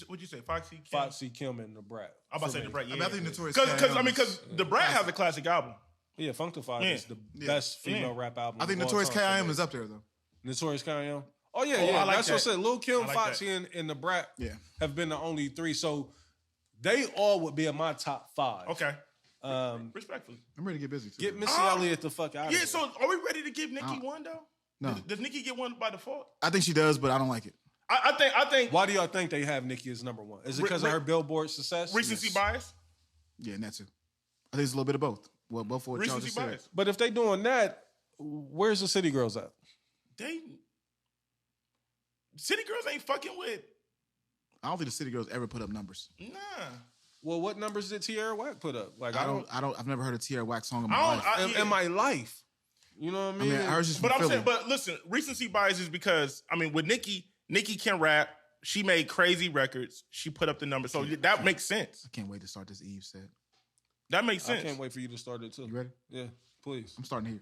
what'd you say? Foxy, Kim? Foxy, Kim, and the Brat. I'm about to say the Brat. Yeah, I think Notorious. Because the Brat has a classic album. Yeah, Functified Yeah. is the best female rap album. I think of all Notorious time for K.I.M. me. is up there, though. Notorious K.I.M.? Oh, yeah, Oh, yeah. I like That's that. what I said. Lil Kim, I like Foxy, and the Brat Yeah. have been the only three. So they all would be in my top 5. Okay. Um, Respectfully. I'm ready to get busy, too. get Missy Elliott the fuck out of Yeah, here. so are we ready to give Nicki one, though? No. Does Nicki get one by default? I think she does, but I don't like it. I think Why do y'all think they have Nicki as number 1? Is it because of her Billboard success? recency bias. Yeah, and that, too. I think it's a little bit of both. Well, both of what y'all Recency just said. bias. But if they doing that, where's the City Girls at? City Girls ain't fucking with. I don't think the City Girls ever put up numbers. Nah. Well, what numbers did Tierra Whack put up? Like, I've never heard a Tierra Whack song in my I life. don't. in my life. You know what I mean? I heard just But from I'm Philly. saying, but listen, recency bias is because with Nicki can rap. She made crazy records. She put up the numbers, so that makes sense. I can't wait to start this Eve set. That makes I sense. can't wait for you to start it too. You ready? Yeah, please. I'm starting here.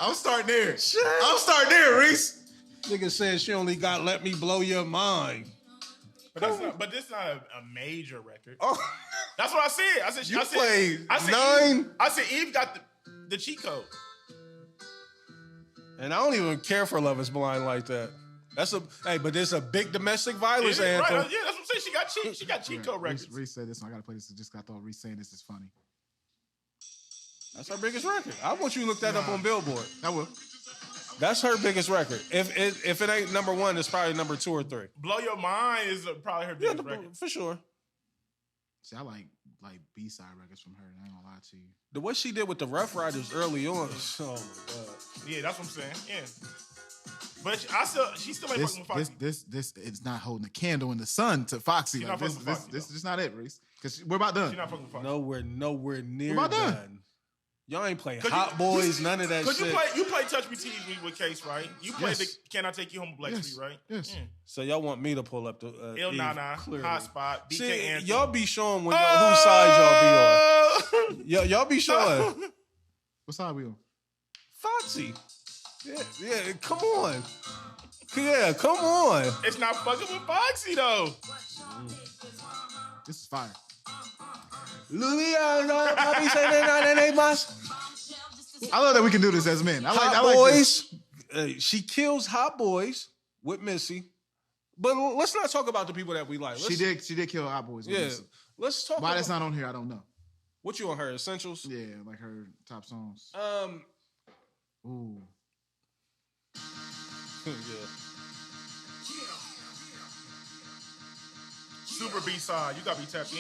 I'm starting there. I'm starting there, Reese. Nigga said she only got Let Me Blow Your Mind. But this is not a major record. Oh, That's what I said. I said you played 9. I said Eve got the cheat code. And I don't even care for Love Is Blind like that. But there's a big domestic violence Yeah, anthem. right. Yeah, that's what I'm saying. She got cheat code records. Reese said this one. I gotta play this. I thought Reese saying this is funny. That's her biggest record. I want you to look that up on Billboard. I will. That's her biggest record. If it ain't number 1, it's probably number 2 or 3. Blow Your Mind is probably her biggest record. For sure. See, I like B-side records from her. I ain't gonna lie to you. The what she did with the Rough Riders early on. Oh my God. Yeah, that's what I'm saying. Yeah. But she still ain't fucking with Foxy. This is not holding a candle in the sun to Foxy. She's Like, not fucking with Foxy, this is just not it, Reese. Because we're about done. She's not fucking with Foxy. Nowhere near What about done. that? Y'all ain't play 'Cause Hot Boys, none of that Cause shit. you play Touch Me Tease Me with Case, right? You played the Can I Take You Home with Black Street, right? Yes. Yeah. So y'all want me to pull up the Il Eve, Nana, clearly. Hot Spot, BK See, Anthem. y'all be showing when whose side y'all be on. Y'all be showing. What side we on? Foxy. Yeah, come on. Yeah, come on. It's not fucking with Foxy though. This is fire. Papi say that boss. I love that we can do this as men. I Hot like Boys. She kills Hot Boys with Missy. But let's not talk about the people that we like. She did kill Hot Boys. Yeah. Let's talk Why about that's not on here, I don't know. what you on her essentials. Yeah, like her top songs. Ooh. Yeah. Super B-side. You gotta be tapped in.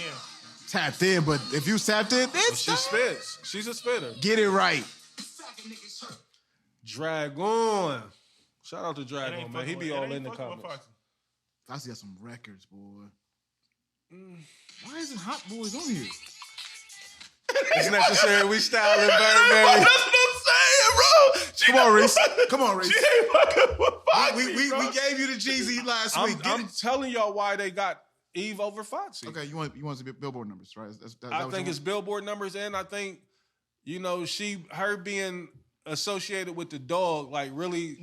Tapped in, but if you tapped in, She spits. She's a spitter. get it right. Dragon. Shout out to Dragon, man. He be all in the Foxy. comments. Foxy got some records, boy. Why isn't Hot Boys on here? It's necessary. We styling That's Burberry. what I'm saying, bro. Come on, Reese. Come on, Reese. She ain't fucking with Foxy, We bro. gave you the Jeezy last week. I'm telling y'all why they got Eve over Foxy. Okay, you want the Billboard numbers, right? I think it's Billboard numbers, and I think, her being associated with the dog, like really,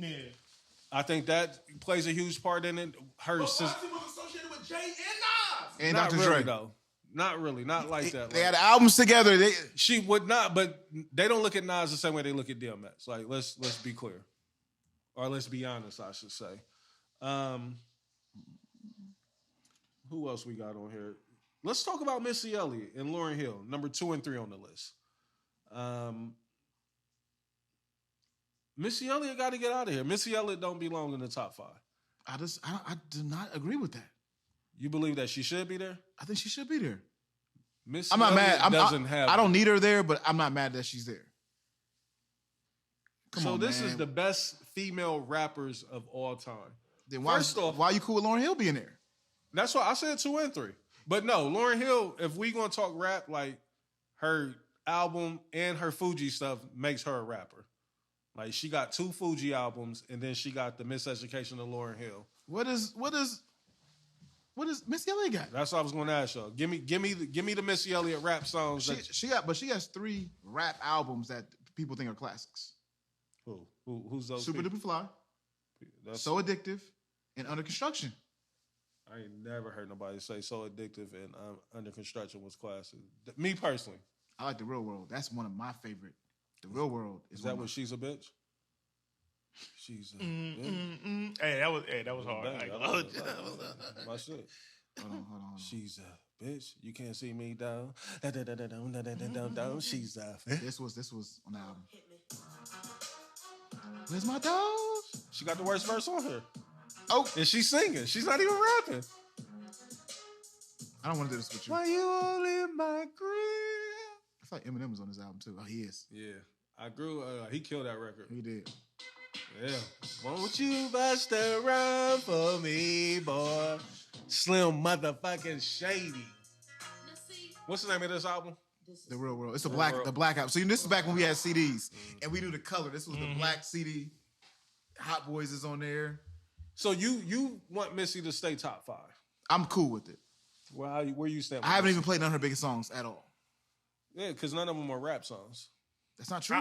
I think that plays a huge part in it. But Foxy was associated with Jay and Nas. and not Dr. really Dre. though. Not really, not like that. They had albums together. She would not, but they don't look at Nas the same way they look at DMX. Like, let's be clear, or let's be honest, I should say. Who else we got on here? Let's talk about Missy Elliott and Lauryn Hill, number 2 and 3 on the list. Missy Elliott got to get out of here. Missy Elliott don't belong in the top 5. I do not agree with that. You believe that she should be there? I think she should be there. Missy I'm not Elliott mad. doesn't have. I don't need her there, but I'm not mad that she's there. Come on, this man. is the best female rappers of all time. Then First off, why are you cool with Lauryn Hill being there? That's why I said 2 and 3. But no, Lauryn Hill, if we gonna talk rap, like her album and her Fuji stuff makes her a rapper. Like she got 2 Fuji albums, and then she got the Miseducation of Lauryn Hill. What is Missy Elliott got? That's what I was gonna ask y'all. Give me the Missy Elliott rap songs. She has 3 rap albums that people think are classics. Who's those? Super people? Duper Fly, So Addictive, and Under Construction. I ain't never heard nobody say So Addictive and Under Construction was classic. Me personally. I like The Real World. That's one of my favorite. The Real World is that what She's a Bitch? She's a bitch. Hey, that was hard. My shit. Hold on. She's a bitch. You can't see me down. Down. She's a This was on the album. Where's my dog? She got the worst verse on her. Oh, and she's singing. She's not even rapping. I don't want to do this with you. Why you all in my grill? I feel like Eminem was on this album too. Oh, he is. Yeah, I grew. He killed that record. He did. Yeah. Won't you bust around for me, boy? Slim motherfucking Shady. What's the name of this album? The Real World. It's the black album. So this is back when we had CDs and we do the color. This was the black CD. Hot Boys is on there. So you want Missy to stay top 5? I'm cool with it. Well, where you stand? I haven't even played none of her biggest songs at all. Yeah, because none of them are rap songs. That's not true.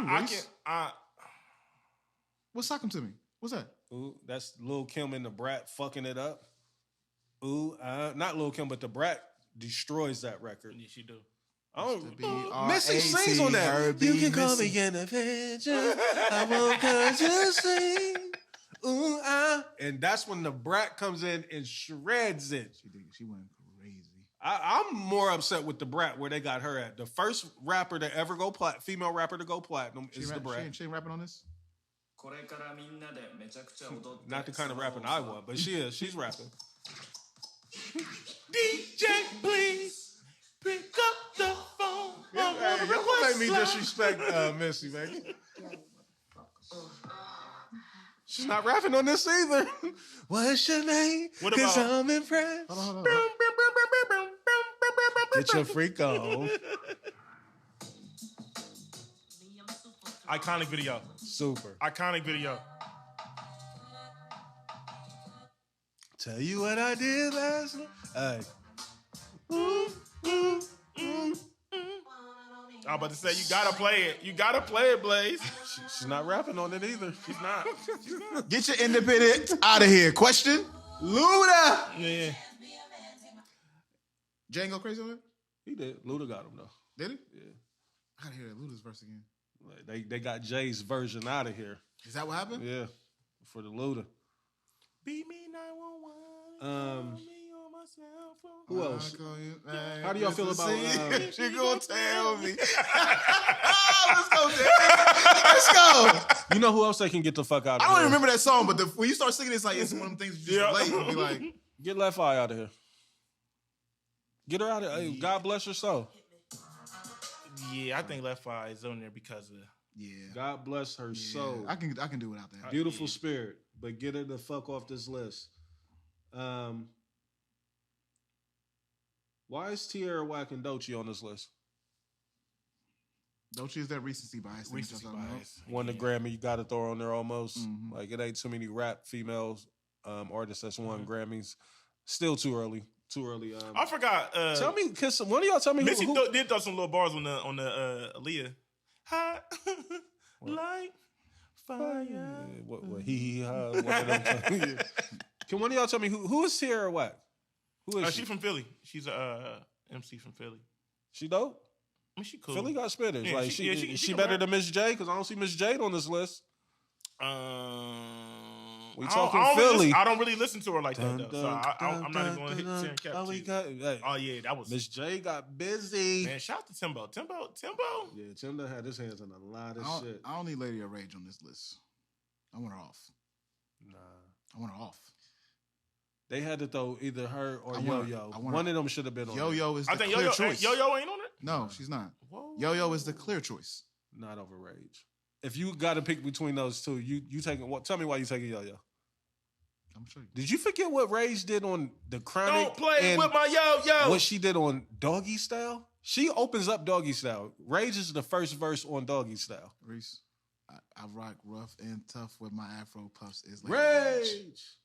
What's Sock 'Em to Me? What's that? Ooh, that's Lil' Kim and the Brat fucking it up. Ooh, not Lil' Kim, but the Brat destroys that record. Yeah, she do. Missy sings on that. You can call me an Avenger. I won't cause you sing. Ooh, and that's when the Brat comes in and shreds it. She went crazy. I'm more upset with the Brat where they got her at. The first rapper to ever go female rapper to go platinum is the Brat. She ain't rapping on this? Not the kind of rapping I want, but she is. She's rapping. DJ, please pick up the phone. Hey, y'all make me disrespect Missy, man. She's not rapping on this either. What's your name? Because I'm impressed. Hold on. Get your freak on. Iconic video. Super. Iconic video. Tell you what I did last night. Hey. Ooh, ooh, ooh. I'm about to say, you gotta play it. You gotta play it, Blaze. She's not rapping on it either. She's not. Get your independent out of here. Question? Luda. Yeah. Jane go crazy on it? He did. Luda got him, though. Did he? Yeah. I gotta hear that Luda's verse again. Like, they got Jay's version out of here. Is that what happened? Yeah. For the Luda. Beat me 911. Who else? How do y'all feel about she gonna tell me. Let's go, Dad. Let's go. You know who else they can get the fuck out of here? I don't even remember that song, but when you start singing, it's like it's one of them things you just relate and be like, get Left Eye out of here. Get her out of here. Hey, God bless her soul. Yeah, I think Left Eye is on there because of God bless her soul. I can do without that. Beautiful spirit, but get her the fuck off this list. Why is Tierra Whack and Doechii on this list? Doechii is that recency bias. recency bias. Won the Grammy, you got to throw on there almost. Like, it ain't too many rap females artists that's won Grammys. Still too early. Too early. I forgot. Tell me, cause one of y'all tell me Missy who did throw some little bars on the Aaliyah. Hot like fire. What he ha. Can one of y'all tell me who is Tierra Whack? Who is she? She's from Philly. She's a MC from Philly. She dope? I mean, she cool. Philly got spitters. Yeah, like she better than Miss J? Because I don't see Miss Jade on this list. We talking Philly. I don't really listen to her like that though. So I'm not even going to hit Cap. Oh yeah, that was Miss J got busy. Man, shout out to Timbo. Yeah, Timbo had his hands on a lot of shit. I don't need Lady of Rage on this list. I want her off. Nah, I want her off. They had to throw either her or Yo-Yo. One of them should have been on. Yo-Yo is the clear Yo-Yo, choice. Yo-Yo ain't on it? No, she's not. Whoa. Yo-Yo is the clear choice. Not over Rage. If you got to pick between those two, you taking what? Tell me why you taking Yo-Yo. I'm sure. Did you forget what Rage did on The Chronic? Don't play with my Yo-Yo. What she did on Doggy Style? She opens up Doggy Style. Rage is the first verse on Doggy Style. Reese, I rock rough and tough with my Afro puffs. Is Rage.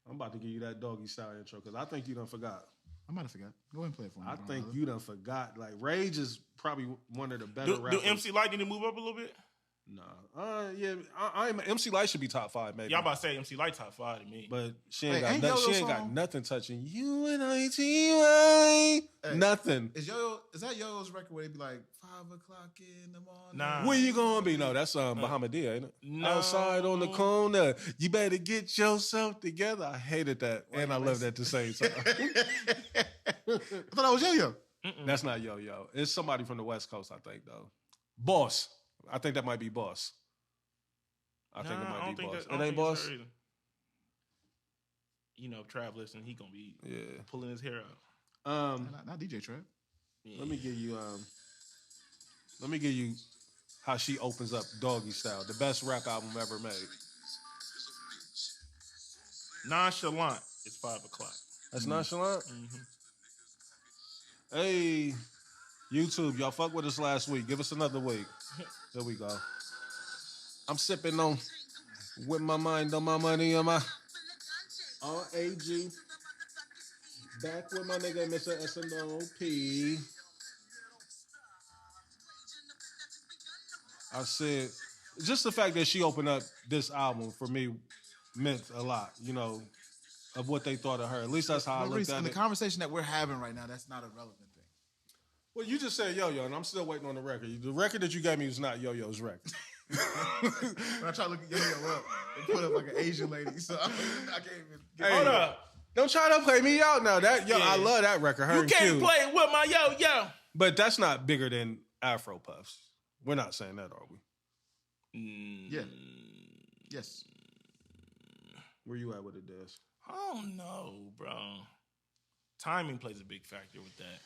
I'm about to give you that Doggy Style intro because I think you done forgot. I might have forgot. Go ahead and play it for me. I think you done forgot. Like, Rage is probably one of the better rappers. Do MC Light need to move up a little bit? Nah. Yeah. I'm MC Light should be top 5, maybe. Y'all about to say MC Light top 5 to me. But she ain't got nothing touching you and I-T-Y. Nothing. Is that Yo-Yo's record where they be like 5 o'clock in the morning? Nah. Where you gonna be? No, that's Bahamadia, ain't it? No. Outside on the corner. You better get yourself together. I hated that. And I love that at the same time. I thought that was Yo-Yo. That's not Yo-Yo. It's somebody from the West Coast, I think, though. Boss. I think that might be Boss. I think it might be Boss. It ain't Boss? You know, Trav listen, he gonna be pulling his hair out. Not DJ Trav. Yeah. Let me give you how she opens up Doggy Style, the best rap album ever made. Nonchalant is 5 o'clock. That's Nonchalant? Mm-hmm. Hey, YouTube, y'all fuck with us last week. Give us another week. There we go. I'm sipping on with my mind on my money on my RAG. Back with my nigga Mr. SNOP. I said, just the fact that she opened up this album for me meant a lot, you know, of what they thought of her. At least that's how I looked at it. The conversation that we're having right now, that's not a relevant thing. Well, you just said Yo-Yo, and I'm still waiting on the record. The record that you gave me was not Yo-Yo's record. When I try to look at Yo-Yo up, they put up like an Asian lady, so I can't even. Hold up. Don't try to play me out now. I love that record. Her You can't play with my Yo-Yo. But that's not bigger than Afro Puffs. We're not saying that, are we? Yeah. Yes. Where you at with it, Des? I don't know, bro. Timing plays a big factor with that.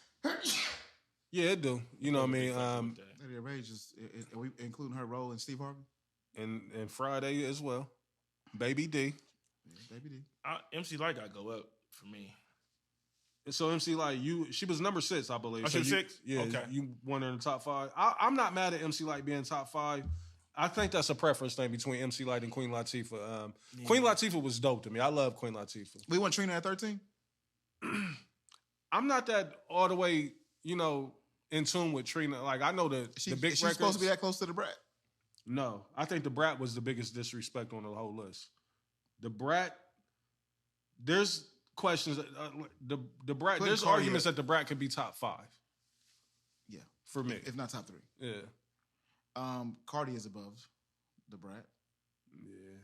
Yeah, it do. You know what I mean? Lady of Rage are we including her role in Steve Harvey? And Friday as well. Baby D. Yeah, Baby D. MC Light got to go up for me. So MC Light, she was number 6, I believe. Oh, she was 6? Yeah, okay. You won her in the top 5. I'm not mad at MC Light being top 5. I think that's a preference thing between MC Light and Queen Latifah. Queen Latifah was dope to me. I love Queen Latifah. We want Trina at 13? I'm not that all the way, in tune with Trina. Like, I know the big is she records. supposed to be that close to the Brat? No. I think the Brat was the biggest disrespect on the whole list. The Brat, there's questions. The Brat, Put there's Cardi arguments up. that the Brat could be top 5. Yeah. For me. If not top 3. Yeah. Cardi is above the Brat. Yeah.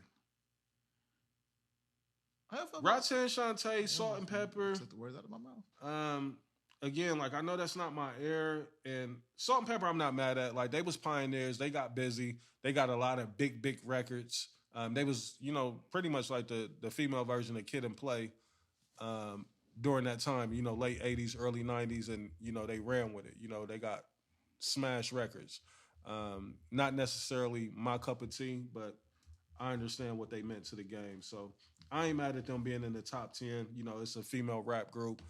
Roxanne Shante, Salt and Pepper. Took the words out of my mouth. Again, like, I know that's not my air, and Salt and Pepper I'm not mad at. Like, they was pioneers. They got busy. They got a lot of big records. They was, pretty much like the female version of Kid and Play during that time, late 80s, early 90s, and, they ran with it. They got smash records. Not necessarily my cup of tea, but I understand what they meant to the game. So I ain't mad at them being in the top 10. It's a female rap group.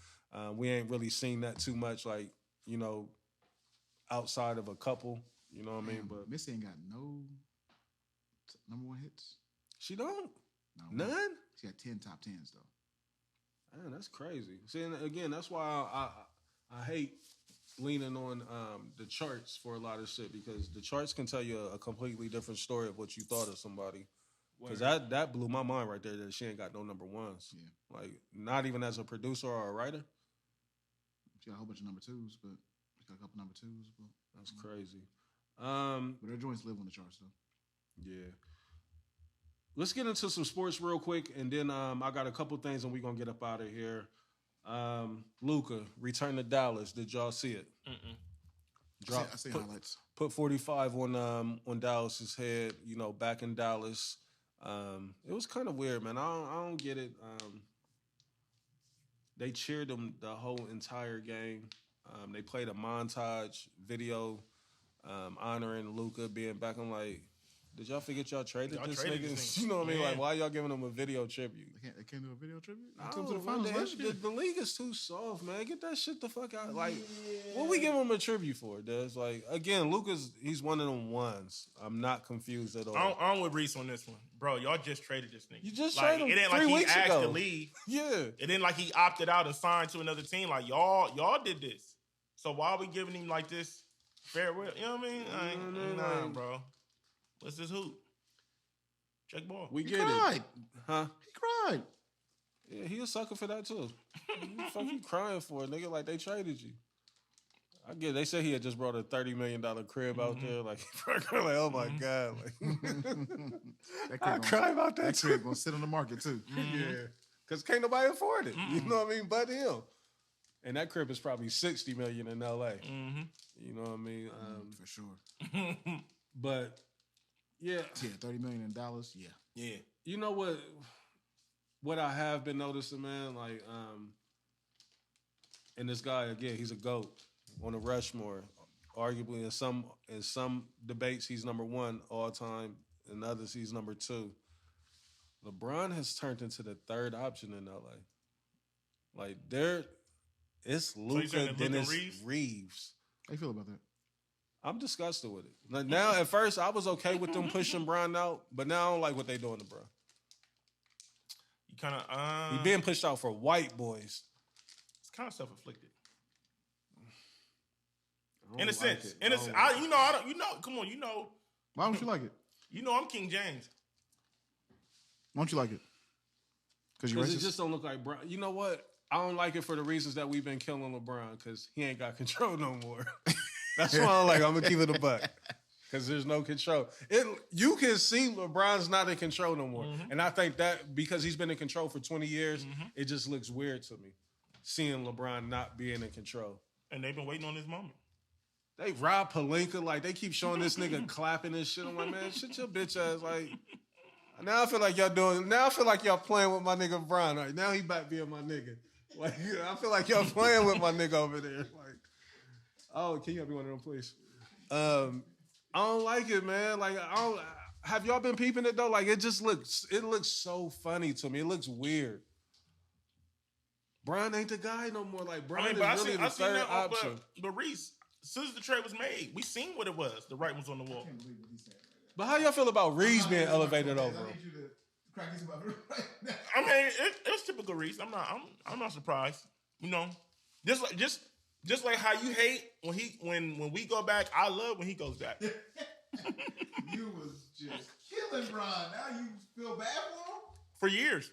We ain't really seen that too much, like, outside of a couple. You know what I mean? But Missy ain't got no number 1 hits. She don't? No. None? She got 10 top 10s, though. Man, that's crazy. See, and again, that's why I hate leaning on the charts for a lot of shit, because the charts can tell you a completely different story of what you thought of somebody. Because that blew my mind right there, that she ain't got no number 1s. Yeah. Like, not even as a producer or a writer. She got a whole bunch of number 2s, but she got a couple number 2s. But that's crazy. But her joints live on the charts, though. Yeah. Let's get into some sports real quick, and then I got a couple things, and we're going to get up out of here. Luka, return to Dallas. Did y'all see it? I see highlights. Put 45 on Dallas's head, back in Dallas. It was kind of weird, man. I don't get it. They cheered him the whole entire game. They played a montage video honoring Luka being back. I'm like, did y'all forget y'all traded this nigga? You know what I mean? Like, why y'all giving him a video tribute? They can't do a video tribute? I Come don't to the finals know, last year. the league is too soft, man. Get that shit the fuck out. Like, what we give him a tribute for, Des? Like, again, Luka's, he's one of them ones. I'm not confused at all. I'm with Reese on this one. Bro, y'all just traded this nigga. You just traded him it ain't 3 like he weeks asked ago. to leave. Yeah. It ain't like he opted out and signed to another team. Like, y'all did this. So why are we giving him like this farewell? You know what I mean? Nah, bro. What's this hoop? Check ball. We He get cried. it. Huh? He cried. Yeah, he a sucker for that too. What the fuck you crying for, nigga? Like, they traded you. I get it. They said he had just brought a $30 million crib out there. Like, like, oh my God. Like, I cry about that That crib gonna sit on the market too. Yeah. Because can't nobody afford it. You know what I mean? But him. And that crib is probably $60 million in LA. You know what I mean? For sure. But yeah. Yeah, $30 million in Dallas. Yeah. Yeah. You know what I have been noticing, man? Like, and this guy, again, he's a GOAT on the Rushmore. Arguably in some debates, he's number 1 all time. In others, he's number 2. LeBron has turned into the 3rd option in LA. Like, it's Luka, Dennis Reeves. How you feel about that? I'm disgusted with it. Like, now, at first, I was okay with them pushing Bron out, but now I don't like what they doing to Bron. You kind of He being pushed out for white boys. It's kind of self-inflicted. I In a don't sense. like it. In a sense. I don't, come on, Why don't you like it? I'm King James. Why don't you like it? Because you're Because racist? it just don't look like Bron. You know what? I don't like it for the reasons that we've been killing LeBron, because he ain't got control no more. That's why I don't like it. I'm going to keep it a buck. Because there's no control. You can see LeBron's not in control no more. And I think that because he's been in control for 20 years, it just looks weird to me, seeing LeBron not being in control. And they've been waiting on this moment. They rob Pelinka, like, they keep showing this nigga clapping and shit. I'm like, man, shit your bitch ass. Like, now I feel like y'all playing with my nigga Bron. Right now he back being my nigga. Like, I feel like y'all playing with my nigga over there. Like, oh, can you help me one of them, please? I don't like it, man. Like, have y'all been peeping it though? Like, it looks so funny to me. It looks weird. Bron ain't the guy no more. Like, Bron is really the 3rd option. But Reese, as soon as the trade was made, we seen what it was. The writing was on the wall. But how y'all feel about Reeves being elevated over him? I need you to crack these up right now. I mean, it's typical Reese. I'm not surprised. You know, just like how you hate when we go back. I love when he goes back. You was just killing Bron. Now you feel bad for him? For years.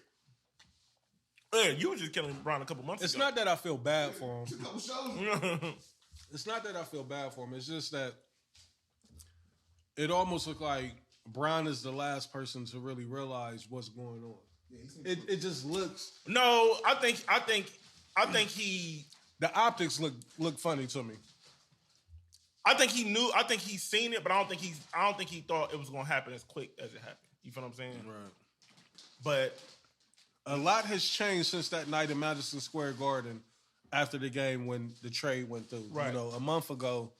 Yeah, you were just killing Bron a couple months ago. It's not that I feel bad for him. A couple shows. It's not that I feel bad for him. It's just that it almost looked like Bron is the last person to really realize what's going on. Yeah, it just looks. No, I think he. The optics look funny to me. I think he knew. I think he's seen it, but I don't think he thought it was gonna happen as quick as it happened. You feel what I'm saying? Right. But a lot has changed since that night in Madison Square Garden after the game when the trade went through. Right. You know, a month ago,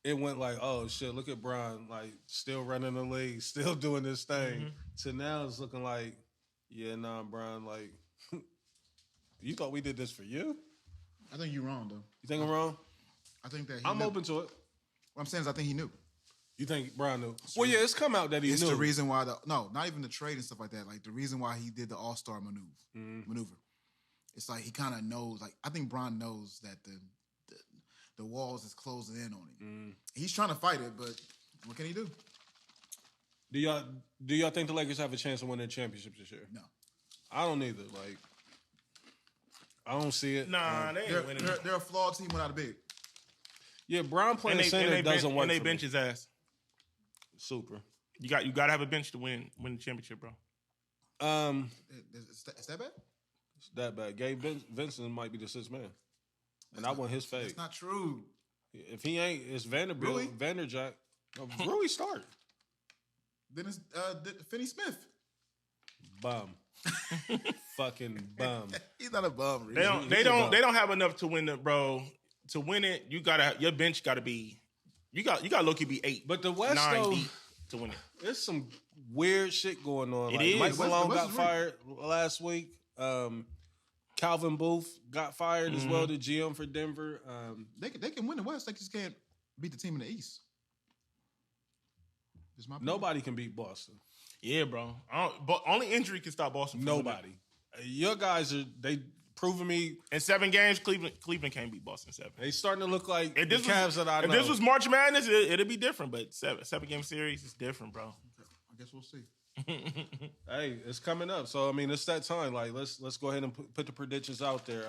it went like, oh shit, look at Bron, like still running the league, still doing this thing. Mm-hmm. So now it's looking like, yeah, nah, Bron, like, you thought we did this for you? I think you're wrong, though. You think I'm wrong? I think that I'm open to it. What I'm saying is I think he knew. You think Bron knew? Well, yeah, it's come out that he It's knew. the reason why not even the trade and stuff like that. Like the reason why he did the All-Star maneuver. It's like he kind of knows. Like I think Bron knows that the walls is closing in on him. He's trying to fight it, but what can he do? Do y'all think the Lakers have a chance to win their championship this year? No, I don't either. Like, I don't see it. nah, they ain't winning. They're a flawed team without a big. Yeah, Bron playing center doesn't work. And they for bench me. his ass. Super. You got to have a bench to win the championship, bro. Is that bad? It's that bad. Gabe Vincent might be the sixth man, and I want his fade. That's not true. If he ain't, it's Vanderbilt, Rui? Vanderjack. Rui start. Then it's Finney Smith. Bum. Fucking bum. He's not a bum. They don't have enough to win it, bro. To win it, your bench gotta be you got low-key be 8. But the West 9 though, deep to win it. there's some weird shit going on. It is. Mike Malone West got is fired last week. Calvin Booth got fired as well, the GM for Denver. They can win the West. They just can't beat the team in the East. Just my opinion. Nobody can beat Boston. Yeah, bro. But only injury can stop Boston. From winning. Nobody. Your guys they proving me. In 7 games, Cleveland can't beat Boston 7. They starting to look like If the this Cavs that I know. If this was March Madness, it'd be different. But 7-game series is different, bro. I guess we'll see. Hey, it's coming up. So I mean, it's that time. Like, let's go ahead and put the predictions out there.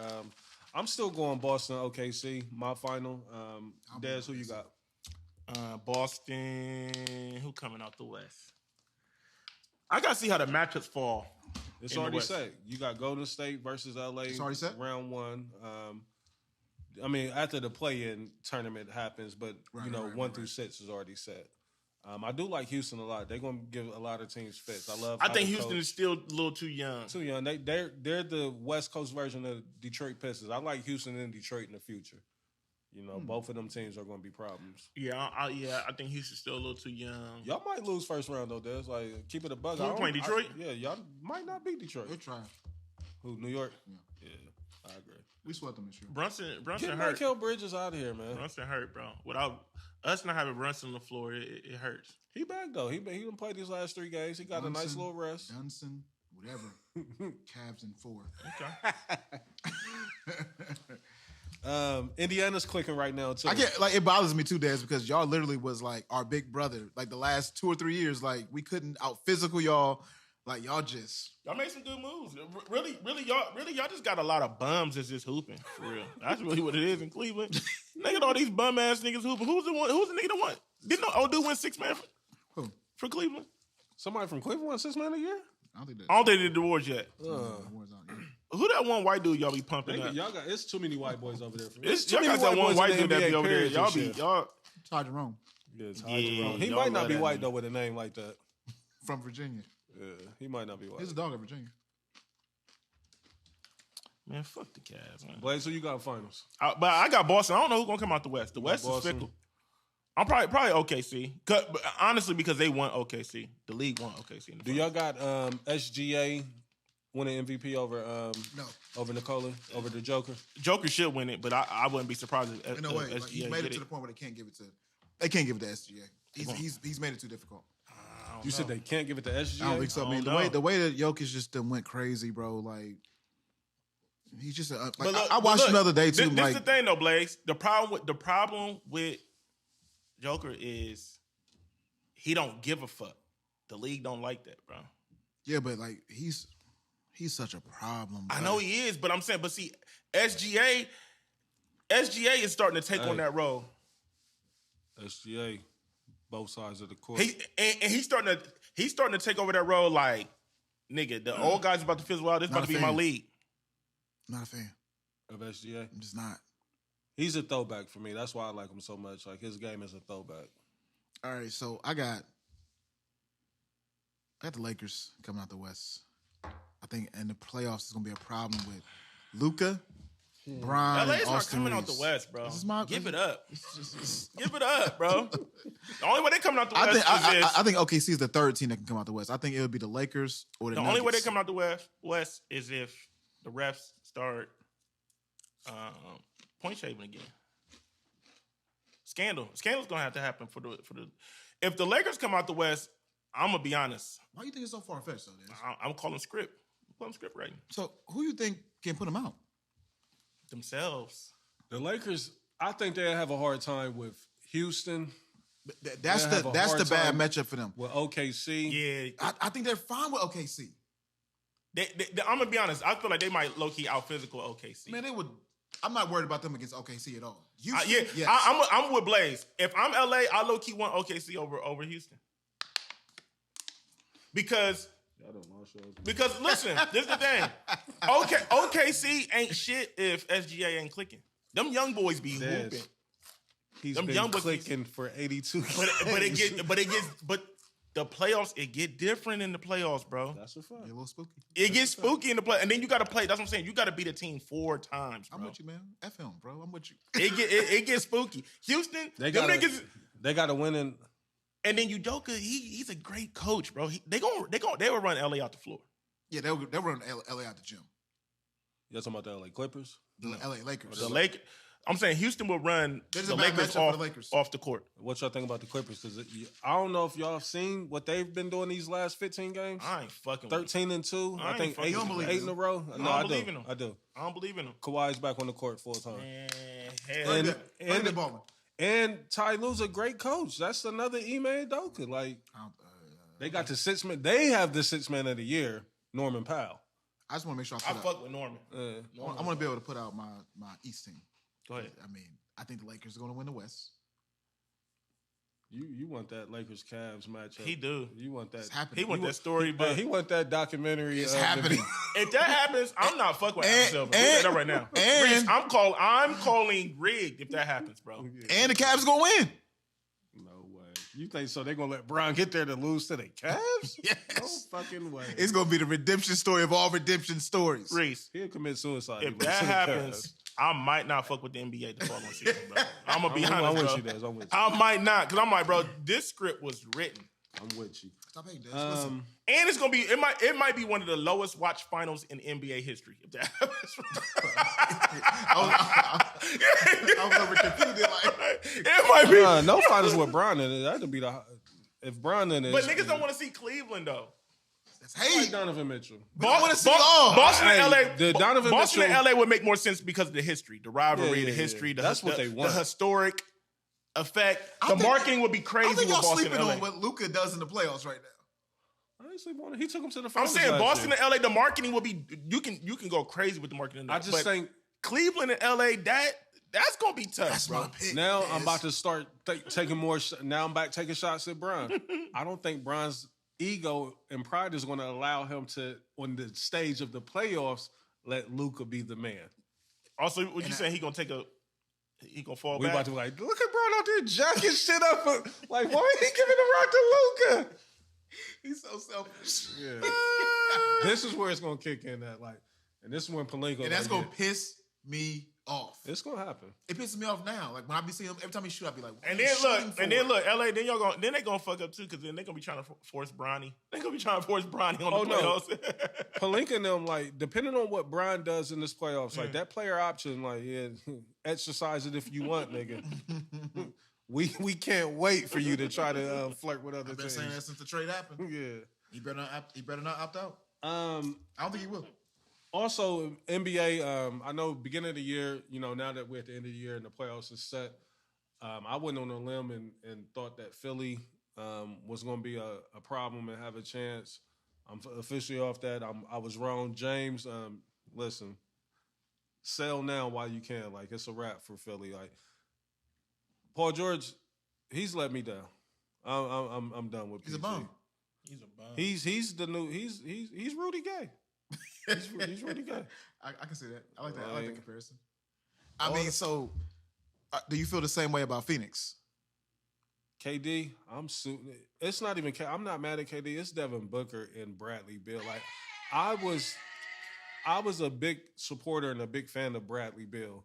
I'm still going Boston OKC. My final. Dez, who you got? Boston. Who coming out the West? I gotta see how the matchups fall. It's in the already West. set. You got Golden State versus LA. It's already set? Round 1. I mean, after the play-in tournament happens, but Right, 1 through 6 is already set. I do like Houston a lot. They're gonna give a lot of teams fits. I think the Houston coach- is still a little too young. too young. They're the West Coast version of Detroit Pistons. I like Houston and Detroit in the future. You know, both of them teams are going to be problems. Yeah, I think Houston's still a little too young. Y'all might lose first round though. There's like keep it a bug. Who we playing, Detroit? Y'all might not beat Detroit. We'll try. Who? New York? Yeah. I agree. We swept them this year. Brunson Get hurt. Michael Bridges out of here, man. Brunson hurt, bro. Without us not having Brunson on the floor, it hurts. He back though. He done played these last 3 games. He got a nice little rest. Dunson, whatever. Cavs in 4. Okay. Indiana's clicking right now too. I get like it bothers me too, Dez, because y'all literally was like our big brother. Like the last 2 or 3 years, like we couldn't out physical y'all. Like y'all just Y'all made some good moves. Really, y'all just got a lot of bums that's just hooping for real. That's really what it is in Cleveland. Look at all these bum ass niggas hooping. Who's the nigga that won? Didn't no dude win 6 man who? for Cleveland? Somebody from Cleveland won 6 man a year. I don't think I don't think they did the awards yet. awards out yet. Who that one white dude y'all be pumping up? Y'all got it's too many white boys over there. For me. It's too y'all many got that one boys white in the dude that be NBA over there. period Y'all this be year. y'all. Ty Jerome Yeah, it's Yeah, He y'all might not love be that white nigga. though with a name like that. from Virginia. Yeah, he might not be white. He's a dog at Virginia. Man, fuck the Cavs, man. Blaze, who you got in finals? But I got Boston. I don't know who's gonna come out the West. The West is Boston. fickle. I'm probably OKC. But honestly, because they won OKC, the league won OKC. In the Do y'all got SGA winning MVP over No. over Nikola, over the Joker? Joker should win it, but I wouldn't be surprised if In a way, like, SGA he's made it get to the point where they can't give it to They can't give it to SGA. He's made it too difficult. You said they can't give it to SGA? I don't think so. I mean, the way that Jokic just went crazy, bro. Like he's just I watched him the other day too. This is the thing though, Blaze. The problem with Joker is he don't give a fuck. The league don't like that, bro. Yeah, but like he's such a problem. Bro. I know he is, but I'm saying, see, SGA is starting to take on that role. SGA, both sides of the court. He's starting to take over that role. Like, nigga, the old guy's about to fizzle out. This about to be my league. Not a fan of SGA. I'm just not. He's a throwback for me. That's why I like him so much. Like his game is a throwback. All right, so I got the Lakers coming out the West. I think in the playoffs is gonna be a problem with Luka, Bron, LA's not Austin coming Reeves. out the West, bro. Give it up. Just, Give it up, bro. The only way they coming out the West I think OKC is the third team that can come out the West. I think it would be the Lakers or the Nuggets. Only way they come out the West is if the refs start point shaving again. Scandal's gonna have to happen for the. If the Lakers come out the West, I'm gonna be honest. Why do you think it's so far fetched though? Des? I'm calling script. I'm calling script right now. So who you think can put them out? Themselves. The Lakers, I think they have a hard time with Houston. That's the bad matchup for them. With OKC. Yeah. I think they're fine with OKC. I'm gonna be honest. I feel like they might low key out physical OKC. Man, they would. I'm not worried about them against OKC at all. Houston, yes. I'm with Blaze. If I'm LA, I low key want OKC over Houston. Because listen, this is the thing. OKC ain't shit if SGA ain't clicking. Them young boys be hooping. He's been clicking for 82. But the playoffs, it get different in the playoffs, bro. That's a fact. Get a little spooky. It gets spooky in the play, and then you got to play. That's what I'm saying. You got to beat a team 4 times, bro. I'm with you, man. F him, bro. I'm with you. It gets spooky. Houston, they got to win in. And then Udoka, he's a great coach, bro. They will run LA out the floor. Yeah, they'll run LA out the gym. You're talking about the LA Clippers? The LA Lakers. I'm saying Houston will run the Lakers off the court. What y'all think about the Clippers? Because I don't know if y'all have seen what they've been doing these last 15 games. I ain't fucking 13-2. I think 8 in a row. No, I believe in them. I do. I don't believe in them. Kawhi's back on the court full time. And Ty Lue's a great coach. That's another Ime Udoka. Like they got the 6 man. They have the 6 man of the year, Norman Powell. I just want to make sure I fuck with Norman. I want to be able to put out my East team. Go ahead. I mean, I think the Lakers are going to win the West. You want that Lakers Cavs matchup? He do. You want that? It's happening. He want that story, but he want that documentary. It's happening. If that happens, I'm not fucking with myself. That right now. And I'm calling rigged if that happens, bro. And the Cavs going to win. No way. You think so? They're gonna let Bron get there to lose to the Cavs? Yes. No fucking way. It's gonna be the redemption story of all redemption stories. Reese, he'll commit suicide. If that happens, I might not fuck with the NBA the following season, bro. I'm gonna be honest, I'm bro. with you, Des. I'm with you. I might not, because I'm like, bro, this script was written. I'm with you. Stop hating, Des. Listen. And it's gonna be it might be one of the lowest watched finals in NBA history. If that happens. I was over computed like it might be no finals with Bron in it. That'd be if Bron in it. But niggas don't want to see Cleveland though. Hey, like Donovan Mitchell. Boston and LA. The Donovan Boston Mitchell, and LA would make more sense because of the history, the rivalry, the history. That's what they want. The historic effect. The marketing would be crazy. I think with y'all Boston sleeping and LA. on what Luka does in the playoffs right now. I ain't sleeping on it. He took him to the I'm finals. saying Boston and LA, the marketing will be. You can go crazy with the marketing. I just think Cleveland and LA, that's gonna be tough. That's bro. my pick. Now I'm about to start taking more. Now I'm back taking shots at Bron. I don't think Bron's ego and pride is going to allow him to, on the stage of the playoffs, let Luka be the man. Also, what you saying? He gonna fall back? We about to be like, look at Bron out there jacking shit up. Like, why ain't he giving the rock to Luka? He's so selfish. Yeah. This is where it's going to kick in at, like, and this is when Pelinka. And that's going to piss me off. It's going to happen. It pisses me off now. Like when I be seeing him, every time he shoot, I be like, and then look, LA, then they gonna fuck up too, because then they gonna be trying to force Bronny. They gonna be trying to force Bronny on the playoffs. No. Pelinka and them, like, depending on what Bron does in this playoffs, like that player option, like, yeah, exercise it if you want, nigga. we can't wait for you to try to flirt with other I've been teams. saying that since the trade happened. Yeah. He better not opt out. I don't think he will. Also, NBA, I know beginning of the year, now that we're at the end of the year and the playoffs is set, I went on a limb and thought that Philly was going to be a problem and have a chance. I'm officially off that. I was wrong. James, listen, sell now while you can. Like, it's a wrap for Philly. Like, Paul George, he's let me down. I'm done with PG. He's a bum. He's a bum. He's the new. He's Rudy Gay. He's Rudy Gay. I can see that. I like that. I like the comparison. I mean, so do you feel the same way about Phoenix? KD, it's not even. I'm not mad at KD. It's Devin Booker and Bradley Beal. Like, I was a big supporter and a big fan of Bradley Beal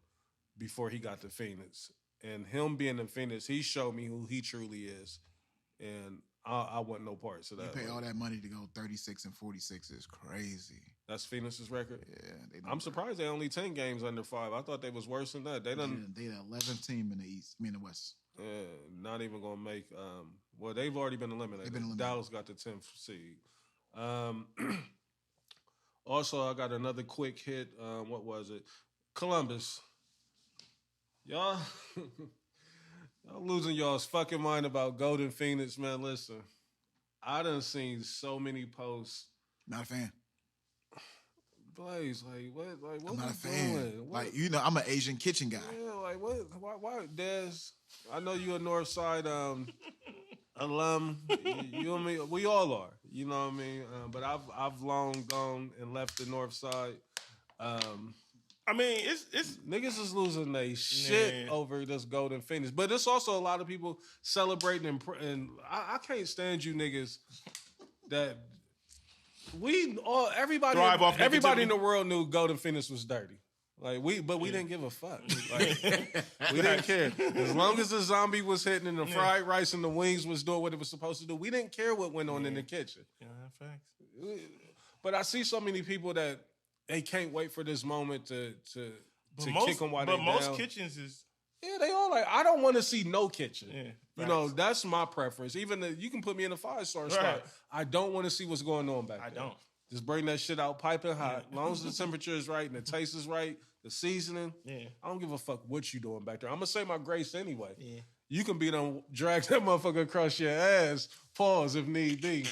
before he got to Phoenix. And him being in Phoenix, he showed me who he truly is. And I want no parts of that. You pay all that money to go 36 and 46 is crazy. That's Phoenix's record? Yeah. I'm surprised they're only 10 games under 5. I thought they was worse than that. They're the 11th team in the East. In the West. Yeah, not even going to make they've already been eliminated. Dallas got the 10th seed. Also, I got another quick hit. What was it? Columbus. Y'all losing y'all's fucking mind about Golden Phoenix, man. Listen, I done seen so many posts. Not a fan. Blaze, like what? Like what? I'm not a fan. Like I'm an Asian kitchen guy. Yeah, like what? Why, Des? I know you a North Side alum. You and me, we all are. You know what I mean? But I've long gone and left the North Side. I mean, it's niggas is losing their shit over this Golden Phoenix, but it's also a lot of people celebrating and I can't stand you niggas that everybody in the world knew Golden Phoenix was dirty. Like we didn't give a fuck. Like, we didn't care as long as the zombie was hitting and the fried rice and the wings was doing what it was supposed to do. We didn't care what went on in the kitchen. Yeah, facts. But I see so many people that they can't wait for this moment to kick them while they down. But most kitchens is they all like. I don't want to see no kitchen. Yeah, that's my preference. Even you can put me in a 5-star spot. I don't want to see what's going on back there. I don't. Just bring that shit out piping hot. As long as the temperature is right and the taste is right, the seasoning. Yeah. I don't give a fuck what you doing back there. I'm gonna say my grace anyway. Yeah. You can be done drag that motherfucker across your ass. Pause if need be.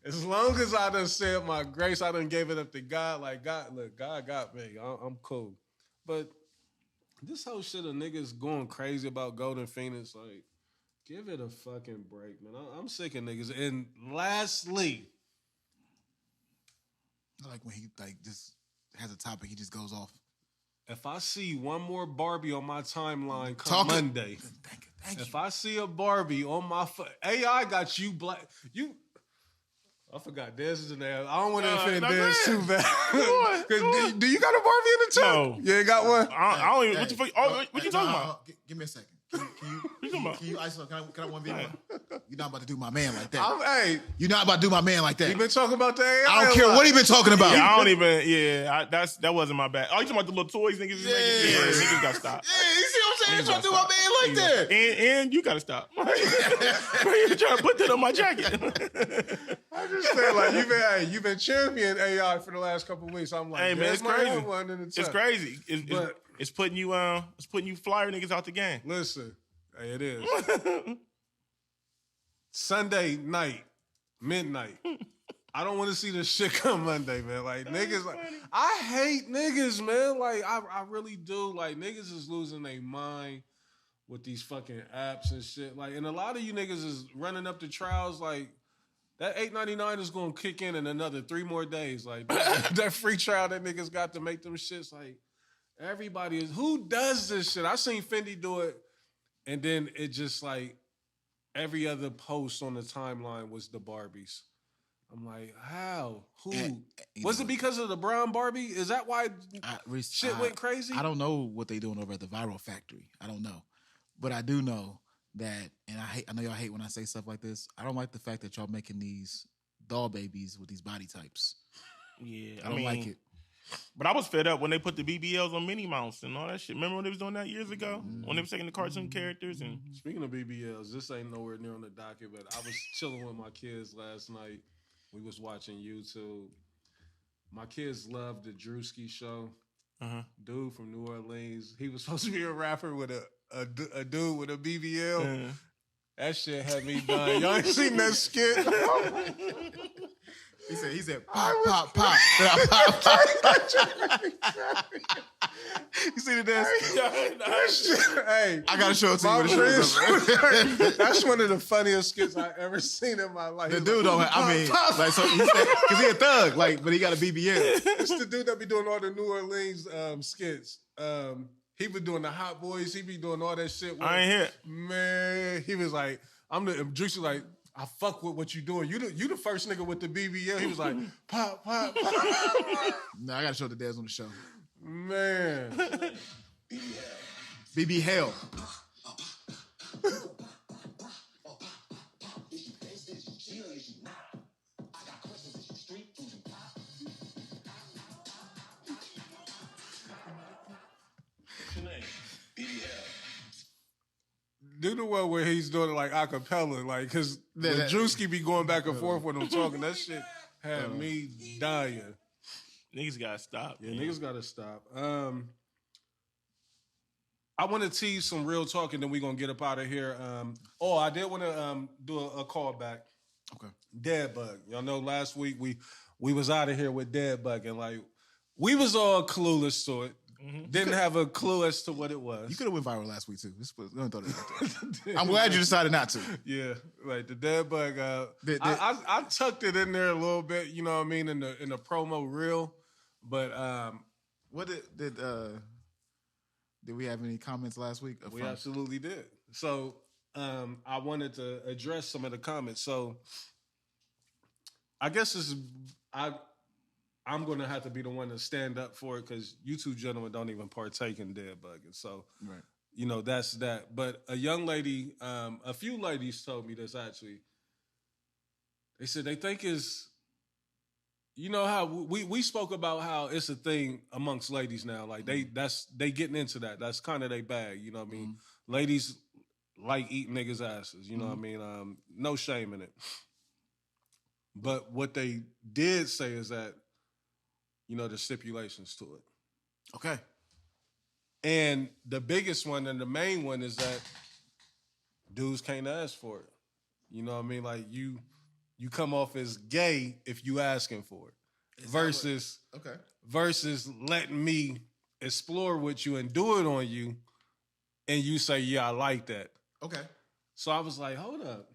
As long as I done said my grace, I done gave it up to God. Like God, look, God got me. I'm cool. But this whole shit of niggas going crazy about Golden Phoenix, like, give it a fucking break, man. I'm sick of niggas. And lastly, I like when he just has a topic, he just goes off. If I see one more Barbie on my timeline come Monday, thank you. If I see a Barbie on my AI got you black, I forgot Dez is in there. I don't want to offend Dez too bad. Do you got a Barbie in the truck? No. You ain't got one? I don't even. What you talking about? Give me a second. Can you isolate? Can I 1v1? You're not about to do my man like that. You're not about to do my man like that. You been talking about that? I don't care what he been talking about. Yeah, I don't even. Yeah, that wasn't my bad. Oh, you talking about the little toys niggas is making? Yeah, niggas got to stop. Yeah, you see what I'm saying? You're trying to do my man like that. And you got to stop. You're trying to put that on my jacket. I just feel like you've been championing AI for the last couple of weeks. I'm like, hey man, it's crazy. It's crazy. It's putting you flyer niggas out the game. Listen, hey, it is. Sunday night, midnight. I don't want to see this shit come Monday, man. Like niggas, like I hate niggas, man. Like I really do. Like niggas is losing their mind with these fucking apps and shit. Like, and a lot of you niggas is running up the trials. Like that $8.99 is gonna kick in another 3 more days. Like that free trial that niggas got to make them shits. Like everybody is. Who does this shit? I seen Fendi do it, and then it just like. Every other post on the timeline was the Barbies. I'm like, how? Who? Was it because of the brown Barbie? Is that why shit went crazy? I don't know what they doing over at the Viral Factory. I don't know. But I do know that, and I know y'all hate when I say stuff like this. I don't like the fact that y'all making these doll babies with these body types. Yeah. I don't like it. But I was fed up when they put the BBLs on Minnie Mouse and all that shit. Remember when they was doing that years ago? When they was taking the cartoon characters and Speaking of BBLs, this ain't nowhere near on the docket, but I was chilling with my kids last night. We was watching YouTube. My kids loved the Drewski show. Dude from New Orleans. He was supposed to be a rapper with a dude with a BBL. That shit had me dying. Y'all ain't seen that skit? He said, pop, pop. You see the dance? Hey, I gotta show it to you. What it is. That's one of the funniest skits I ever seen in my life. The dude don't. Like, so because he a thug, like, but he got a BBL. It's the dude that be doing all the New Orleans skits. He be doing the Hot Boys. He be doing all that shit. I ain't here. Man, he was like, Juicy like, I fuck with what you doing. You the first nigga with the BBL. He was like, pop, pop, pop. Nah, I gotta show the dads on the show. Man. BB Hell. Do the one where he's doing it like a cappella, like, cause when Drewski be going back and forth when I'm talking, that shit had me dying. Niggas gotta stop. Yeah, niggas gotta stop. I want to tease some real talk, and then we gonna get up out of here. I did want to do a call back. Okay. Dead Bug. Y'all know last week we was out of here with Dead Bug, and like we was all clueless to it. Didn't have a clue as to what it was. You could have went viral last week too. I'm glad you decided not to. Yeah, like the Dead Bug. I tucked it in there a little bit. You know what I mean in the promo reel, but what did we have any comments last week? We absolutely did. So I wanted to address some of the comments. So I guess I'm going to have to be the one to stand up for it because you two gentlemen don't even partake in Dead Bugging. So, right. You know, that's that. But a young lady, a few ladies told me this actually. They said they think you know how we spoke about how it's a thing amongst ladies now. Like they getting into that. That's kind of their bag. You know what I mean? Ladies like eating niggas' asses. You know what I mean? No shame in it. But what they did say is that, you know, there's stipulations to it. Okay. And the biggest one and the main one is that dudes can't ask for it. You know what I mean? Like you come off as gay if you asking for it. Versus letting me explore with you and do it on you and you say, yeah, I like that. Okay. So I was like, hold up.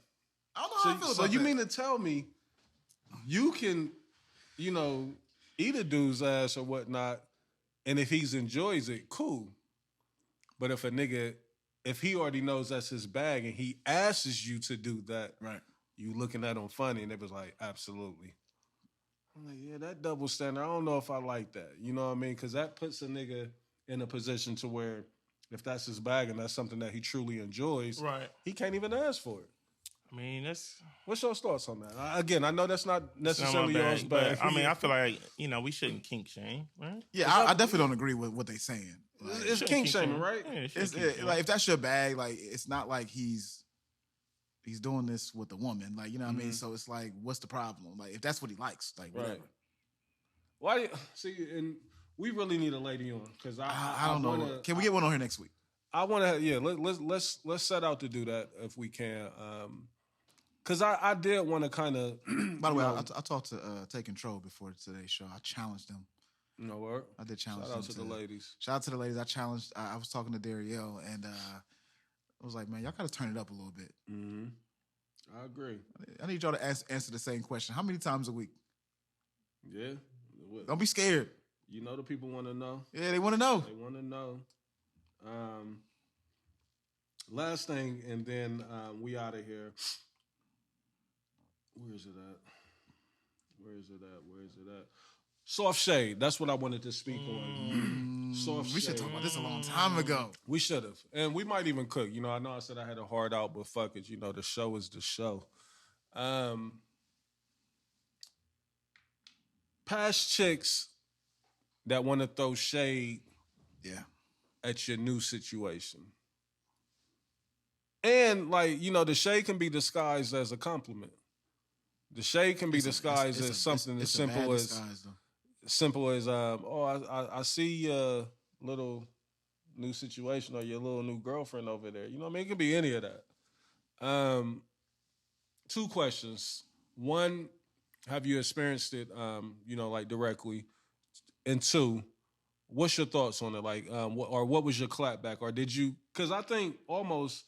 I don't know how I feel about that. So you mean to tell me you can, you know, eat a dude's ass or whatnot, and if he enjoys it, cool. But if he already knows that's his bag and he asks you to do that, right? You looking at him funny, and it was like, absolutely. I'm like, yeah, that double standard. I don't know if I like that. You know what I mean? Because that puts a nigga in a position to where if that's his bag and that's something that he truly enjoys, right, he can't even ask for it. I mean, what's your thoughts on that? Again, I know that's not necessarily yours, but I mean, I feel like, you know, we shouldn't kink shame, right? Yeah, I definitely don't agree with what they're saying. Like, it's kink shaming, right? Yeah, like if that's your bag, like it's not like he's doing this with a woman, like, you know what I mean. So it's like, what's the problem? Like if that's what he likes, like whatever. Right. Why? See, and we really need a lady on because I don't know. Can we get one on here next week? I want to. Yeah, let's set out to do that if we can. Because I did want to kind of. By the way, I talked to Take Control before today's show. I challenged them. No work. I did challenge them. Shout out to the ladies. Shout out to the ladies. I challenged. I was talking to Darielle, and I was like, man, y'all got to turn it up a little bit. Mm-hmm. I agree. I need y'all to answer the same question. How many times a week? Yeah. Don't be scared. You know the people want to know. Yeah, they want to know. They want to know. Last thing, and then we out of here. Where is it at? Soft shade. That's what I wanted to speak on. Soft shade. We should talk about this a long time ago. We should have. And we might even cook. You know, I know I said I had a hard out, but fuck it. You know, the show is the show. Past chicks that want to throw shade Yeah. at your new situation. And like, the shade can be disguised as a compliment. The shade can be disguised as something as simple as I see your little new situation or your little new girlfriend over there. You know what I mean? It could be any of that. Two questions. One, have you experienced it, like directly? And two, what's your thoughts on it? Like, what was your clapback? Or did you, because I think almost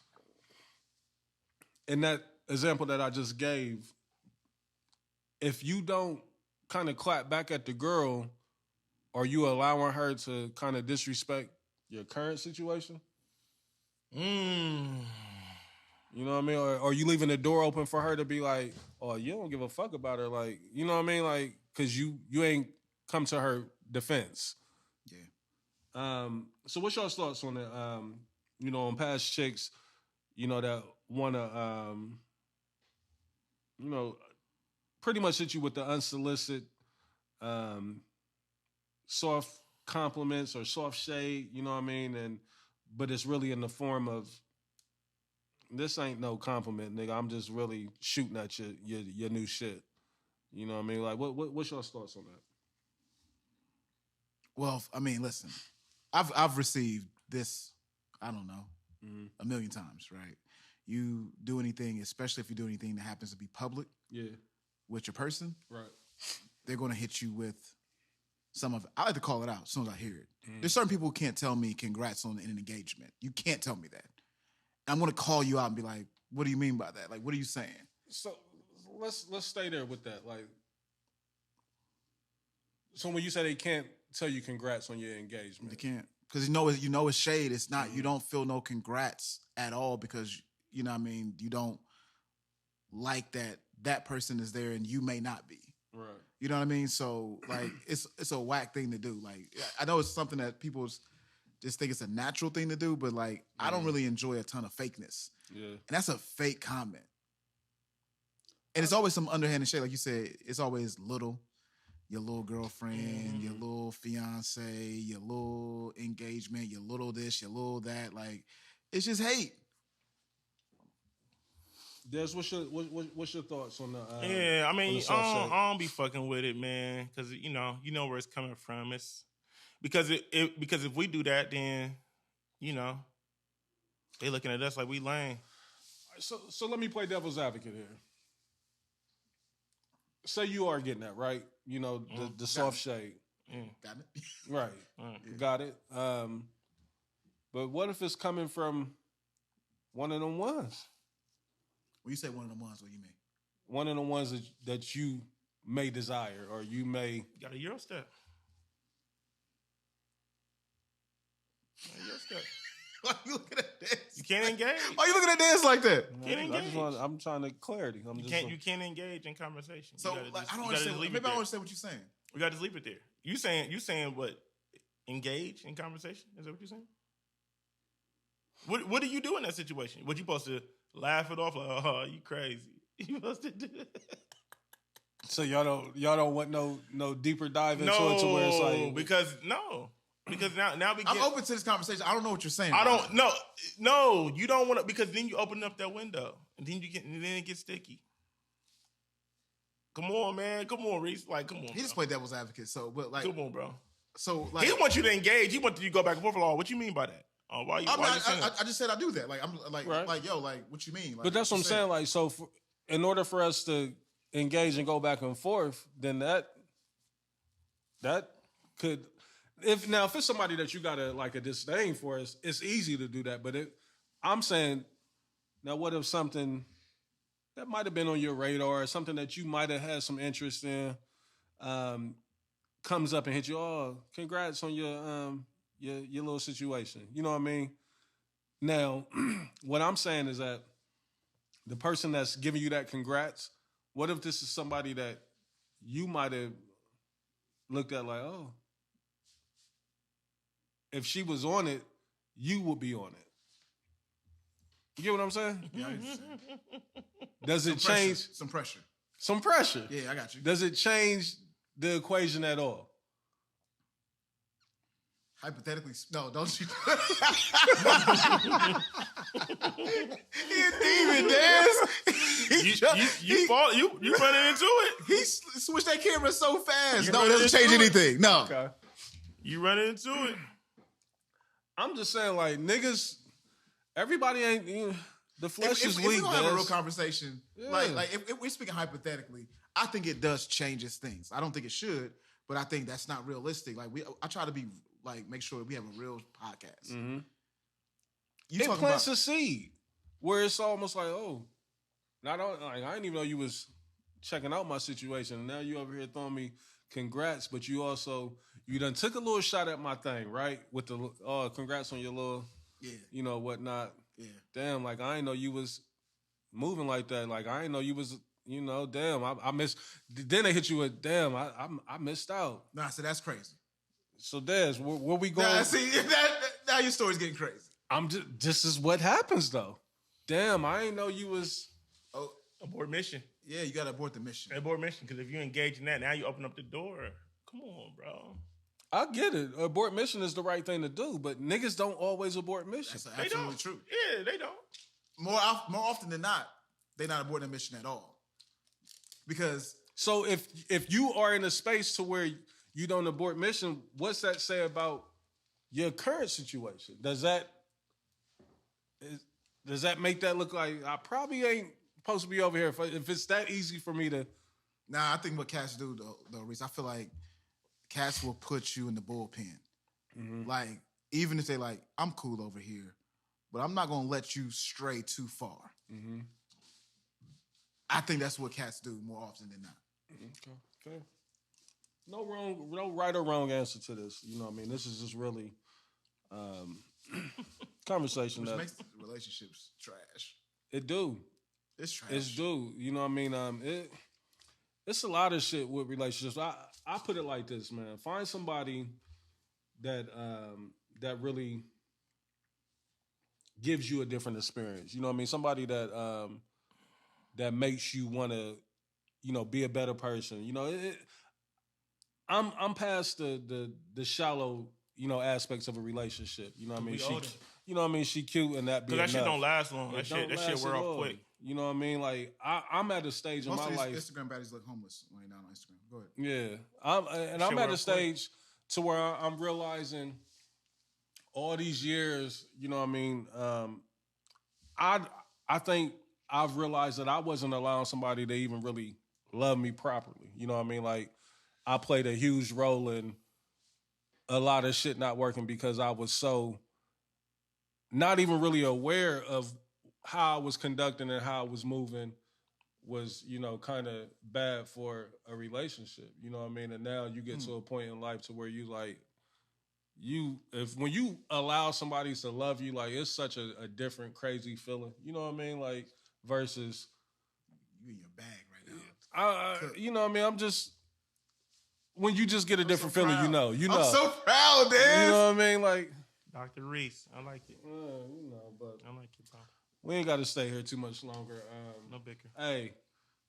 in that example that I just gave, if you don't kind of clap back at the girl, are you allowing her to kind of disrespect your current situation? You know what I mean? Or are you leaving the door open for her to be like, oh, you don't give a fuck about her? Like, you know what I mean? Like, because you ain't come to her defense. Yeah. So what's your thoughts on it? On past chicks, that want to, pretty much hit you with the unsolicited, soft compliments or soft shade, you know what I mean? But it's really in the form of, this ain't no compliment, nigga. I'm just really shooting at your new shit. You know what I mean? Like, what's your thoughts on that? Well, I mean, listen, I've received this, I don't know, a million times, right? You do anything, especially if you do anything that happens to be public, with your person, right? They're going to hit you with some of it. I like to call it out as soon as I hear it. There's certain people who can't tell me congrats on an engagement. You can't tell me that. I'm going to call you out and be like, what do you mean by that? Like, what are you saying? So let's stay there with that. Like, so when you say they can't tell you congrats on your engagement, they can't, because you know it's shade. It's not. You don't feel no congrats at all because you know what I mean. You don't like that person is there and you may not be. Right. You know what I mean? So like, it's a whack thing to do. Like, I know it's something that people just think it's a natural thing to do, but like, I don't really enjoy a ton of fakeness. Yeah. And that's a fake comment. And it's always some underhanded shit. Like you said, it's always your little girlfriend, your little fiance, your little engagement, your little this, your little that. Like, it's just hate. Des, what's your thoughts on the? I mean, I don't be fucking with it, man, because you know where it's coming from. It's because if we do that, then they looking at us like we lame. So let me play devil's advocate here. Say you are getting that right, the soft shade. Got it? Right, got it. But what if it's coming from one of them ones? When you say one of them ones, what do you mean? One of the ones that you may desire or you may... You got a Euro step. Why are you looking at this? You can't engage. Why are you looking at this like that? I'm trying to clarity. You can't engage in conversation. So I don't understand. Maybe I don't understand what you're saying. We got to leave it there. You saying what? Engage in conversation? Is that what you're saying? What do you do in that situation? What you supposed to laugh it off like, oh, you crazy? You supposed to do that? So y'all don't want no deeper dive into it to where it's like because now we get... I'm open to this conversation. I don't know what you're saying. I don't know. No, you don't want to, because then you open up that window and then it gets sticky. Come on, man. Come on, Reese. Like, come on. He just played devil's advocate. So, but like, come on, bro. So, like, he wants you to engage. He wants you to go back and forth. What you mean by that? Why you saying that? I just said I do that. Like, I'm like, right. Like, yo, like, what you mean? Like, but that's what I'm saying. Like, so in order for us to engage and go back and forth, then that could, if it's somebody that you got a disdain for, it's easy to do that. But I'm saying, now what if something that might have been on your radar, or something that you might have had some interest in, comes up and hits you? Oh, congrats on your little situation. You know what I mean? Now, what I'm saying is that the person that's giving you that congrats, what if this is somebody that you might have looked at like, oh, if she was on it, you would be on it. You get what I'm saying? Yeah, I understand. Does it change? Some pressure. Some pressure. Yeah, I got you. Does it change the equation at all? Hypothetically, no, don't you? He a demon, Dez. You running into it. He switched that camera so fast. You No, it running doesn't change into it? anything. No. Okay. You running into it. I'm just saying, like, niggas, everybody ain't, the flesh is If weak, we don't have a Dez. real conversation, like if we're speaking hypothetically, I think it does changes things. I don't think it should, but I think that's not realistic. Like I try to be like make sure we have a real podcast. Mm-hmm. You It talking plants about a seed where it's almost like, oh, not only, like, I didn't even know you was checking out my situation. Now you over here throwing me congrats, but you done took a little shot at my thing, right? With the congrats on your little, whatnot. Yeah. Damn, like I didn't know you was moving like that. Like I didn't know you was, damn, I missed. Then they hit you with, damn, I missed out. Nah, so that's crazy. So Dez, where we going? Nah, see, now your story's getting crazy. This is what happens though. Damn, I didn't know you was. Oh, Abort mission. yeah, you gotta abort the mission. Abort mission, because if you engage in that, now you open up the door. Come on, bro. I get it. Abort mission is the right thing to do, but niggas don't always abort missions. That's They absolutely don't. true. Yeah, they don't. More often than not, they're not aborting the mission at all. Because So if you are in a space to where you don't abort mission, what's that say about your current situation? Does that make that look like I probably ain't supposed to be over here if it's that easy for me to? Nah, I think what cats do though, Reese, I feel like cats will put you in the bullpen. Mm-hmm. Like, even if they like, I'm cool over here, but I'm not gonna let you stray too far. Mm-hmm. I think that's what cats do more often than not. Okay. No right or wrong answer to this. You know what I mean? This is just really conversation Which that makes relationships trash. it do. It's trash. It's do. You know what I mean? It's a lot of shit with relationships. I put it like this, man. Find somebody that really gives you a different experience. You know what I mean? Somebody that that makes you want to, be a better person. I'm past the shallow, aspects of a relationship. You know what I mean? She cute and that be Because that enough. shit don't last long. That shit last wear at off all. quick. You know what I mean? Like I'm at a stage Most in of my these life. Instagram baddies look homeless when they're not on Instagram. Go ahead. Yeah, I'm at a stage to where I'm realizing all these years. You know what I mean? I think I've realized that I wasn't allowing somebody to even really love me properly. You know what I mean? Like I played a huge role in a lot of shit not working because I was so not even really aware of how I was conducting and how I was moving was, kind of bad for a relationship. You know what I mean? And now you get to a point in life to where you like, when you allow somebody to love you, like it's such a different, crazy feeling. You know what I mean? Like versus You in your bag right now. you know what I mean? I'm just when you just get a different so feeling, proud. you know. I'm so proud, Dez. You know what I mean? Like, Dr. Reese, I like it. but I like it, bro. we ain't got to stay here too much longer. No bicker. Hey,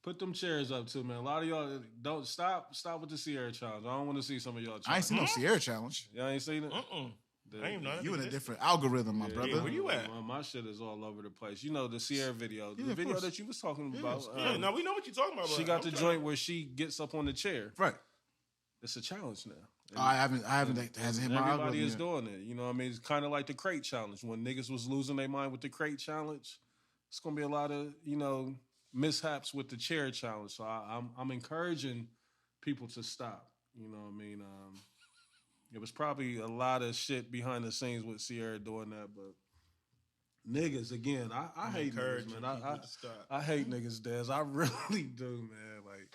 put them chairs up too, man. A lot of y'all don't stop with the Sierra challenge. I don't want to see some of y'all. I ain't seen no Sierra challenge. Y'all ain't seen it. I ain't know that You in a existed. different algorithm, my brother. where you at? My shit is all over the place. You know the Sierra video, Yeah, the of video course. that you was talking about. Yeah, no, we know what you're talking about. She got the joint where she gets up on the chair. Right. It's a challenge now. I haven't. It hasn't hit my Everybody algorithm is yet. doing it. You know what I mean? It's kind of like the crate challenge. When niggas was losing their mind with the crate challenge, it's going to be a lot of, mishaps with the chair challenge. So I'm encouraging people to stop. You know what I mean? It was probably a lot of shit behind the scenes with Sierra doing that, but niggas, again, I hate niggas, man. I hate niggas, Dez. I really do, man. Like,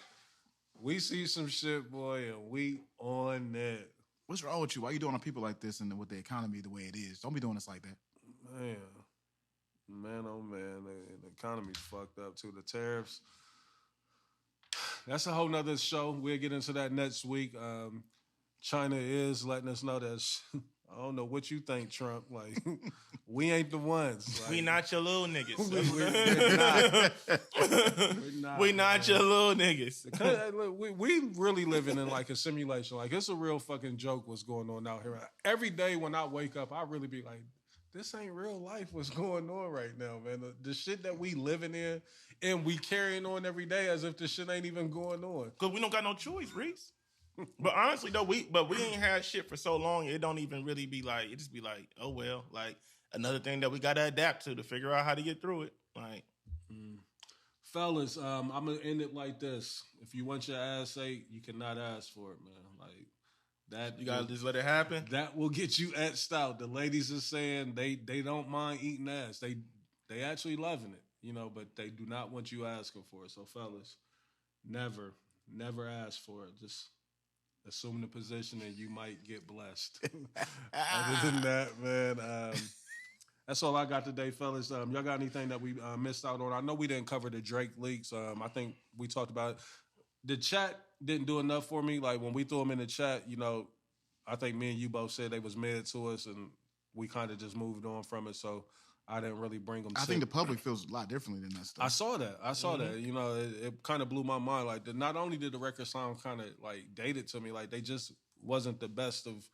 we see some shit, boy, and we on that. What's wrong with you? Why you doing on people like this and with the economy the way it is? Don't be doing us like that. Man, oh man, the economy's fucked up too. The tariffs. That's a whole nother show. We'll get into that next week. China is letting us know that I don't know what you think, Trump. Like, we ain't the ones. Like, We not your little niggas. we're not. We not your little niggas. We really living in like a simulation. Like, it's a real fucking joke what's going on out here. Every day when I wake up, I really be like, this ain't real life what's going on right now, man. The shit that we living in and we carrying on every day as if the shit ain't even going on. Because we don't got no choice, Reese. But honestly, though, we ain't had shit for so long, it don't even really be like, it just be like, oh, well, like, another thing that we got to adapt to figure out how to get through it. Like, Fellas, I'm going to end it like this. If you want your ass ate, you cannot ask for it, man. Like, that you got to just let it happen. That will get you etched out. The ladies are saying they don't mind eating ass. They actually loving it, you know, but they do not want you asking for it. So, fellas, never ask for it. Just assume the position and you might get blessed. Other than that, man, that's all I got today, fellas. Y'all got anything that we missed out on? I know we didn't cover the Drake leaks. I think we talked about it. The chat didn't do enough for me. Like, when we threw them in the chat, you know, I think me and you both said they was mid to us, and we kind of just moved on from it. So I didn't really bring them. I think the public feels a lot differently than that stuff. I saw that. You know, it kind of blew my mind. Like, not only did the record sound kind of like dated to me, like they just wasn't the best of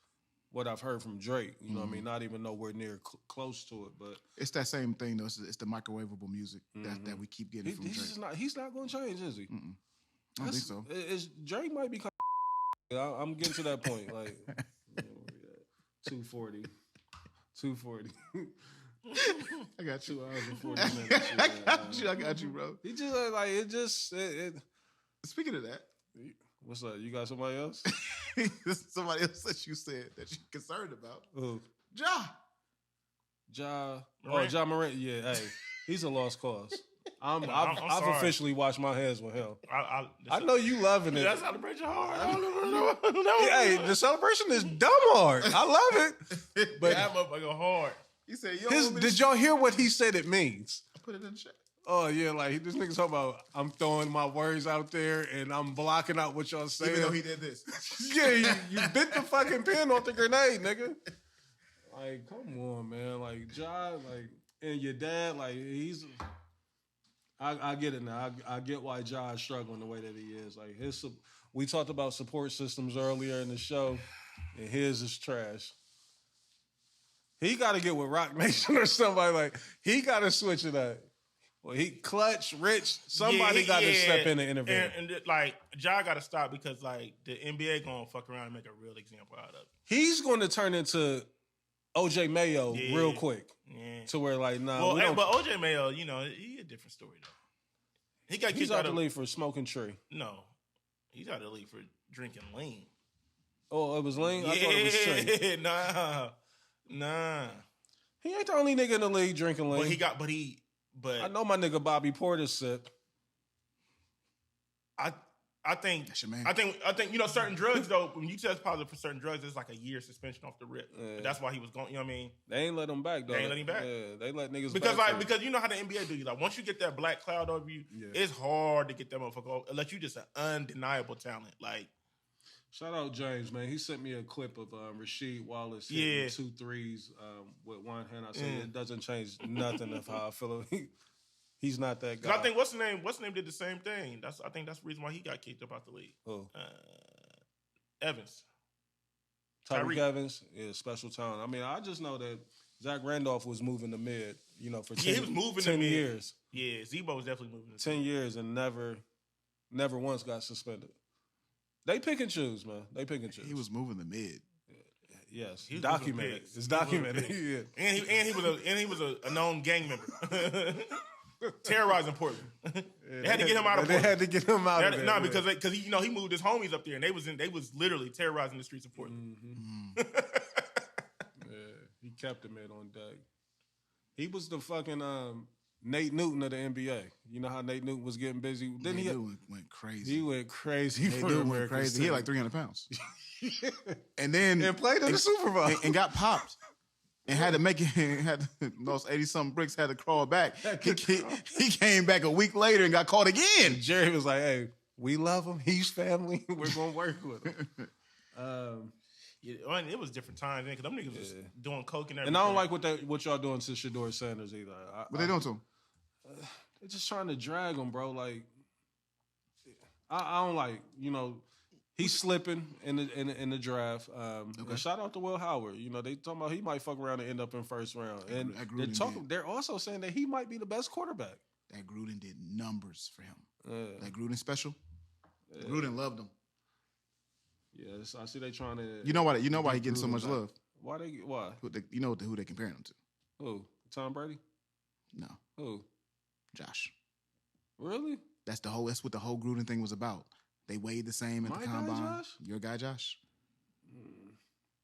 what I've heard from Drake. You know what I mean? Not even nowhere near close to it. But it's that same thing, though. It's the microwavable music that we keep getting from Drake. He's not going to change, is he? I don't think so. Drake might be. I'm getting to that point. Like, 240. I got you. 2 hours and 40 minutes. I got you, bro. He just like it. Speaking of that, what's up? You got somebody else? Somebody else that you said that you're concerned about. Who? Ja Morant. Yeah, hey, he's a lost cause. I've officially washed my hands with him. I know you loving it. That's celebration hard. Hey, the celebration is dumb hard. I love it. But that motherfucker hard. He said, did y'all hear what he said it means? I put it in the chat. Oh, yeah, like this nigga talking about I'm throwing my words out there and I'm blocking out what y'all saying. Even though he did this. Yeah, you bit the fucking pin off the grenade, nigga. Like, come on, man. Like, Ja, like, and your dad, like, he's... I get it now. I get why Ja is struggling the way that he is. Like, we talked about support systems earlier in the show, and his is trash. He got to get with Rock Nation or somebody. Like, he got to switch it up. Well, Clutch, Rich, somebody got to step in and intervene. And like, Ja got to stop because, like, the NBA going to fuck around and make a real example out of it. He's going to turn into OJ Mayo real quick. Yeah. To where, like, nah. Well, but OJ Mayo, you know, he a different story, though. He's out the league for smoking tree. No. He's out the league for drinking lean. Oh, it was lean? Yeah. I thought it was tree. Nah. He ain't the only nigga in the league drinking lean. But I know my nigga Bobby Porter sip. I think that's your man. I think you know certain drugs though. When you test positive for certain drugs, it's like a year suspension off the rip. Yeah. That's why he was going. You know what I mean? They ain't let him back though. They ain't let him back. Yeah, they let niggas back because you know how the NBA do you. Like once you get that black cloud over you, it's hard to get that motherfucker off unless you just an undeniable talent. Like shout out James, man. He sent me a clip of Rasheed Wallace hitting 2 threes with one hand. I said it doesn't change nothing of how I feel. He's not that guy. I think what's the name did the same thing. I think that's the reason why he got kicked up out the league. Who? Evans. Tyreek Evans is special talent. I mean, I just know that Zach Randolph was moving to mid, you know, for 10, he was moving 10 years. Yeah, Zebo was definitely moving to 10 years and never once got suspended. They pick and choose, man. They pick and choose. He was moving to mid. Yes, documented. It's documented. Yeah. And he was a known gang member. Terrorizing Portland. They had to get him out of Portland. They had to get him out of there. No, because he moved his homies up there, and they was literally terrorizing the streets of Portland. Mm-hmm. He kept him on deck. He was the fucking Nate Newton of the NBA. You know how Nate Newton was getting busy? Nate Newton went crazy. He went crazy. Nate Newton went crazy. He had like 300 pounds. And played in the Super Bowl. And got popped. And had to make it, had lost 80-something bricks, had to crawl back. He came back a week later and got caught again. Jerry was like, hey, we love him. He's family. We're going to work with him. Yeah, and it was different times then, because them niggas was doing coke and everything. And I don't like what y'all doing to Shador Sanders either. What they doing to him? They're just trying to drag him, bro. Like, I don't like, he's slipping in the draft. And shout out to Will Howard. They talking about he might fuck around and end up in first round. And they're also saying that he might be the best quarterback. That Gruden did numbers for him. That Gruden special. Gruden loved him. Yes, I see they trying to. You know why he getting so much love? Why? You know who they comparing him to? Who? Tom Brady? No. Who? Josh. Really? That's what the whole Gruden thing was about. They weighed the same at the combine. Guy, Josh? Your guy, Josh.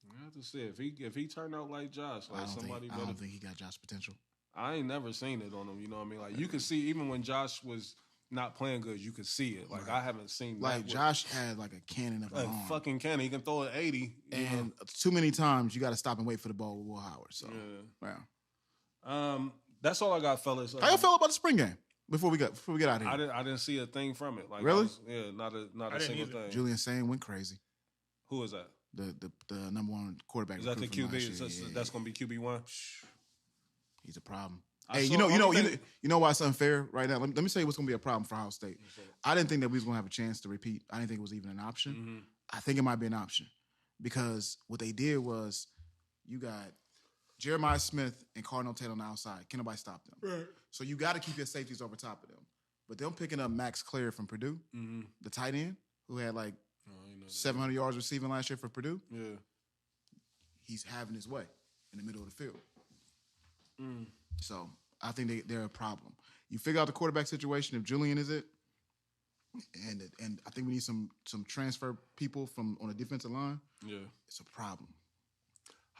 I have to see if he turned out like Josh, like I don't think he got Josh potential. I ain't never seen it on him. You know what I mean? Like you could see even when Josh was not playing good, you could see it. Like I haven't seen like Josh had like a cannon of an arm. Fucking cannon. He can throw it 80. And too many times you got to stop and wait for the ball with Will Howard. So that's all I got, fellas. How y'all feel about the spring game before we get out of here? I didn't see a thing from it. Like really? Not a single thing. Julian Sain went crazy. Who is that? The number one quarterback. Is that the QB? That's going to be QB1. He's a problem. You know why it's unfair right now? Let me tell you what's going to be a problem for Ohio State. I didn't think that we was going to have a chance to repeat. I didn't think it was even an option. Mm-hmm. I think it might be an option because what they did was you got Jeremiah Smith and Cardinal Tate on the outside. Can nobody stop them? Right. So you got to keep your safeties over top of them. But them picking up Max Clare from Purdue, the tight end who had like 700 yards receiving last year for Purdue. Yeah, he's having his way in the middle of the field. So I think they're a problem. You figure out the quarterback situation if Julian is it, and I think we need some transfer people from on the defensive line. Yeah, it's a problem.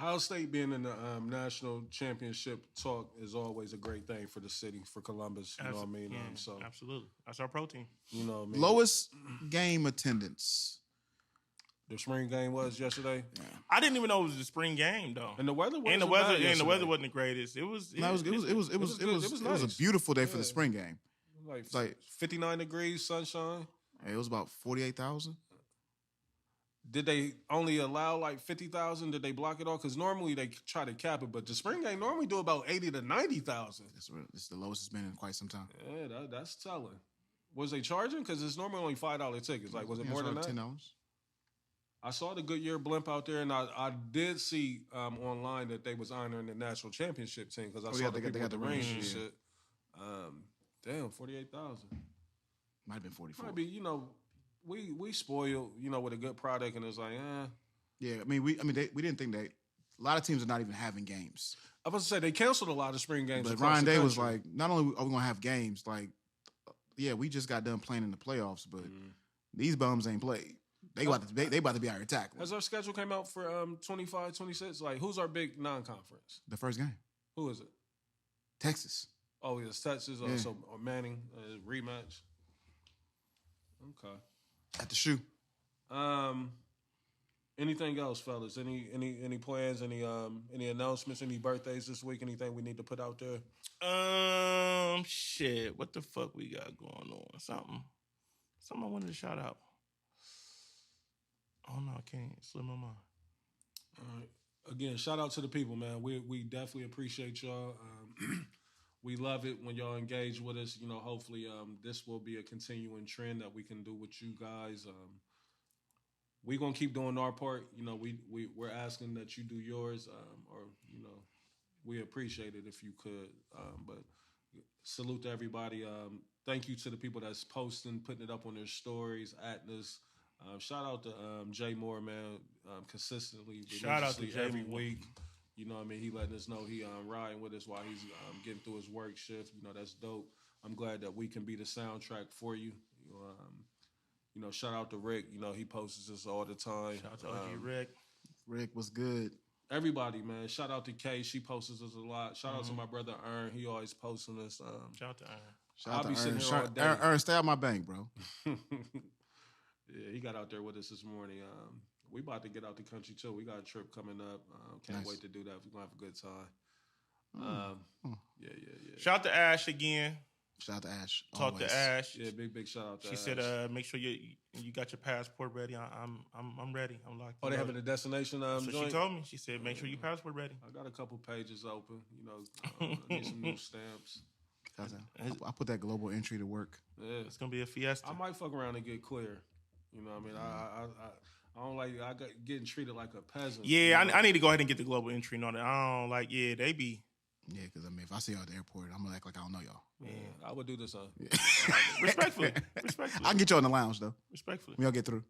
Ohio State being in the national championship talk is always a great thing for the city, for Columbus. You know what I mean? Absolutely, that's our pro team. You know what I mean? Lowest game attendance. The spring game was yesterday. Yeah. I didn't even know it was the spring game though. And the weather wasn't the greatest. It was a beautiful day for the spring game. Like 59 degrees, sunshine. It was about 48,000. Did they only allow like 50,000? Did they block it all? Because normally they try to cap it, but the spring game normally do about 80 to 90,000. It's the lowest it's been in quite some time. Yeah, that's telling. Was they charging? Because it's normally only $5 tickets. Like, was it more than that? $10. I saw the Goodyear blimp out there, and I did see online that they was honoring the national championship team because I saw the people with the rings and shit. Damn, 48,000. Might have been 44. Might be, we spoiled, with a good product, and it's like, Yeah, we didn't think that. A lot of teams are not even having games. I was to say they canceled a lot of spring games. But Ryan Day was like, not only are we gonna have games, like, we just got done playing in the playoffs, but these bums ain't played. They about to be our tackle. Has our schedule came out for 25, 26? Like, who's our big non-conference? The first game. Who is it? Texas. Oh, it's Texas. Yeah. So Manning rematch. Okay. At the shoe. Anything else, fellas? Any plans? Any announcements? Any birthdays this week? Anything we need to put out there? Shit. What the fuck we got going on? Something I wanted to shout out. Oh no, I can't. It slipped my mind. All right. Again, shout out to the people, man. We definitely appreciate y'all. We love it when y'all engage with us. Hopefully this will be a continuing trend that we can do with you guys. We're gonna keep doing our part. We're asking that you do yours, we appreciate it if you could. But salute to everybody. Thank you to the people that's posting, putting it up on their stories, @us. Shout out to Jay Moore, man. Consistently, shout out to Jay every Moore. week. He letting us know he riding with us while he's getting through his work shift. That's dope. I'm glad that we can be the soundtrack for you. Shout out to Rick. He posts us all the time. Shout out to OG Rick. Rick was good. Everybody, man. Shout out to Kay. She posts us a lot. Shout out to my brother Ern. He always posting us. Shout out to Ern. Shout out to Ern. Ern, stay out my bank, bro. Yeah, he got out there with us this morning. We about to get out the country too. We got a trip coming up. Can't wait to do that. We're gonna have a good time. Yeah. Shout out to Ash again. Shout out to Ash. Talk to Ash. Yeah, big shout out to She Ash. said, make sure you got your passport ready. I'm ready. I'm locked. Oh, they having a destination So joint? she told me. She said, make sure your passport ready. I got a couple pages open. You know, I need some new stamps. I put that global entry to work. Yeah, It's gonna be a fiesta. I might fuck around and get clear. You know what I mean? I don't like getting treated like a peasant. Yeah, I need to go ahead and get the global entry on it. I don't like. Yeah, they be. Yeah, because I mean, if I see y'all at the airport, I'm gonna act like I don't know y'all. Yeah, I would do this. Respectfully. I can get y'all in the lounge though. Respectfully. When y'all get through.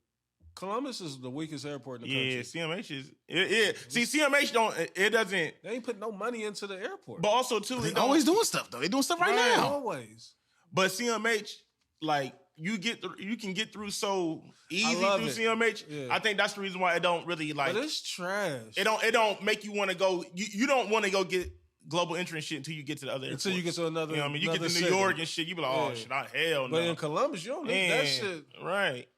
Columbus is the weakest airport in the country. Yeah, CMH is. See, CMH don't. It doesn't. They ain't put no money into the airport. But also too, They always doing stuff though. They doing stuff right now. Always. But CMH, like you can get through so easy through it. CMH. Yeah. I think that's the reason why it don't really like. But it's trash. It don't make you want to go. You don't want to go get global entry and shit until you get to the other. Until you get airports. to another. You know what I mean? You get to another New York city. and shit. You be like, oh Yeah. shit, hell no. But in Columbus, you don't need that shit. Right.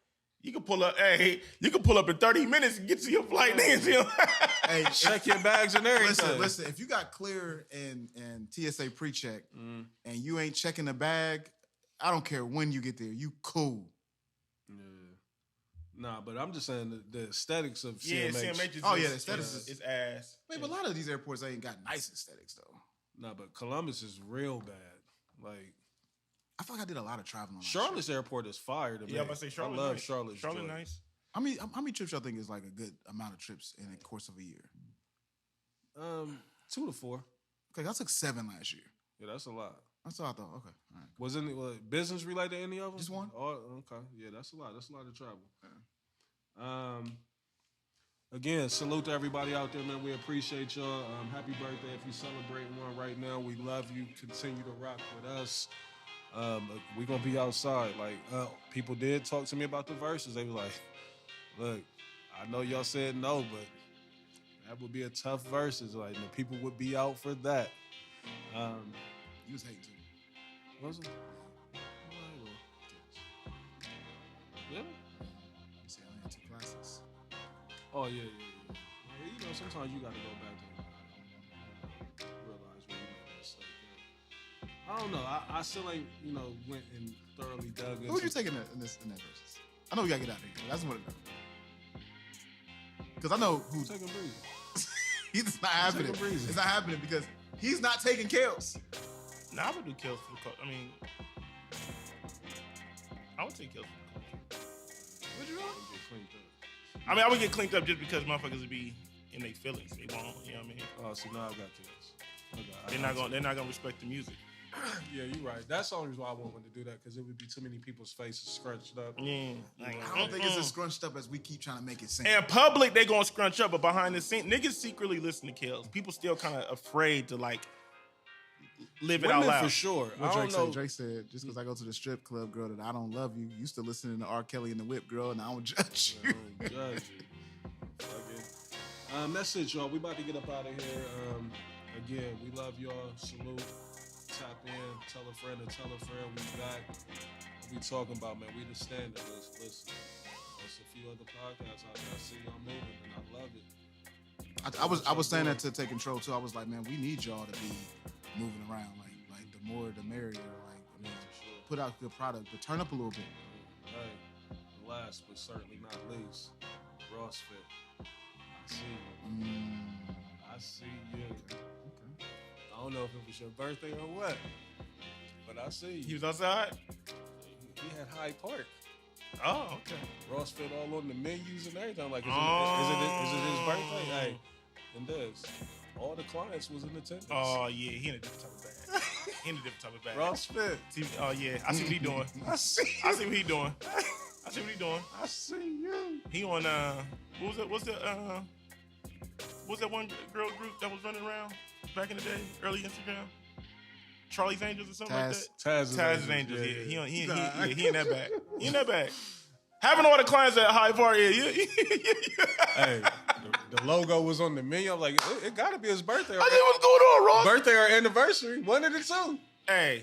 You can pull up. Hey, you can pull up in 30 minutes and get to your flight. Hey, check your bags and everything. Listen. If you got clear and TSA pre-check and you ain't checking the bag, I don't care when you get there. You cool. Yeah. Nah, but I'm just saying the aesthetics of CMH. Yeah, CMH is. Oh, yeah, the aesthetics is ass. Wait, but a lot of these airports ain't got nice aesthetics though. Nah, but Columbus is real bad. Like I feel like I did a lot of traveling. Charlotte's airport is fire to me. Yeah, I'm about to say Charlotte. I love nice. Charlotte's. Charlotte joint. nice. How many trips y'all think is like a good amount of trips in the course of a year? 2 to 4. Okay, I took 7 last year. Yeah, that's a lot. That's all I thought. Okay, all right. Was any business related to any of them? Just one. Oh, okay. Yeah, that's a lot. That's a lot of travel. Again, salute to everybody out there, man. We appreciate y'all. Happy birthday if you're celebrating one right now. We love you. Continue to rock with us. We're going to be outside. Like, people did talk to me about the verses. They were like, look, I know y'all said no, but that would be a tough verses. Like, the people would be out for that. You was hating too. Was it? Yeah? You say I only had 2 classes. Oh, yeah. Well, you know, sometimes you got to go back and realize where you made a mistake. I don't know. I still ain't, went and thoroughly dug into. Who would you take in that versus? I know we got to get out of here. That's what it know. Because I know who. Taking breezy. It's not happening. breezy. It's not happening because he's not taking Kels. Nah, I would do kills for the culture. I mean, I would take kills for the culture. Would you? Get cleaned up. I mean, I would get cleaned up just because motherfuckers would be in their feelings. They won't, you know what I mean? Oh, so now I got this. They're not gonna respect the music. Yeah, you're right. That's the only reason why I won't want to do that, because it would be too many people's faces scrunched up. Yeah. I don't think it's as scrunched up as we keep trying to make it seem. In public, they gonna scrunch up, but behind the scenes, niggas secretly listen to Kills. People still kind of afraid to like live it out Women loud. for sure. What I Drake don't know. said, Drake said, just because I go to the strip club, girl, that I don't love you. You still listening to R. Kelly and the Whip, girl, and I don't judge you. I don't judge you. Fuck it. That's it, y'all. We about to get up out of here. Again, we love y'all. Salute. Tap in. Tell a friend to tell a friend. We back. What we talking about, man? We the standard. Listen. There's a few other podcasts out there. I see y'all moving, and I love it. I was saying that to Take Control too. I was like, man, we need y'all to be moving around. Like the more the merrier. Like, I mean, put out good product, but turn up a little bit. Hey, last but certainly not least, Ross Fit. I see you. I see you. Okay. I don't know if it was your birthday or what, but I see He you. was outside. He had Hyde Park. Oh, okay. Ross Fit all on the menus and everything. Like, is it his birthday? Hey, and this. All the clients was in attendance. Oh yeah, he in a different type of bag. He in a different type of bag. Ross Fit. Oh yeah, I see what he doing. I see I see what he doing. I see what he doing. I see you. He on what's that one girl group that was running around back in the day, early Instagram? Charlie's Angels or something like that. Taz's Angels. Yeah, he in that bag. He in that bag. Having all the clients at Hyde Park. Yeah. Hey, the logo was on the menu. I'm like, it got to be his birthday. I think what's going on, Ross? Birthday or anniversary, one of the two. Hey,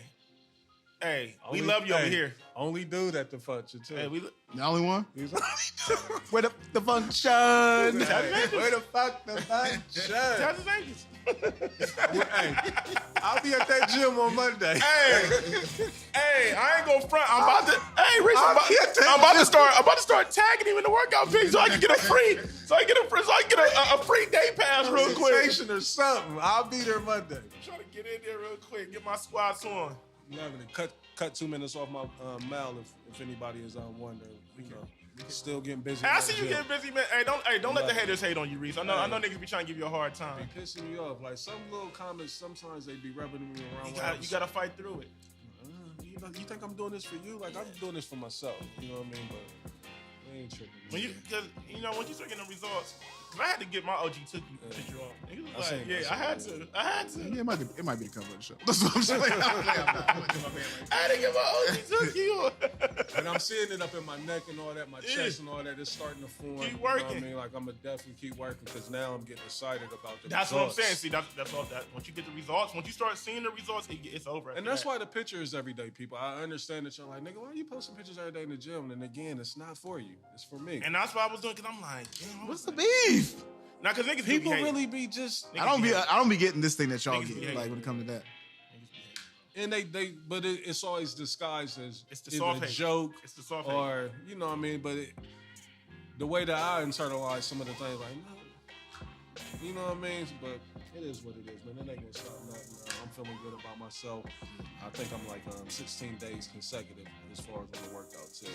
Hey, we Only- love you over hey, here. Only dude at the function too. Hey, The only one? He's only dude. Where the function? Hey, where the fuck the function? Tell the niggas. Hey, I'll be at that gym on Monday. Hey, I ain't gonna front. I'm about to. Hey, Rich, I'm I'm about to start tagging him in the workout pics so I can get a free, a free day pass real quick. Sensation or something. I'll be there Monday. I'm trying to get in there real quick, get my squats on. I'm having to cut 2 minutes off my mail if anybody is wondering. You know, still getting busy. Hey, I at see the you gym. getting busy, man. Hey, don't let the haters hate on you, Reese. I know niggas be trying to give you a hard time. Be pissing me off. Like some little comments, sometimes they be rubbing me around. You gotta fight through it. You think I'm doing this for you? Like I'm doing this for myself. You know what I mean? But I ain't tripping. When you start getting the results, cause I had to get my OG Tookie picture off. And he was like, I had to. Yeah, it might be the cover of the show. That's what I'm saying. I had to get my OG Tookie on. And I'm seeing it up in my neck and all that, my chest and all that. It's starting to form. Keep You know working. what I mean? Like I'm gonna definitely keep working because now I'm getting excited about the That's results. what I'm saying. See, that's all that. Once you get the results, once you start seeing the results, it's over. And that's why the picture is every day, people. I understand that you're like, nigga, why are you posting pictures every day in the gym? And again, it's not for you. It's for me. And that's what I was doing, because I'm like, damn, What's the beef? now, because niggas People be hating. really be just, I don't be getting this thing that y'all Niggas be get. hating. Like when it comes to that. and but it's always disguised as It's the either soft a hate. joke It's the soft hate. or, you know what I mean? But the way that I internalize some of the things, like, no, you know what I mean? But it is what it is, man. It ain't gonna stop nothing. I'm feeling good about myself. I think I'm like 16 days consecutive as far as on the workout tip.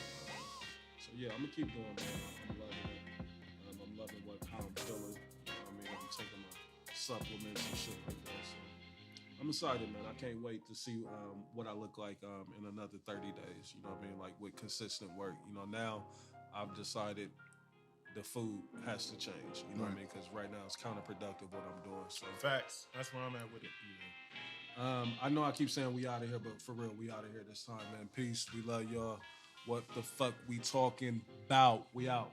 So yeah, I'm gonna keep going, man. I'm loving it. I'm loving how I'm feeling. You know what I mean? I'm taking my supplements and shit like that. So I'm excited, man. I can't wait to see what I look like in another 30 days. You know what I mean? Like with consistent work. You know, now I've decided the food has to change. You know what I mean? Because right now it's counterproductive what I'm doing. So Facts. That's where I'm at with it. I know I keep saying we out of here, but for real, we out of here this time, man. Peace. We love y'all. What the fuck we talking about? We out.